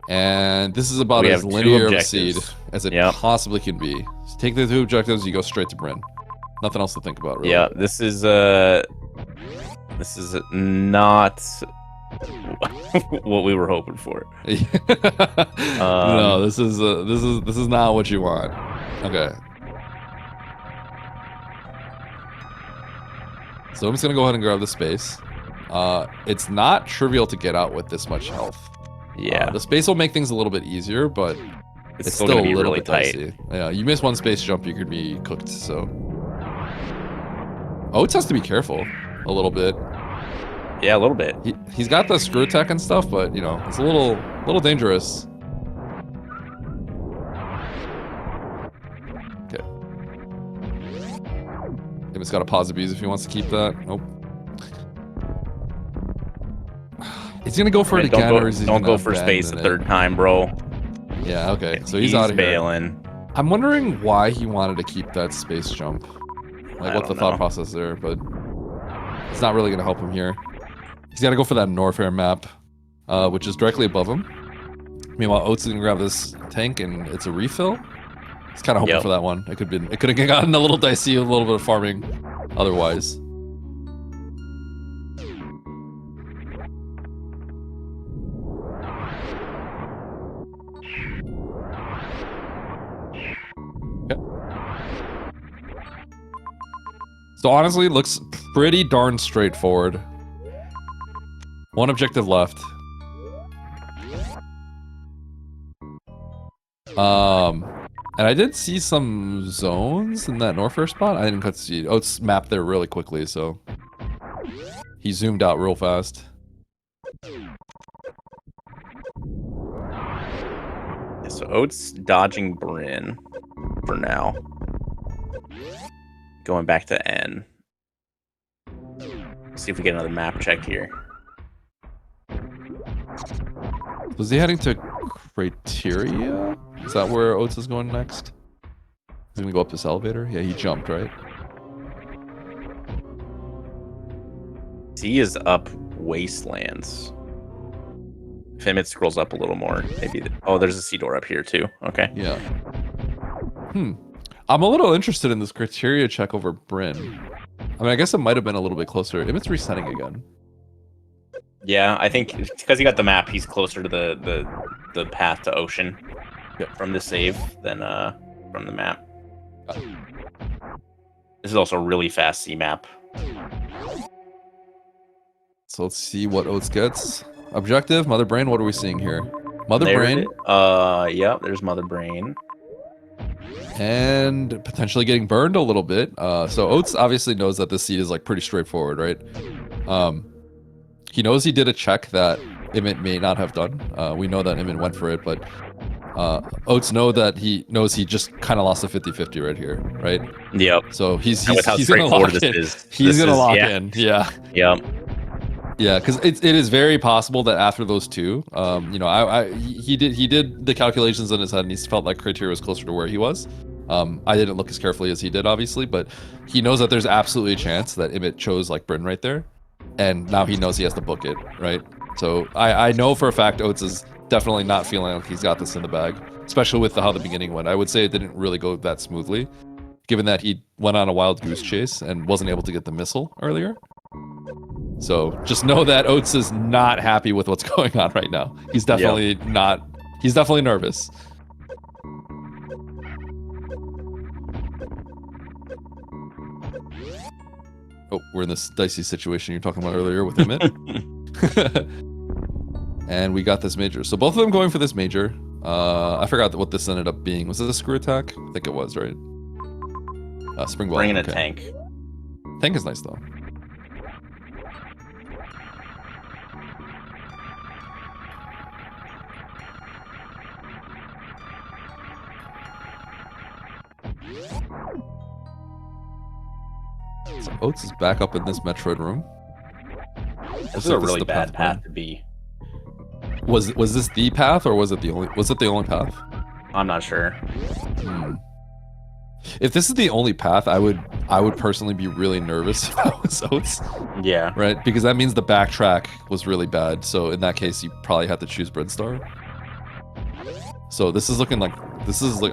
And this is about as linear of a seed as it possibly can be. So take the 2 objectives, you go straight to Bryn. Nothing else to think about, really. Yeah, this is not what we were hoping for. No, this is not what you want. Okay. So I'm just gonna go ahead and grab the space. It's not trivial to get out with this much health. Yeah. The space will make things a little bit easier, but it's still a little bit dicey. Yeah, you miss one space jump, you could be cooked. So Oats has to be careful a little bit. Yeah, a little bit. He's got the screw attack and stuff, but you know, it's a little dangerous. Okay. Imyt's got a pause abuse if he wants to keep that. Nope. Is he gonna go for it again, or is he don't go for space a third time, bro? Yeah, okay. So he's out of here. Bailing. I'm wondering why he wanted to keep that space jump. Like, what the thought process there, but it's not really gonna help him here. He's gotta go for that Norfair map, which is directly above him. Meanwhile, Oats didn't grab this tank, and it's a refill. He's kind of hoping for that one. It could have gotten a little dicey, a little bit of farming, otherwise. So honestly, it looks pretty darn straightforward. One objective left. And I did see some zones in that Norfair spot. I didn't cut to see. Oats mapped there really quickly, so he zoomed out real fast. So Oats dodging Bryn for now. Going back to N. Let's see if we get another map check here. Was he heading to Criteria? Is that where Oats is going next? He's gonna go up this elevator? Yeah, he jumped, right? He is up Wastelands. If Imyt scrolls up a little more, maybe. Oh, there's a C door up here too. Okay. Yeah. I'm a little interested in this Criteria check over Bryn. I mean, I guess it might have been a little bit closer. Imyt's resetting again. Yeah, I think because he got the map, he's closer to the path to ocean from the save than from the map. This is also a really fast C map. So let's see what Oats gets. Objective, Mother Brain. What are we seeing here? Mother Brain. Yeah, there's Mother Brain. And potentially getting burned a little bit. So Oats obviously knows that this seed is like pretty straightforward, right? He knows he did a check that Imyt may not have done. We know that Imyt went for it, but Oats knows he just kind of lost a 50-50 right here, right? Yep. So he's gonna lock in. He's gonna lock in. Yeah. Yep. Yeah, because it is very possible that after those two, you know, he did the calculations in his head, and he felt like Criteria was closer to where he was. I didn't look as carefully as he did, obviously, but he knows that there's absolutely a chance that Imyt chose like Bryn right there, and now he knows he has to book it, right? So I know for a fact Oats is definitely not feeling like he's got this in the bag, especially with how the beginning went. I would say it didn't really go that smoothly, given that he went on a wild goose chase and wasn't able to get the missile earlier. So just know that Oats is not happy with what's going on right now. He's definitely not. He's definitely nervous. Oh, we're in this dicey situation you're talking about earlier with Imyt. And we got this major. So both of them going for this major. I forgot what this ended up being. Was it a screw attack? I think it was, right? Spring ball. Bringing a tank. Tank is nice, though. So Oats is back up in this Metroid room. This is a really bad path to be. Was this the path, or was it the only path? I'm not sure. If this is the only path, I would personally be really nervous if I was Oats. Yeah. Right? Because that means the backtrack was really bad. So in that case, you probably have to choose Brinstar. So this is looking like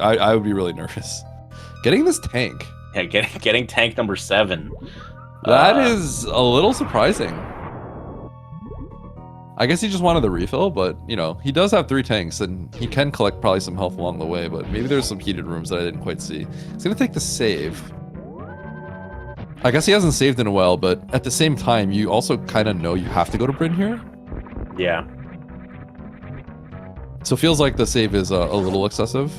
I would be really nervous. Getting this tank. Yeah, getting tank number 7. That is a little surprising. I guess he just wanted the refill, but, you know, he does have 3 tanks, and he can collect probably some health along the way, but maybe there's some heated rooms that I didn't quite see. He's gonna take the save. I guess he hasn't saved in a while, but at the same time, you also kind of know you have to go to Bryn here. Yeah. So it feels like the save is a little excessive.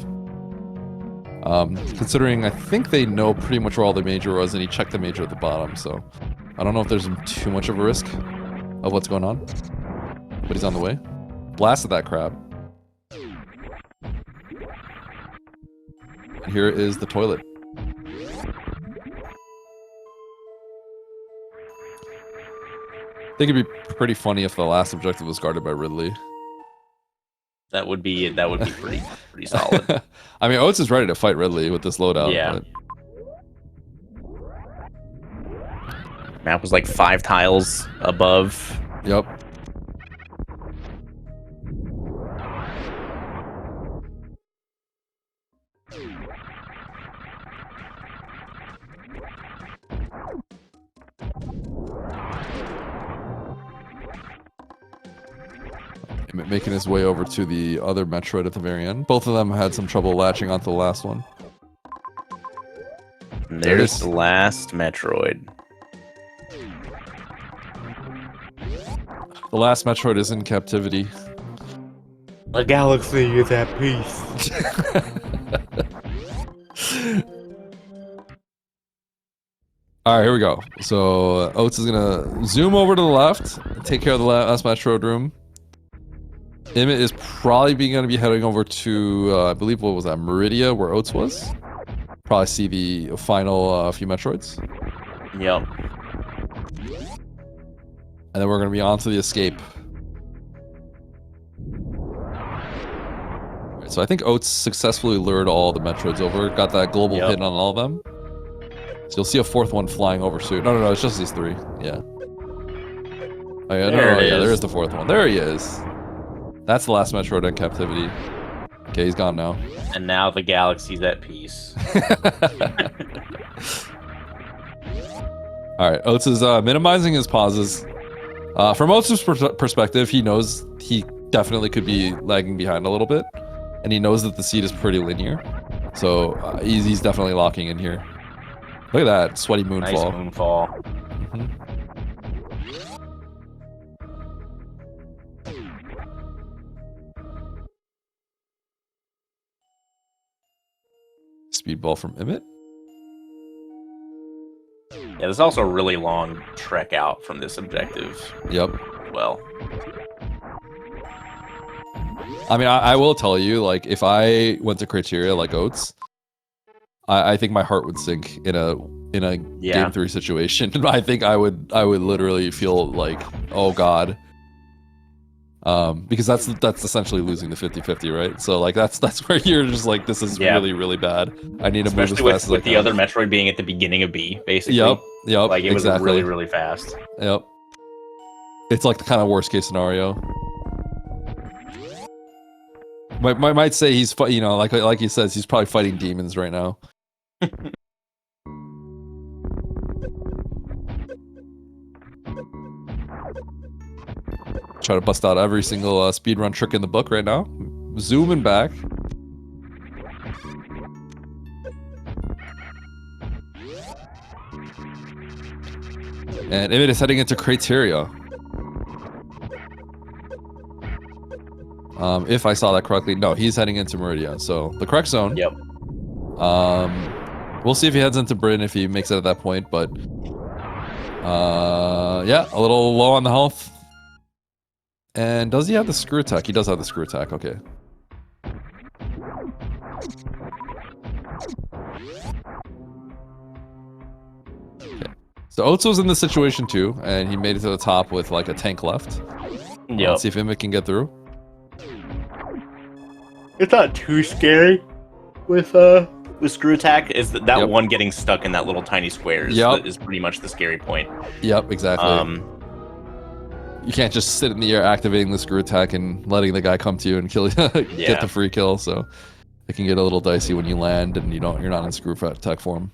Considering I think they know pretty much where all the major was, and he checked the major at the bottom, so I don't know if there's too much of a risk of what's going on. But he's on the way. Blasted that crab. And here is the toilet. I think it'd be pretty funny if the last objective was guarded by Ridley. That would be pretty solid. I mean, Oats is ready to fight Ridley with this loadout. Yeah. But... Map was like 5 tiles above. Yep. Making his way over to the other Metroid at the very end. Both of them had some trouble latching onto the last one. And there's the last Metroid. The last Metroid is in captivity. The galaxy is at peace. Alright, here we go. So, Oats is gonna zoom over to the left, take care of the last Metroid room. Imyt is probably going to be heading over to, I believe, what was that, Meridia, where Oats was? Probably see the final few Metroids. Yep. And then we're going to be on to the escape. Right, so I think Oats successfully lured all the Metroids over, got that global hit on all of them. So you'll see a 4th one flying over soon. No, it's just these 3. Yeah. Oh, yeah, there is the 4th one. There he is. That's the last Metroid in captivity. Okay, he's gone now. And now the galaxy's at peace. Alright, Oats is minimizing his pauses. From Oats' perspective, he knows he definitely could be lagging behind a little bit. And he knows that the seed is pretty linear. So he's definitely locking in here. Look at that, sweaty moonfall. Nice moonfall. Mm-hmm. Speedball from Imyt. Yeah, there's also a really long trek out from this objective. Yep. Well, I mean, I will tell you, like, if I went to Criteria like Oats, I think my heart would sink in a Game 3 situation. I think I would literally feel like, oh god. Because that's essentially losing the 50-50, right? So like that's where you're just like, this is really, really bad. I need to move as fast as I can. Especially with the other Metroid being at the beginning of B, basically. Yep. Like it was really, really fast. Yep. It's like the kind of worst case scenario. Might say he's, you know, like he says, he's probably fighting demons right now. try to bust out every single speedrun trick in the book right now. Zooming back. And Imyt is heading into criteria. If I saw that correctly, no, he's heading into Meridia. So the correct zone. Yep. We'll see if he heads into Bryn if he makes it at that point, but yeah, a little low on the health. And does he have the screw attack? He does have the screw attack, okay. So Oats was in this situation too, and he made it to the top with like a tank left. Yeah. Let's see if Imyt can get through. It's not too scary with screw attack. Is that one getting stuck in that little tiny square is pretty much the scary point. Yep, exactly. You can't just sit in the air activating the screw attack and letting the guy come to you and kill you, get the free kill. So it can get a little dicey when you land and you're not in screw attack form.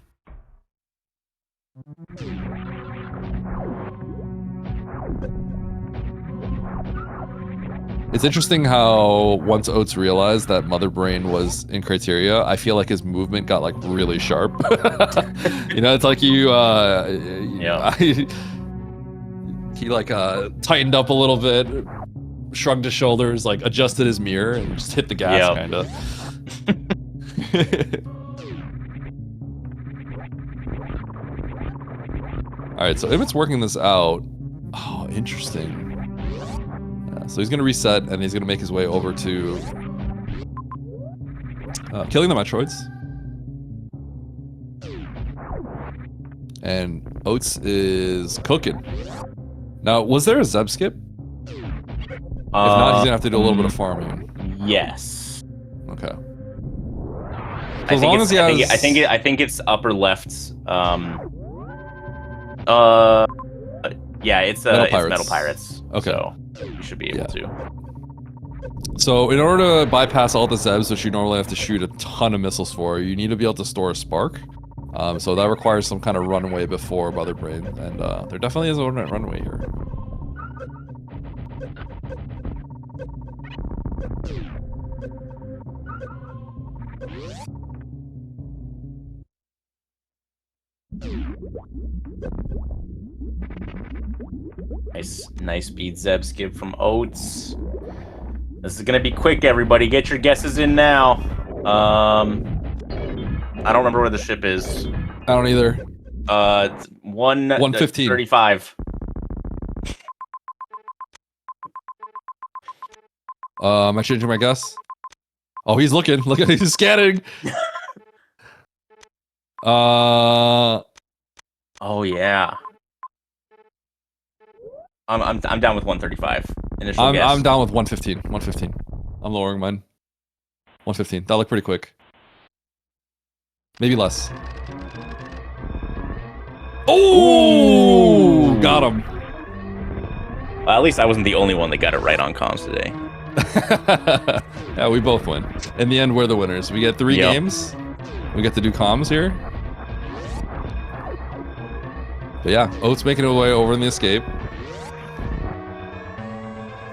It's interesting how once Oats realized that Mother Brain was in criteria, I feel like his movement got like really sharp. You know, it's like he like tightened up a little bit, shrugged his shoulders, like adjusted his mirror, and just hit the gas kind of. All right, so Imyt's working this out. Oh, interesting. So he's going to reset, and he's going to make his way over to killing the Metroids. And Oats is cooking. Now, was there a Zeb skip? If not, he's going to have to do a little bit of farming. Yes. Okay. So as long as he has... I think it's upper left. Yeah, it's Metal Pirates. Okay. So you should be able to. So in order to bypass all the Zebs, which you normally have to shoot a ton of missiles for, you need to be able to store a spark. So that requires some kind of runway before Mother Brain, and there definitely is a runway here. Nice speed Zeb skip from Oats. This is gonna be quick, everybody. Get your guesses in now. I don't remember where the ship is. I don't either. It's 1:15. 35. Am I changing my guess? Oh, he's looking. Look at he's scanning. Oh yeah. I'm down with 135. Initial guess. I'm down with 115. 115. I'm lowering mine. 115. That looked pretty quick. Maybe less. Oh, got him. Well, at least I wasn't the only one that got it right on comms today. Yeah, we both win. In the end, we're the winners. We get 3 games. We get to do comms here. But yeah, Oats making his way over in the escape.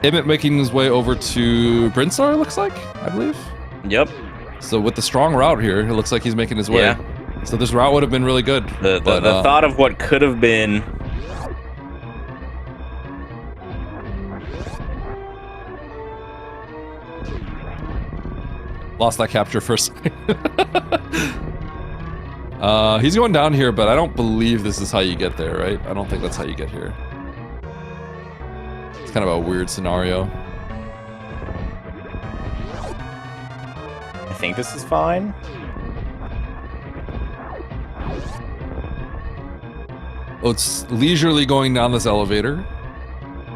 Imyt making his way over to Brinstar, looks like, I believe. Yep. So with the strong route here, it looks like he's making his way. Yeah. So this route would have been really good. The thought of what could have been. Lost that capture for a second. He's going down here, but I don't believe this is how you get there, right? I don't think that's how you get here. It's kind of a weird scenario. I think this is fine. Oh, it's leisurely going down this elevator.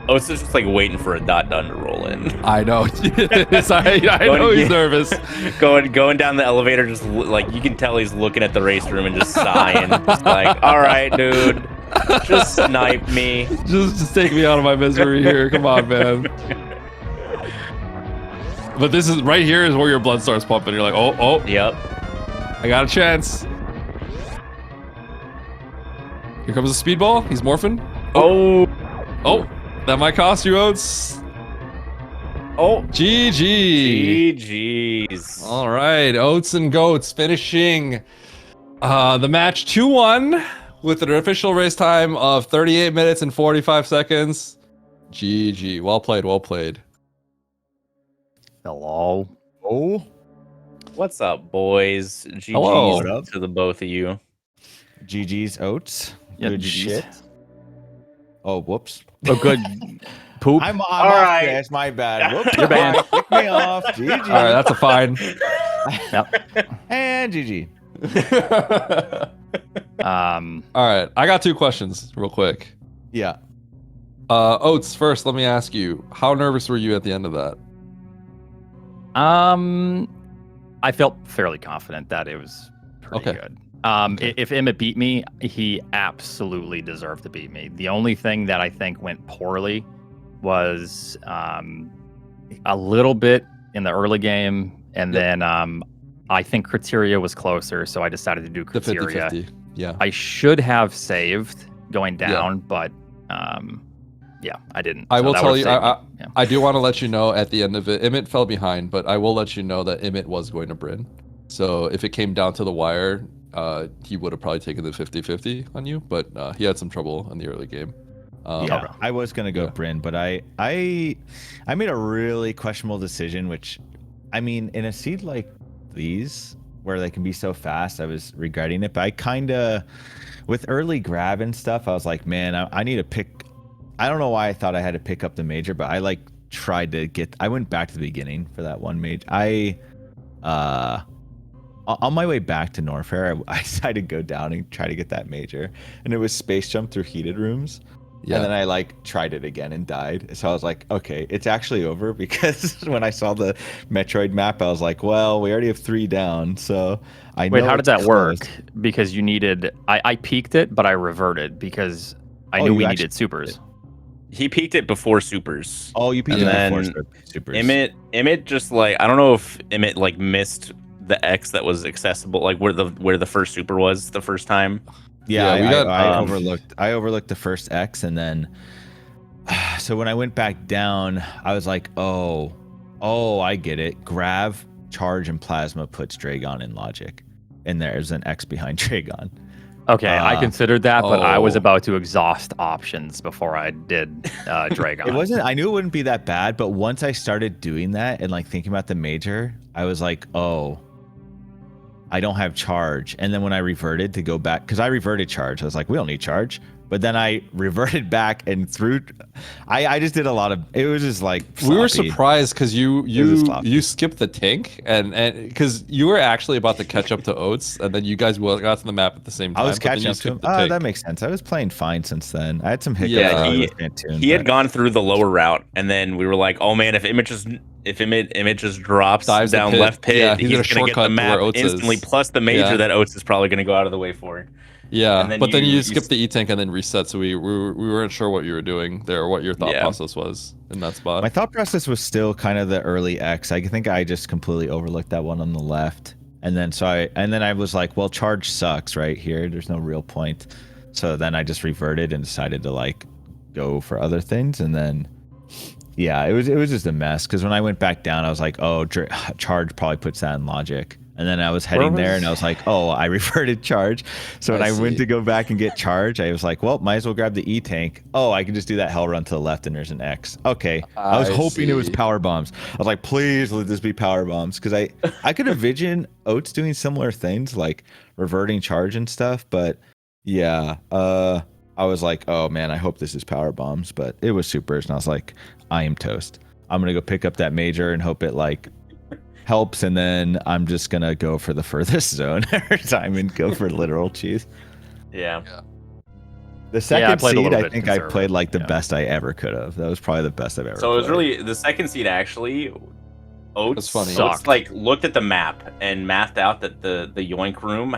Oh, it's just like waiting for a dot done to roll in. I know. I know he's nervous. Going down the elevator, just like you can tell he's looking at the race room and just sighing. Just like, all right, dude, just snipe me. Just take me out of my misery here. Come on, man. But this is right here is where your blood starts pumping. You're like, oh, yep. I got a chance. Here comes a speedball. He's morphing. Oh. That might cost you, Oats. Oh, GG. GG's. All right, Oats and Goats finishing the match 2-1 with an official race time of 38 minutes and 45 seconds. GG. Well played, well played. Hello. Oh, What's up, boys? GG's Hello. What up? to the both of you. GG's Oats. Yeah, Good GG's. shit. Oh, whoops. Oh, good poop. I'm All off. right. That's my bad. Whoops. You're banned. Kick me off. GG. All right, that's a fine. And GG. All right, I got 2 questions real quick. Yeah. Oats, first, let me ask you, how nervous were you at the end of that? I felt fairly confident that it was pretty Okay. good. If Imyt beat me, he absolutely deserved to beat me. The only thing that I think went poorly was a little bit in the early game, and then I think criteria was closer, so I decided to do The criteria. 50-50. Yeah. I should have saved going down, but yeah, I didn't. I So will that tell would've you, saved me. Yeah. I do want to let you know at the end of it, Imyt fell behind, but I will let you know that Imyt was going to Bryn. So if it came down to the wire, he would have probably taken the 50-50 on you, but he had some trouble in the early game. Yeah, I was gonna go Yeah. Bryn, but I made a really questionable decision, which, I mean, in a seed like these where they can be so fast, I was regretting it. But I kind of, with early grab and stuff, I was like, man, I need to pick. I don't know why I thought I had to pick up the major, but I like tried to get. I went back to the beginning for that one major. On my way back to Norfair, I decided to go down and try to get that major, and it was space jump through heated rooms. Yeah. And then I like tried it again and died. So I was like, okay, it's actually over, because when I saw the Metroid map, I was like, well, we already have 3 down. So I Wait, know how did it's that work? close. Because you needed, I peaked it, but I reverted because I Oh, knew you we actually needed supers. He peaked it before supers. Oh, you peaked And it then before supers. Imyt just like, I don't know if Imyt like missed the X that was accessible, like where the first super was the first time. Yeah, Yeah, we got, I overlooked the first X, and then so when I went back down, I was like, oh, I get it. Grav, charge, and plasma puts Dragon in logic, and there's an X behind Dragon. Okay, I considered that, but I was oh. about to exhaust options before I did Dragon. It wasn't. I knew it wouldn't be that bad, but once I started doing that and like thinking about the major, I was like, oh, I don't have charge. And then when I reverted to go back, because I reverted charge, I was like, we don't need charge. But then I reverted back and threw. I just did a lot of. It was just like we were sloppy. surprised because was sloppy. you skipped the tank and because you were actually about to catch up to Oats, and then you guys got to the map at the same time. I was but then catching you up to him. skipped the tank. That makes sense. I was playing fine since then. I had some hiccups. Yeah, when I he- was Phantoon, He had but- gone through the lower route, and then we were like, "Oh man, if Imyt just drops Dives the down pit. left pit, Yeah, he's he's gonna gonna get shortcut the to where map Oats instantly, is. plus the major Yeah. that Oats is probably gonna go out of the way for." Yeah, And then but then you- you skipped the E-tank and then reset, so we weren't sure what you were doing there, or what your thought Yeah. process was in that spot. My thought process was still kind of the early X. I think I just completely overlooked that one on the left. And then I was like, well, charge sucks right here. There's no real point. So then I just reverted and decided to like go for other things. And then yeah, it was just a mess, because when I went back down, I was like, oh, charge probably puts that in logic. And then I was heading there and I was like, oh, I reverted charge. So when I went to go back and get charge, I was like, well, might as well grab the E-tank. Oh, I can just do that hell run to the left and there's an X. Okay. I was hoping it was power bombs. I was like, please let this be power bombs. Because I could envision Oats doing similar things like reverting charge and stuff. But yeah, I was like, oh man, I hope this is power bombs. But it was supers. And I was like, I am toast. I'm going to go pick up that major and hope it like helps, and then I'm just gonna go for the furthest zone every time and go for literal cheese. Yeah. The second played a seed, little I bit think I conservative, played like the yeah. best I ever could have. That was probably the best I've ever So it was played. really the second seed actually. Oats, funny. Oats Sucked. like looked at the map and mathed out that the yoink room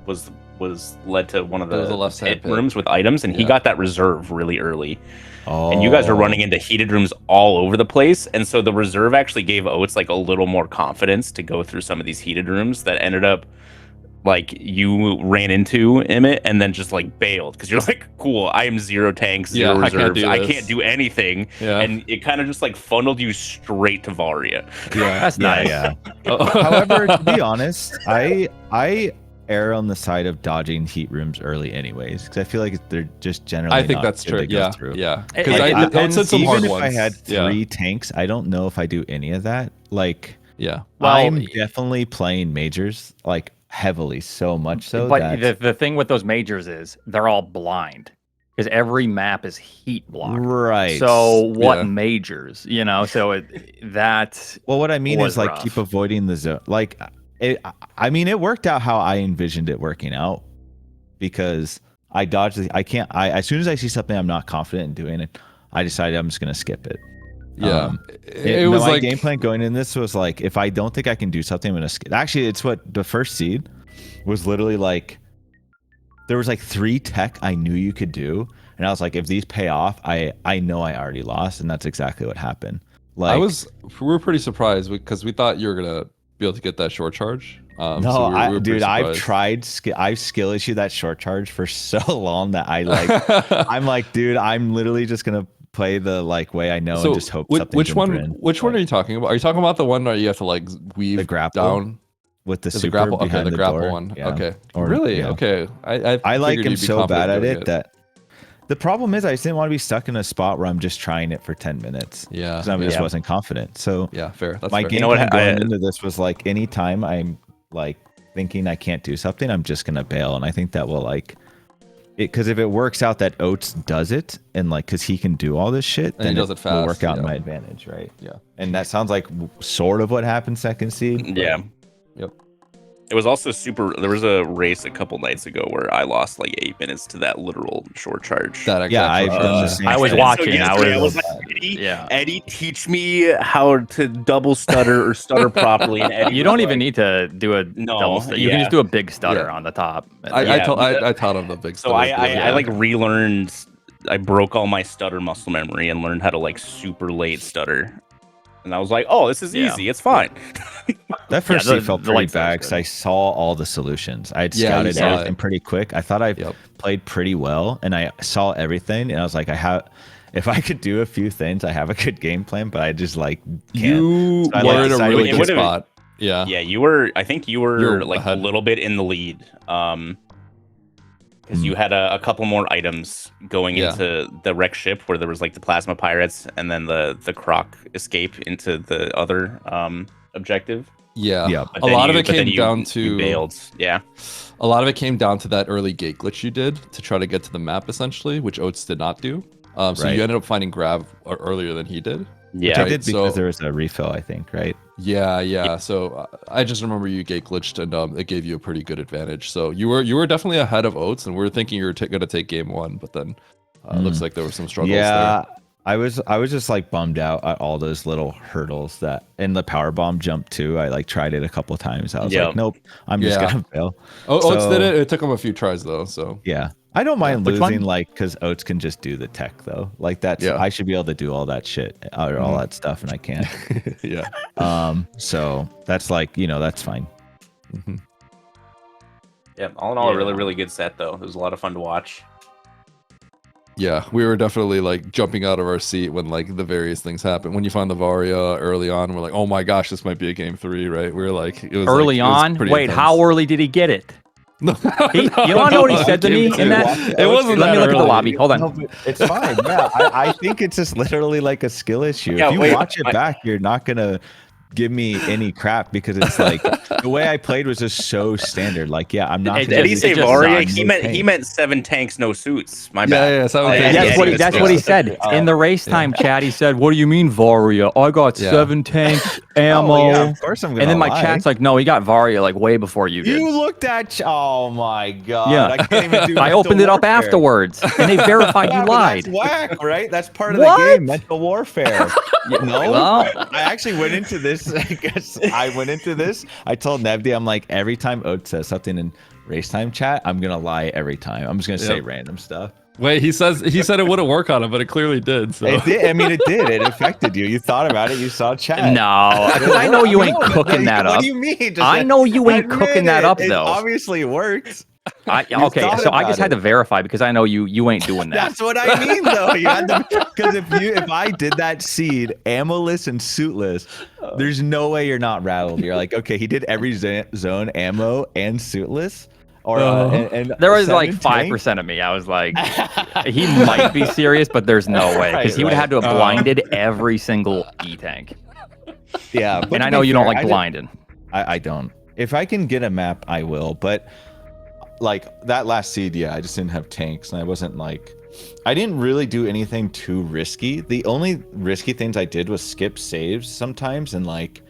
was led to one of There was the a left side pit pit. rooms with items, and he Yeah. got that reserve really early. Oh. And you guys were running into heated rooms all over the place, and so the reserve actually gave Oats like a little more confidence to go through some of these heated rooms that ended up like you ran into Imyt and then just like bailed because you're like, cool, I am 0 tanks, 0 I can't reserves, do I this. can't do anything, Yeah. and it kind of just like funneled you straight to Varia. Yeah. That's nice. Yeah. Oh. However, to be honest, I err on the side of dodging heat rooms early, anyways, because I feel like they're just generally. I think not that's good true. to go Yeah. through. Yeah. It- Because it I depends. said some even hard if ones. I had Yeah. 3 tanks, I don't know if I do any of that. Like, Yeah. Well, I'm definitely playing majors like heavily, so much so but that the thing with those majors is they're all blind because every map is heat blocked. right. So what Yeah. majors? You know, so that well, what I mean was is like rough. keep avoiding the zone. Like, I mean, it worked out how I envisioned it working out because I dodged. As soon as I see something I'm not confident in doing it, I decided I'm just gonna skip it. Yeah. It my was like game plan going in this was like, if I don't think I can do something, I'm gonna skip. Actually, it's what the first seed was literally like. There was like 3 tech I knew you could do, and I was like, if these pay off, I know I already lost, and that's exactly what happened. Like, we were pretty surprised because we thought you were gonna be able to get that short charge. no, so we were dude, pretty I've surprised. tried. I've skill issued that short charge for so long that I like. I'm like, dude, I'm literally just gonna play the like way I know and just hope something. Which one are you talking about? Are you talking about the one where you have to like weave The grapple? down with the the super grapple? Okay, behind the the grapple door? one. Yeah. Okay, Or- really? yeah. Okay, I like figured him you'd be so bad confident at doing it that the problem is I just didn't want to be stuck in a spot where I'm just trying it for 10 minutes. Yeah, because I just yeah. wasn't confident. So yeah, fair. That's my fair. game know what, plan going into this was like, anytime I'm like thinking I can't do something, I'm just gonna bail, and I think that will like it, because if it works out that Oats does it and like because he can do all this shit, And he then does it will fast, work out in yeah. my advantage, right? Yeah. And that sounds like sort of what happened second seed. Yeah. Yep. It was also super. There was a race a couple nights ago where I lost like 8 minutes to that literal short charge. That exact Yeah, I've short done the charge. same I was thing. watching. yesterday I was like, Eddie, yeah. Eddie, teach me how to double stutter or stutter properly. And Eddie You was don't like, even need to do a No, double you can yeah. just do a big stutter Yeah. on the top. I Yeah, taught him the big So stutter. I like relearned. I broke all my stutter muscle memory and learned how to like super late stutter. And I was like, oh, this is Yeah. easy. It's fine. That first the- seed felt the pretty light stuff bad was because good. I saw all the solutions. I had Yeah, you scouted saw everything it. pretty quick. I thought I Yep. played pretty well, and I saw everything, and I was like, if I could do a few things, I have a good game plan, but I just like can't. You So I, were like, in a decided really it good would've- spot. Yeah. Yeah, you were. I think you were You're like ahead. a little bit in the lead. Because you had a couple more items going Yeah. into the wreck ship where there was like the plasma pirates and then the croc escape into the other objective. Yeah. Yep. But A then lot of you- it but then came you- down you to bailed. Yeah. a lot of it came down to that early gate glitch you did to try to get to the map essentially, which Oats did not do. So Right. you ended up finding Grav earlier than he did. Yeah. I Right, did because so- there was a refill, I think, right? Yeah. So I just remember you gate glitched and it gave you a pretty good advantage. So you were definitely ahead of Oats, and we were thinking you were going to take game 1, but then it looks like there were some struggles Yeah, there. I was just like bummed out at all those little hurdles that, and the power bomb jump too. I like tried it a couple times. I was Yeah. like, nope, I'm just Yeah. gonna fail. Oats So- did it. It took him a few tries though. So Yeah, I don't mind Which losing, one? like, because Oats can just do the tech though. Like that's Yeah. I should be able to do all that shit or all that stuff, and I can't. yeah. So that's like, that's fine. Mhm. Yeah. All in all, a Yeah. really, really good set though. It was a lot of fun to watch. Yeah, we were definitely like jumping out of our seat when like the various things happened. When you find the Varia early on, we're like, oh my gosh, this might be a game 3, right? We were like, it was Early like, it was on. pretty Wait, intense. how early did he get it? No, He- you wanna know what he said to me in that? It wasn't. Let me that look at the early. lobby. Hold on. No, but it's fine. Yeah, I think it's just literally like a skill issue. Yeah, if you wait, watch it back, you're not gonna give me any crap because it's like the way I played was just so standard. Like, yeah, I'm not. It- gonna Did he just- say it just Varia? sucks. He meant 7 tanks, no suits. My Yeah, bad. yeah. So Yeah, That's what he, yeah, that's yeah. what he said in the race time chat. He said, "What do you mean Varia? I got Yeah. 7 tanks, ammo." Oh, yeah, of course I'm gonna. And then my lie. chat's like, "No, he got Varia like way before you did." You looked at. Oh my god. Yeah. I can't even do. I mental opened it up warfare. afterwards, and they verified Yeah, you but lied. That's whack, right? That's part of What? the game. Mental warfare. No. Well, I actually went into this. I told Nebdi, I'm like, every time Oat says something in race time chat, I'm gonna lie every time. I'm just gonna say Yep. random stuff. Wait, he said it wouldn't work on him, but it clearly did. So It did. I mean, it did. It affected you. You thought about it. You saw chat. No, because I know you ain't cooking that up. What do you mean? Just I know you ain't admit cooking that it. up It though. obviously works. Okay, thought so I about just had it. to verify because I know you ain't doing that. That's what I mean, though. You had to, because if I did that seed, ammo-less and suitless, there's no way you're not rattled. You're like, okay, he did every zone ammo and suitless, or and There was like 7 tank? 5% of me. I was like, he might be serious, but there's no way because he would have had to have blinded every single E tank. Yeah, but And to I know be you fair, don't like blinded. I don't. If I can get a map, I will. But like that last seed, yeah, I just didn't have tanks, and I wasn't like, I didn't really do anything too risky. The only risky things I did was skip saves sometimes, and like,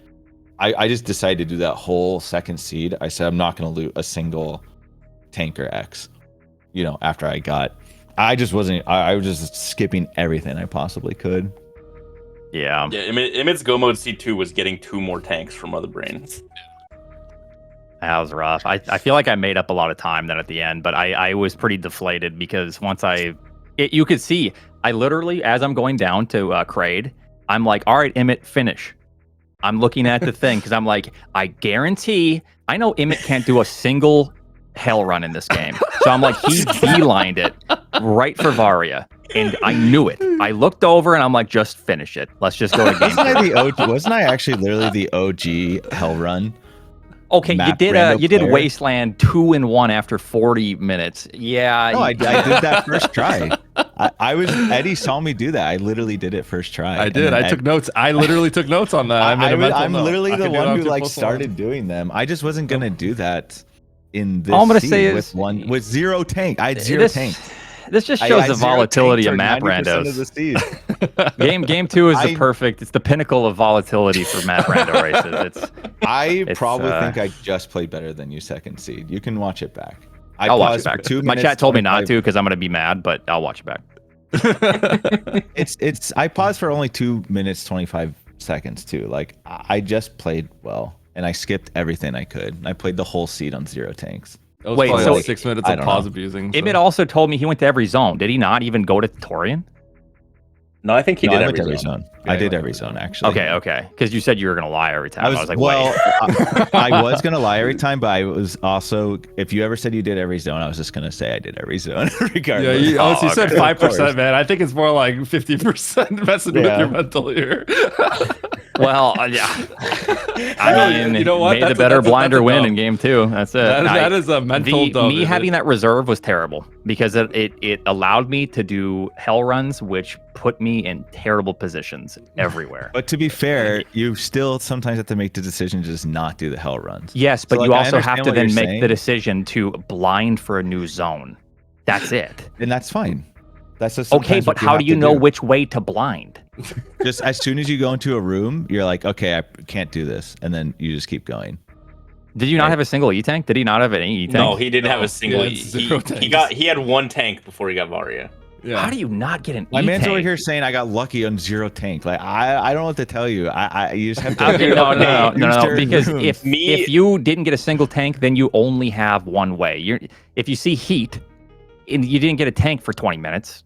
I just decided to do that whole second seed. I said I'm not going to loot a single tank or X. You know, after I just wasn't. I was just skipping everything I possibly could. Yeah. Yeah, Imyt's Go Mode C2 was getting 2 more tanks from other brains. That was rough. I feel like I made up a lot of time then at the end, but I was pretty deflated because once you could see, I literally, as I'm going down to Kraid, I'm like, all right, Imyt, finish. I'm looking at the thing because I'm like, I guarantee, I know Imyt can't do a single hell run in this game. So I'm like, he beelined it right for Varia. And I knew it. I looked over and I'm like, just finish it. Let's just go to game. Wasn't I actually literally the OG hell run? Okay, Map you Rando did player? Wasteland 2-in-1 after 40 minutes. Yeah. No, I did that first try. Eddie saw me do that. I literally did it first try. I did. I took notes. I literally took notes on that. I'm literally I the can do it one on who like 2+1. started doing them. I just wasn't gonna do that in this. All I'm gonna seed say with is with zero tank. I had zero tank. This just shows I the zero volatility tanked of for map 90% of the randos. seed. Game 2 is it's the pinnacle of volatility for map rando races. I It's, probably think I just played better than you second seed. You can watch it back. I'll watch it back. For 2 My minutes, chat told me not 25 to because I'm gonna be mad, but I'll watch it back. I paused for only 2 minutes 25 seconds too. Like I just played well, and I skipped everything I could. I played the whole seed on zero tanks. That was Wait, probably so- like 6 minutes I of don't pause know. abusing. So. Imyt also told me he went to every zone. Did he not even go to Torian? No, I think he No, did I went to every zone. I Yeah, did he every went zone actually. Okay. Because you said you were gonna lie every time. I was like, well, wait. I was gonna lie every time, but I was also, if you ever said you did every zone, I was just gonna say I did every zone Yeah, regardless. you honestly said okay. 5%, man. I think it's more like 50% messing with Yeah. your mental here. Well, yeah. I mean, You know what? made the That's better that's blinder a win dub. in game 2. That's it. That is a mental dub. Me isn't having it? that reserve was terrible because it allowed me to do hell runs, which put me in terrible positions everywhere. But to be fair, you still sometimes have to make the decision to just not do the hell runs. Yes, but So, you like, I also have understand to what then you're make saying. the decision to blind for a new zone. That's it. And that's fine. That's just Okay, sometimes but what how have do you to know which way to blind? Just as soon as you go into a room, you're like, okay, I can't do this, and then you just keep going. Did you not have a single E tank? Did he not have any E tank? No, he didn't have No, a single. yeah, it's zero He had 1 tank before he got Varia. Yeah. How do you not get an My E man's tank? over here saying I got lucky on zero tank. Like I don't know what to tell you. You just have to. Okay, no, use certain because rooms. if you didn't get a single tank, then you only have one way. If you see heat, and you didn't get a tank for 20 minutes,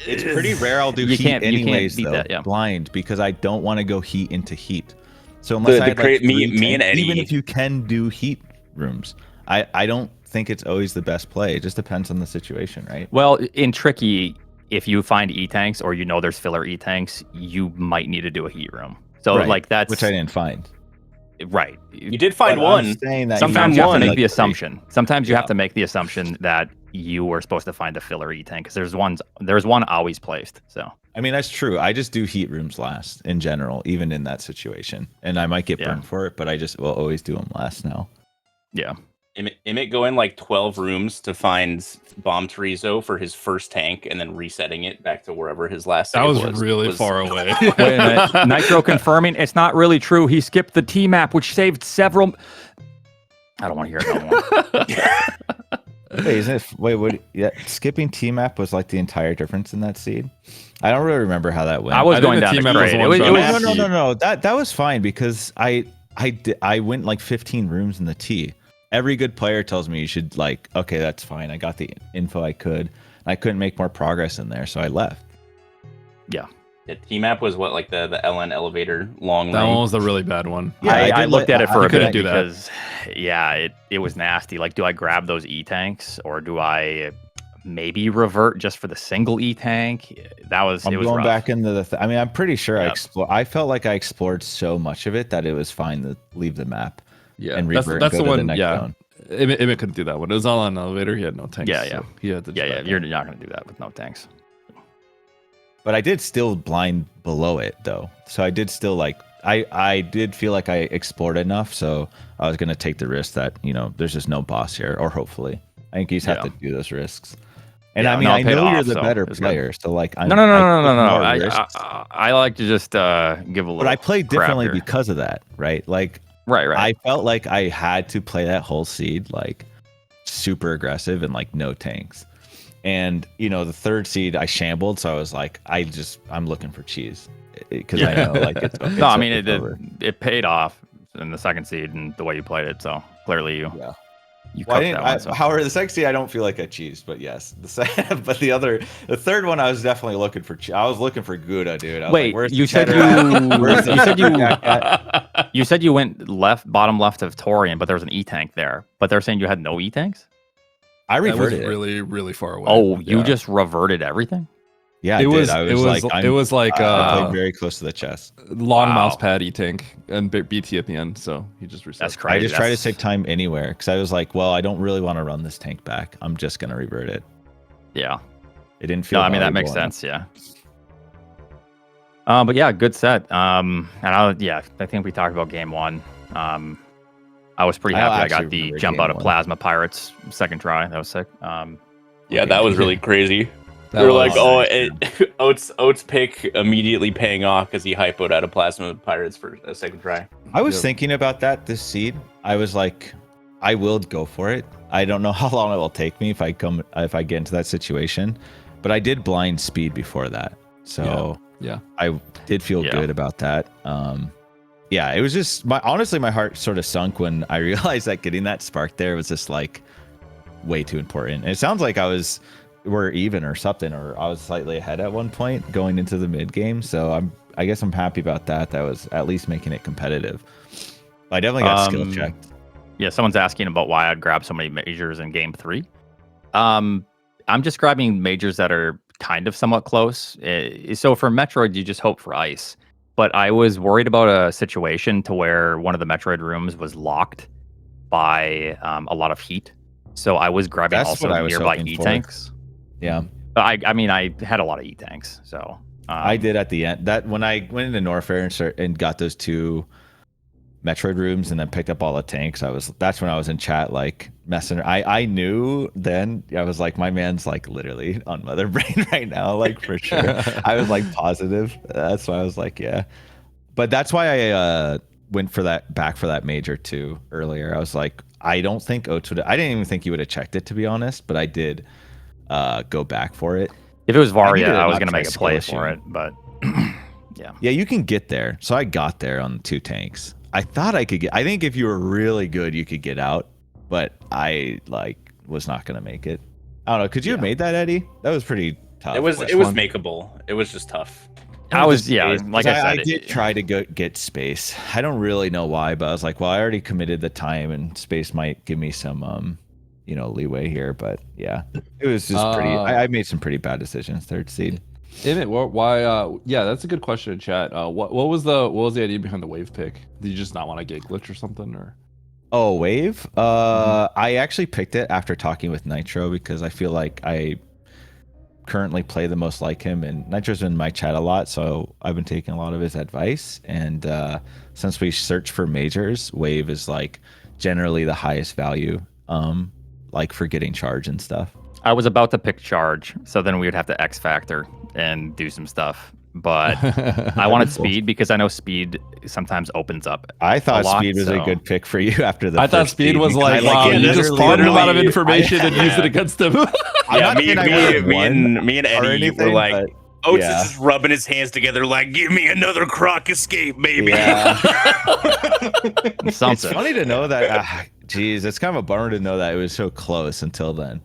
It's pretty rare I'll do You heat can't anyways, beat though, that, yeah. blind, because I don't want to go heat into heat. So unless The I had, great- me- 3 me and tanks, even Eddie- if you can do heat rooms, I don't think it's always the best play. It just depends on the situation, right? well, in tricky, if you find E tanks or you know there's filler E tanks, you might need to do a heat room. So Right, like that's which I didn't find. right. You did find But I'm one. saying that Sometimes you you have to found make one. the assumption. Sometimes you Yeah. have to make the assumption that you were supposed to find a filler E tank because there's one always placed. So I mean, that's true. I just do heat rooms last in general, even in that situation. And I might get Yeah. burned for it, but I just will always do them last now. yeah. Imyt go in like 12 rooms to find Bomb Terizo for his first tank, and then resetting it back to wherever his last. That save was really far away. Wait a minute. Nitro confirming it's not really true. He skipped the T map, which saved several. I don't want to hear it no more. Wait, isn't it? Wait, what? Yeah, skipping T map was like the entire difference in that seed. I don't really remember how that went. I was I going think down the to T map was trade. one It was, shot. it was no, no, no, no. That was fine because I went like 15 rooms in the T. Every good player tells me you should, like, okay, that's fine. I got the info I could. I couldn't make more progress in there, so I left. Yeah. The T-map was what, like the LN elevator long That range? one was the really bad one. Yeah, I did looked at it for a couldn't bit do that. because, yeah, it was nasty. Like, do I grab those E-tanks or do I maybe revert just for the single E-tank? That was, I'm it was going rough. back into the. I mean, I'm pretty sure Yep. I felt like I explored so much of it that it was fine to leave the map. Yeah, And that's revert that's and the go to the one. next Yeah, zone. Imyt couldn't do that one. It was all on an elevator. He had no tanks. Yeah, yeah. so he had to. Yeah, just yeah. back You're up. not going to do that with no tanks. But I did still blind below it though, so I did still like. I did feel like I explored enough, so I was gonna take the risk that there's just no boss here, or hopefully. I think you just have Yeah. to do those risks. And Yeah, I mean, no, it I paid know you're off, the so better it was good. player, so like No. I like to just give a little. But I played crap differently here. because of that, right? Like, Right. I felt like I had to play that whole seed like super aggressive and like no tanks. And the third seed I shambled, so I was like, I'm looking for cheese because I know like it's No, I mean it's over. it paid off in the second seed and the way you played it. So clearly you Yeah. you Well, cooked that one. So. however, the second seed I don't feel like I cheesed, but yes, but the third one I was definitely looking for. I was looking for Gouda, dude. I was Wait, like, where's you the said cheddar at? Where's the you said you Jack at? you said you went bottom left of Torian, but there was an E tank there. But they're saying you had no E tanks. I That was reverted it. really, really far away. Oh, you Yeah. just reverted everything. Yeah, I It did. was. I It was was. like, It was like I played very close to the chest. long Wow. mouse pad E tank and BT at the end. So he just reset. That's crazy. I just try to That's- save time anywhere because I was like, well, I don't really want to run this tank back. I'm just gonna revert it. Yeah. It didn't feel. No, I mean that makes valuable sense. Yeah. But yeah, good set. And I think we talked about game one. I was pretty I happy I actually got the remember jump game out of one. Plasma Pirates second try. That was sick. Yeah, that was really crazy. That We're was like, nice, Oats pick immediately paying off because he hypoed out of Plasma Pirates for a second try. I was Yep. thinking about that this seed. I was like, I will go for it. I don't know how long it will take me if I get into that situation, but I did blind speed before that, so Yeah. I did feel Yeah. good about that. Yeah, it was just honestly my heart sort of sunk when I realized that getting that spark there was just like way too important. And it sounds like we're even or something, or I was slightly ahead at one point going into the mid game. So I guess I'm happy about that. That was at least making it competitive. I definitely got skill checked. Yeah, someone's asking about why I'd grab so many majors in game 3. I'm just grabbing majors that are kind of somewhat close. So for Metroid, you just hope for ice. But I was worried about a situation to where one of the Metroid rooms was locked by a lot of heat. So I was grabbing That's also what I was nearby hoping for. E-tanks. Yeah, But I mean, I had a lot of E-tanks. So I did at the end. That when I went into Norfair and got those 2 Metroid rooms and then picked up all the tanks, that's when I was in chat like messing. I knew then. I was like, my man's like literally on mother brain right now, like for sure. I was like positive. That's why I was like, yeah. But that's why I went for that major too earlier. I was like, I don't think Oats would. I didn't even think he would have checked it, to be honest. But I did go back for it. if it was needed Varia, a I was lot going to for make a skill play issue. for it. But Yeah, you can get there. So I got there on 2 tanks. I thought I could get. I think if you were really good, you could get out. But I was not going to make it. I don't know. Could you have made that, Eddie? That was pretty tough. It was Which it was one? makeable. It was just tough. I was, yeah, Space, like 'cause I said, I did try to get space. I don't really know why, but I was like, well, I already committed the time, and space might give me some, leeway here. But yeah, it was just pretty. I made some pretty bad decisions. Third seed. Imyt, why? Yeah, that's a good question in chat. What was the idea behind the wave pick? Did you just not want to get glitch or something, or? Oh, wave. I actually picked it after talking with Nitro because I feel like I currently play the most like him, and Nitro's been in my chat a lot, so I've been taking a lot of his advice. And since we search for majors, wave is like generally the highest value, like for getting charge and stuff. I was about to pick charge, so then we would have to X Factor and do some stuff. But I wanted speed because I know speed sometimes opens up. I thought a lot, speed was a so- good pick for you after the. I thought first speed was because like, I, wow, you just literally- farmed a lot of literally- information and used it yeah. against him. I'm Yeah, not me saying I would've won and or Eddie were anything, like, but Oats yeah. is just rubbing his hands together like, give me another croc escape, baby. Yeah. It's Something. funny to know that. Geez, it's kind of a bummer to know that it was so close until then,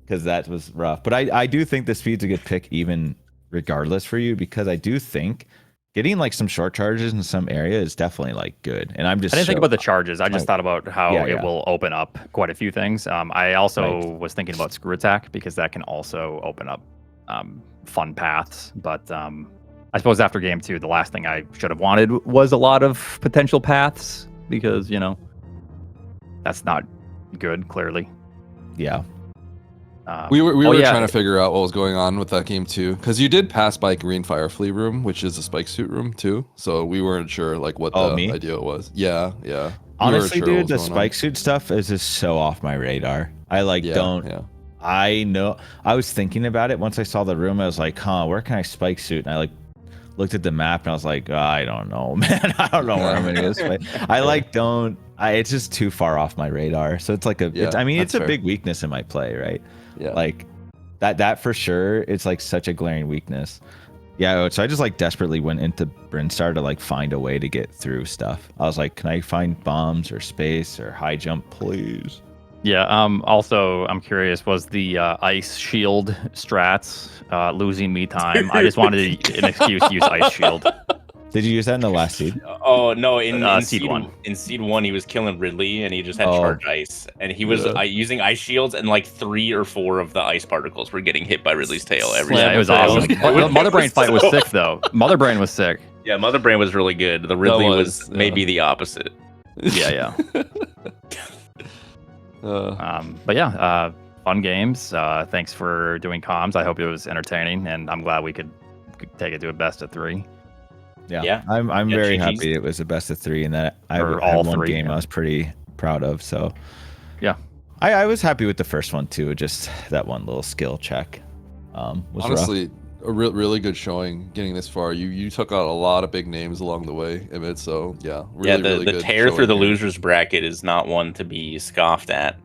because that was rough. But I do think the speed's a good pick, even regardless for you, because I do think getting like some short charges in some area is definitely like good. And I'm just I didn't think about the charges. I just thought about how Yeah, it yeah. will open up quite a few things. I also was thinking about screw attack because that can also open up fun paths. But I suppose after game 2, the last thing I should have wanted was a lot of potential paths because, you know, that's not good, clearly. Yeah. We were trying to figure out what was going on with that game too, because you did pass by Green Fire Flea room, which is a spike suit room too. So we weren't sure like what the idea was. Yeah. Honestly, dude, the spike suit stuff is just so off my radar. I don't. Yeah. I know. I was thinking about it once I saw the room. I was like, huh, where can I spike suit? And I looked at the map and I was like, I don't know, man. I don't know where I'm gonna go. Don't. It's just too far off my radar. So it's like it's a big weakness in my play, right? Yeah. Like that for sure. It's like such a glaring weakness. Yeah. So I just like desperately went into Brinstar to like find a way to get through stuff. I was like, can I find bombs or space or high jump, please? Yeah. Also, I'm curious, was the ice shield strats losing me time? I just wanted an excuse to use ice shield. Did you use that in the last seed? Oh no! In seed 1. In seed 1, he was killing Ridley, and he just had charge ice, and he was using ice shields, and like 3 or 4 of the ice particles were getting hit by Ridley's tail every. Yeah, it was awesome. Mother Brain fight was sick though. Mother Brain was sick. Yeah, Mother Brain was really good. The Ridley was maybe the opposite. Yeah. But yeah, fun games. Thanks for doing comms. I hope it was entertaining, and I'm glad we could take it to a best of 3. Yeah. I'm very happy it was a best of 3, and that I had one game I was pretty proud of. So yeah, I was happy with the first one too. Just that one little skill check. Was honestly rough. a really good showing getting this far. You took out a lot of big names along the way, Imyt. So yeah, really the good tear through the here. losers bracket is not one to be scoffed at.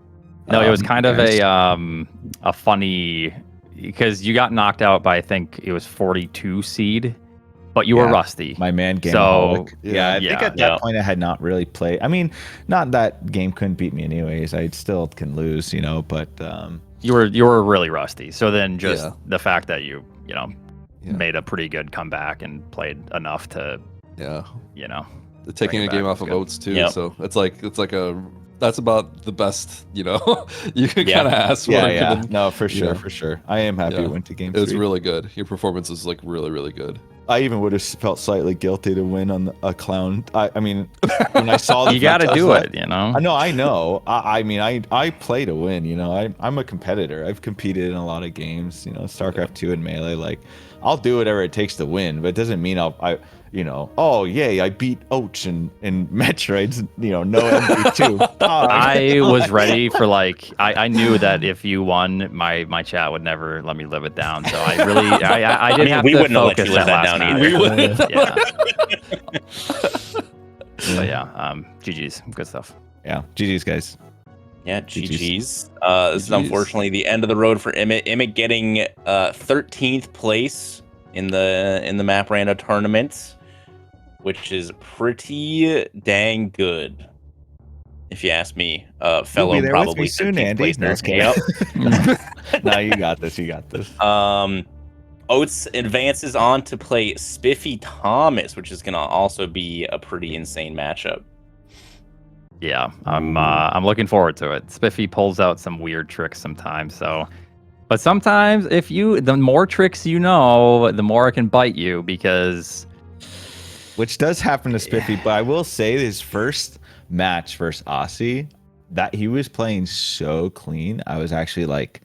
No, it was kind of a funny because you got knocked out by I think it was 42 seed. But you were rusty. My man game. So, I think at that point I had not really played. I mean, not that game couldn't beat me anyways. I still can lose, but you were really rusty. So then just the fact that you made a pretty good comeback and played enough to taking a game off of Oats too. Yep. So it's like that's about the best, you could kind of ask for. Yeah. No, for sure. I am happy we went to game 3. It was really good. Your performance was like really good. I even would have felt slightly guilty to win on a clown. I mean, when I saw you got to do it, I know. I mean, I play to win. I'm a competitor. I've competed in a lot of games. StarCraft 2 and Melee. Like, I'll do whatever it takes to win, but it doesn't mean I beat Oats and Metroids. No MV2. I was ready for I knew that if you won, my chat would never let me live it down. So I really I didn't have to focus that last night. We wouldn't. But yeah, GG's, good stuff. Yeah, GG's guys. Yeah, GG's. This is unfortunately the end of the road for Imyt. Imyt getting 13th place in the Map Rando tournament, which is pretty dang good, if you ask me. Fellow probably soon, Andy. Yep. No, you got this. Oats advances on to play Spiffy Thomas, which is gonna also be a pretty insane matchup. Yeah, I'm looking forward to it. Spiffy pulls out some weird tricks sometimes, but sometimes the more tricks the more it can bite you because. Which does happen to Spiffy, but I will say his first match versus Aussie, that he was playing so clean. I was actually like,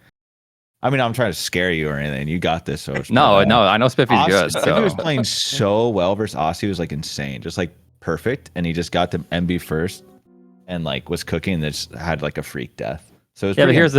I'm trying to scare you or anything. You got this. So no, I know Spiffy's good. Spiffy was playing so well versus Aussie. It was like insane, just like perfect. And he just got to MB first and like was cooking and just had like a freak death. So it was but here's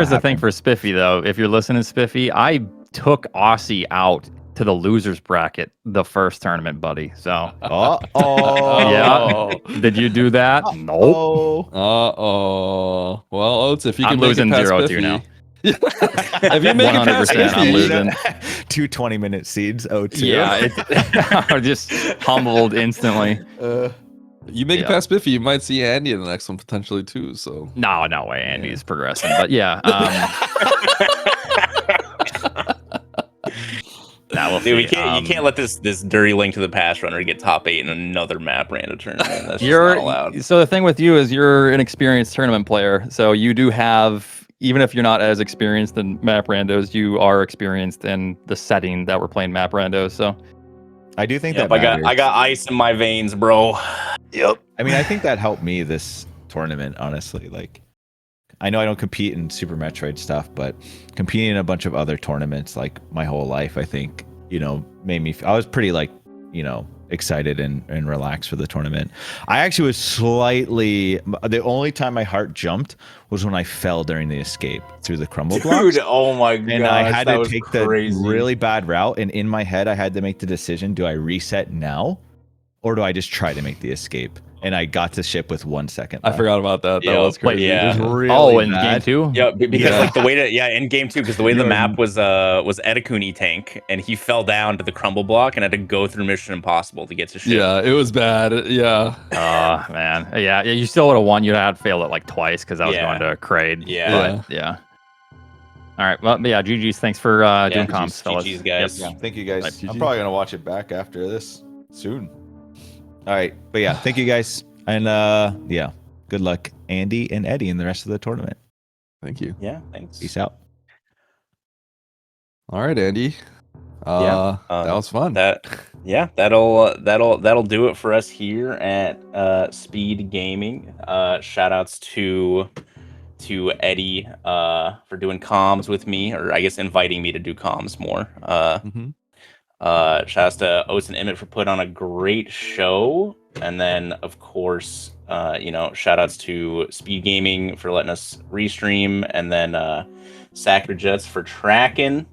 the thing for Spiffy though. If you're listening, Spiffy, I took Aussie out to the losers bracket the first tournament, buddy. So yeah, did you do that? Nope. Well, Oats, if you can I'm losing make it past 0-2 Spiffy, now. If you make 100%, I'm losing. 2 20-minute seeds. 0-2. Yeah, I just humbled instantly. You make it Yeah. past Biffy, you might see Andy in the next one potentially too. So No, no way. Andy's progressing, but yeah. Nah, we'll Dude, see. you can't let this dirty Link to the Past runner get top 8 in another map random tournament. That's just You're not allowed. so the thing with you is you're an experienced tournament player, so you do have, even if you're not as experienced in map randos, you are experienced in the setting that we're playing map randos. So I do think Yep, that I got matters. ice in my veins, bro. Yep. I mean, I think that helped me this tournament, honestly. Like, I know I don't compete in Super Metroid stuff, but competing in a bunch of other tournaments, like my whole life, I think, made me. I was pretty like, excited and relaxed for the tournament. I actually was slightly. The only time my heart jumped was when I fell during the escape through the crumble blocks. Dude, oh my god. And I had that to was take crazy. the really bad route. And in my head, I had to make the decision: do I reset now, or do I just try to make the escape? And I got to ship with 1 second I left. forgot about that. That Yeah, was crazy. yeah. It was really oh, in game bad. 2? Yeah, because Yeah. like the way to in game 2, because the way the You're- map was Edakuni tank, and he fell down to the crumble block and had to go through Mission Impossible to get to ship. Yeah, it was bad. Yeah. Man. Yeah, you still would have won. You'd have failed it like twice because I was Yeah. going to Kraid. Yeah. But, yeah. All right. Well, yeah, GG's. Thanks for doing comms, fellas. GG's, guys. Yep. Yeah, thank you guys. Right, I'm GG. probably gonna watch it back after this soon. All right, but yeah, thank you guys, and yeah, good luck, Andy and Eddie, in the rest of the tournament. Thank you. Yeah, thanks. Peace out. All right, Andy. Yeah, That was fun. That'll do it for us here at Speed Gaming. Shout outs to Eddie for doing comms with me, or I guess inviting me to do comms more. Mhm. Shout outs to Oats and Imyt for putting on a great show. And then, of course, shout outs to Speed Gaming for letting us restream, and then Sacrajets for tracking.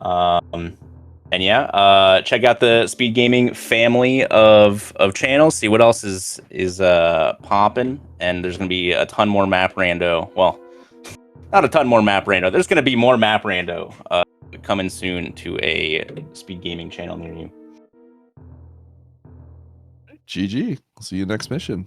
And yeah, check out the Speed Gaming family of channels. See what else is popping. And there's gonna be a ton more map rando. Well, not a ton more map rando. There's gonna be more map rando coming soon to a Speed Gaming channel near you. GG. I'll see you next mission.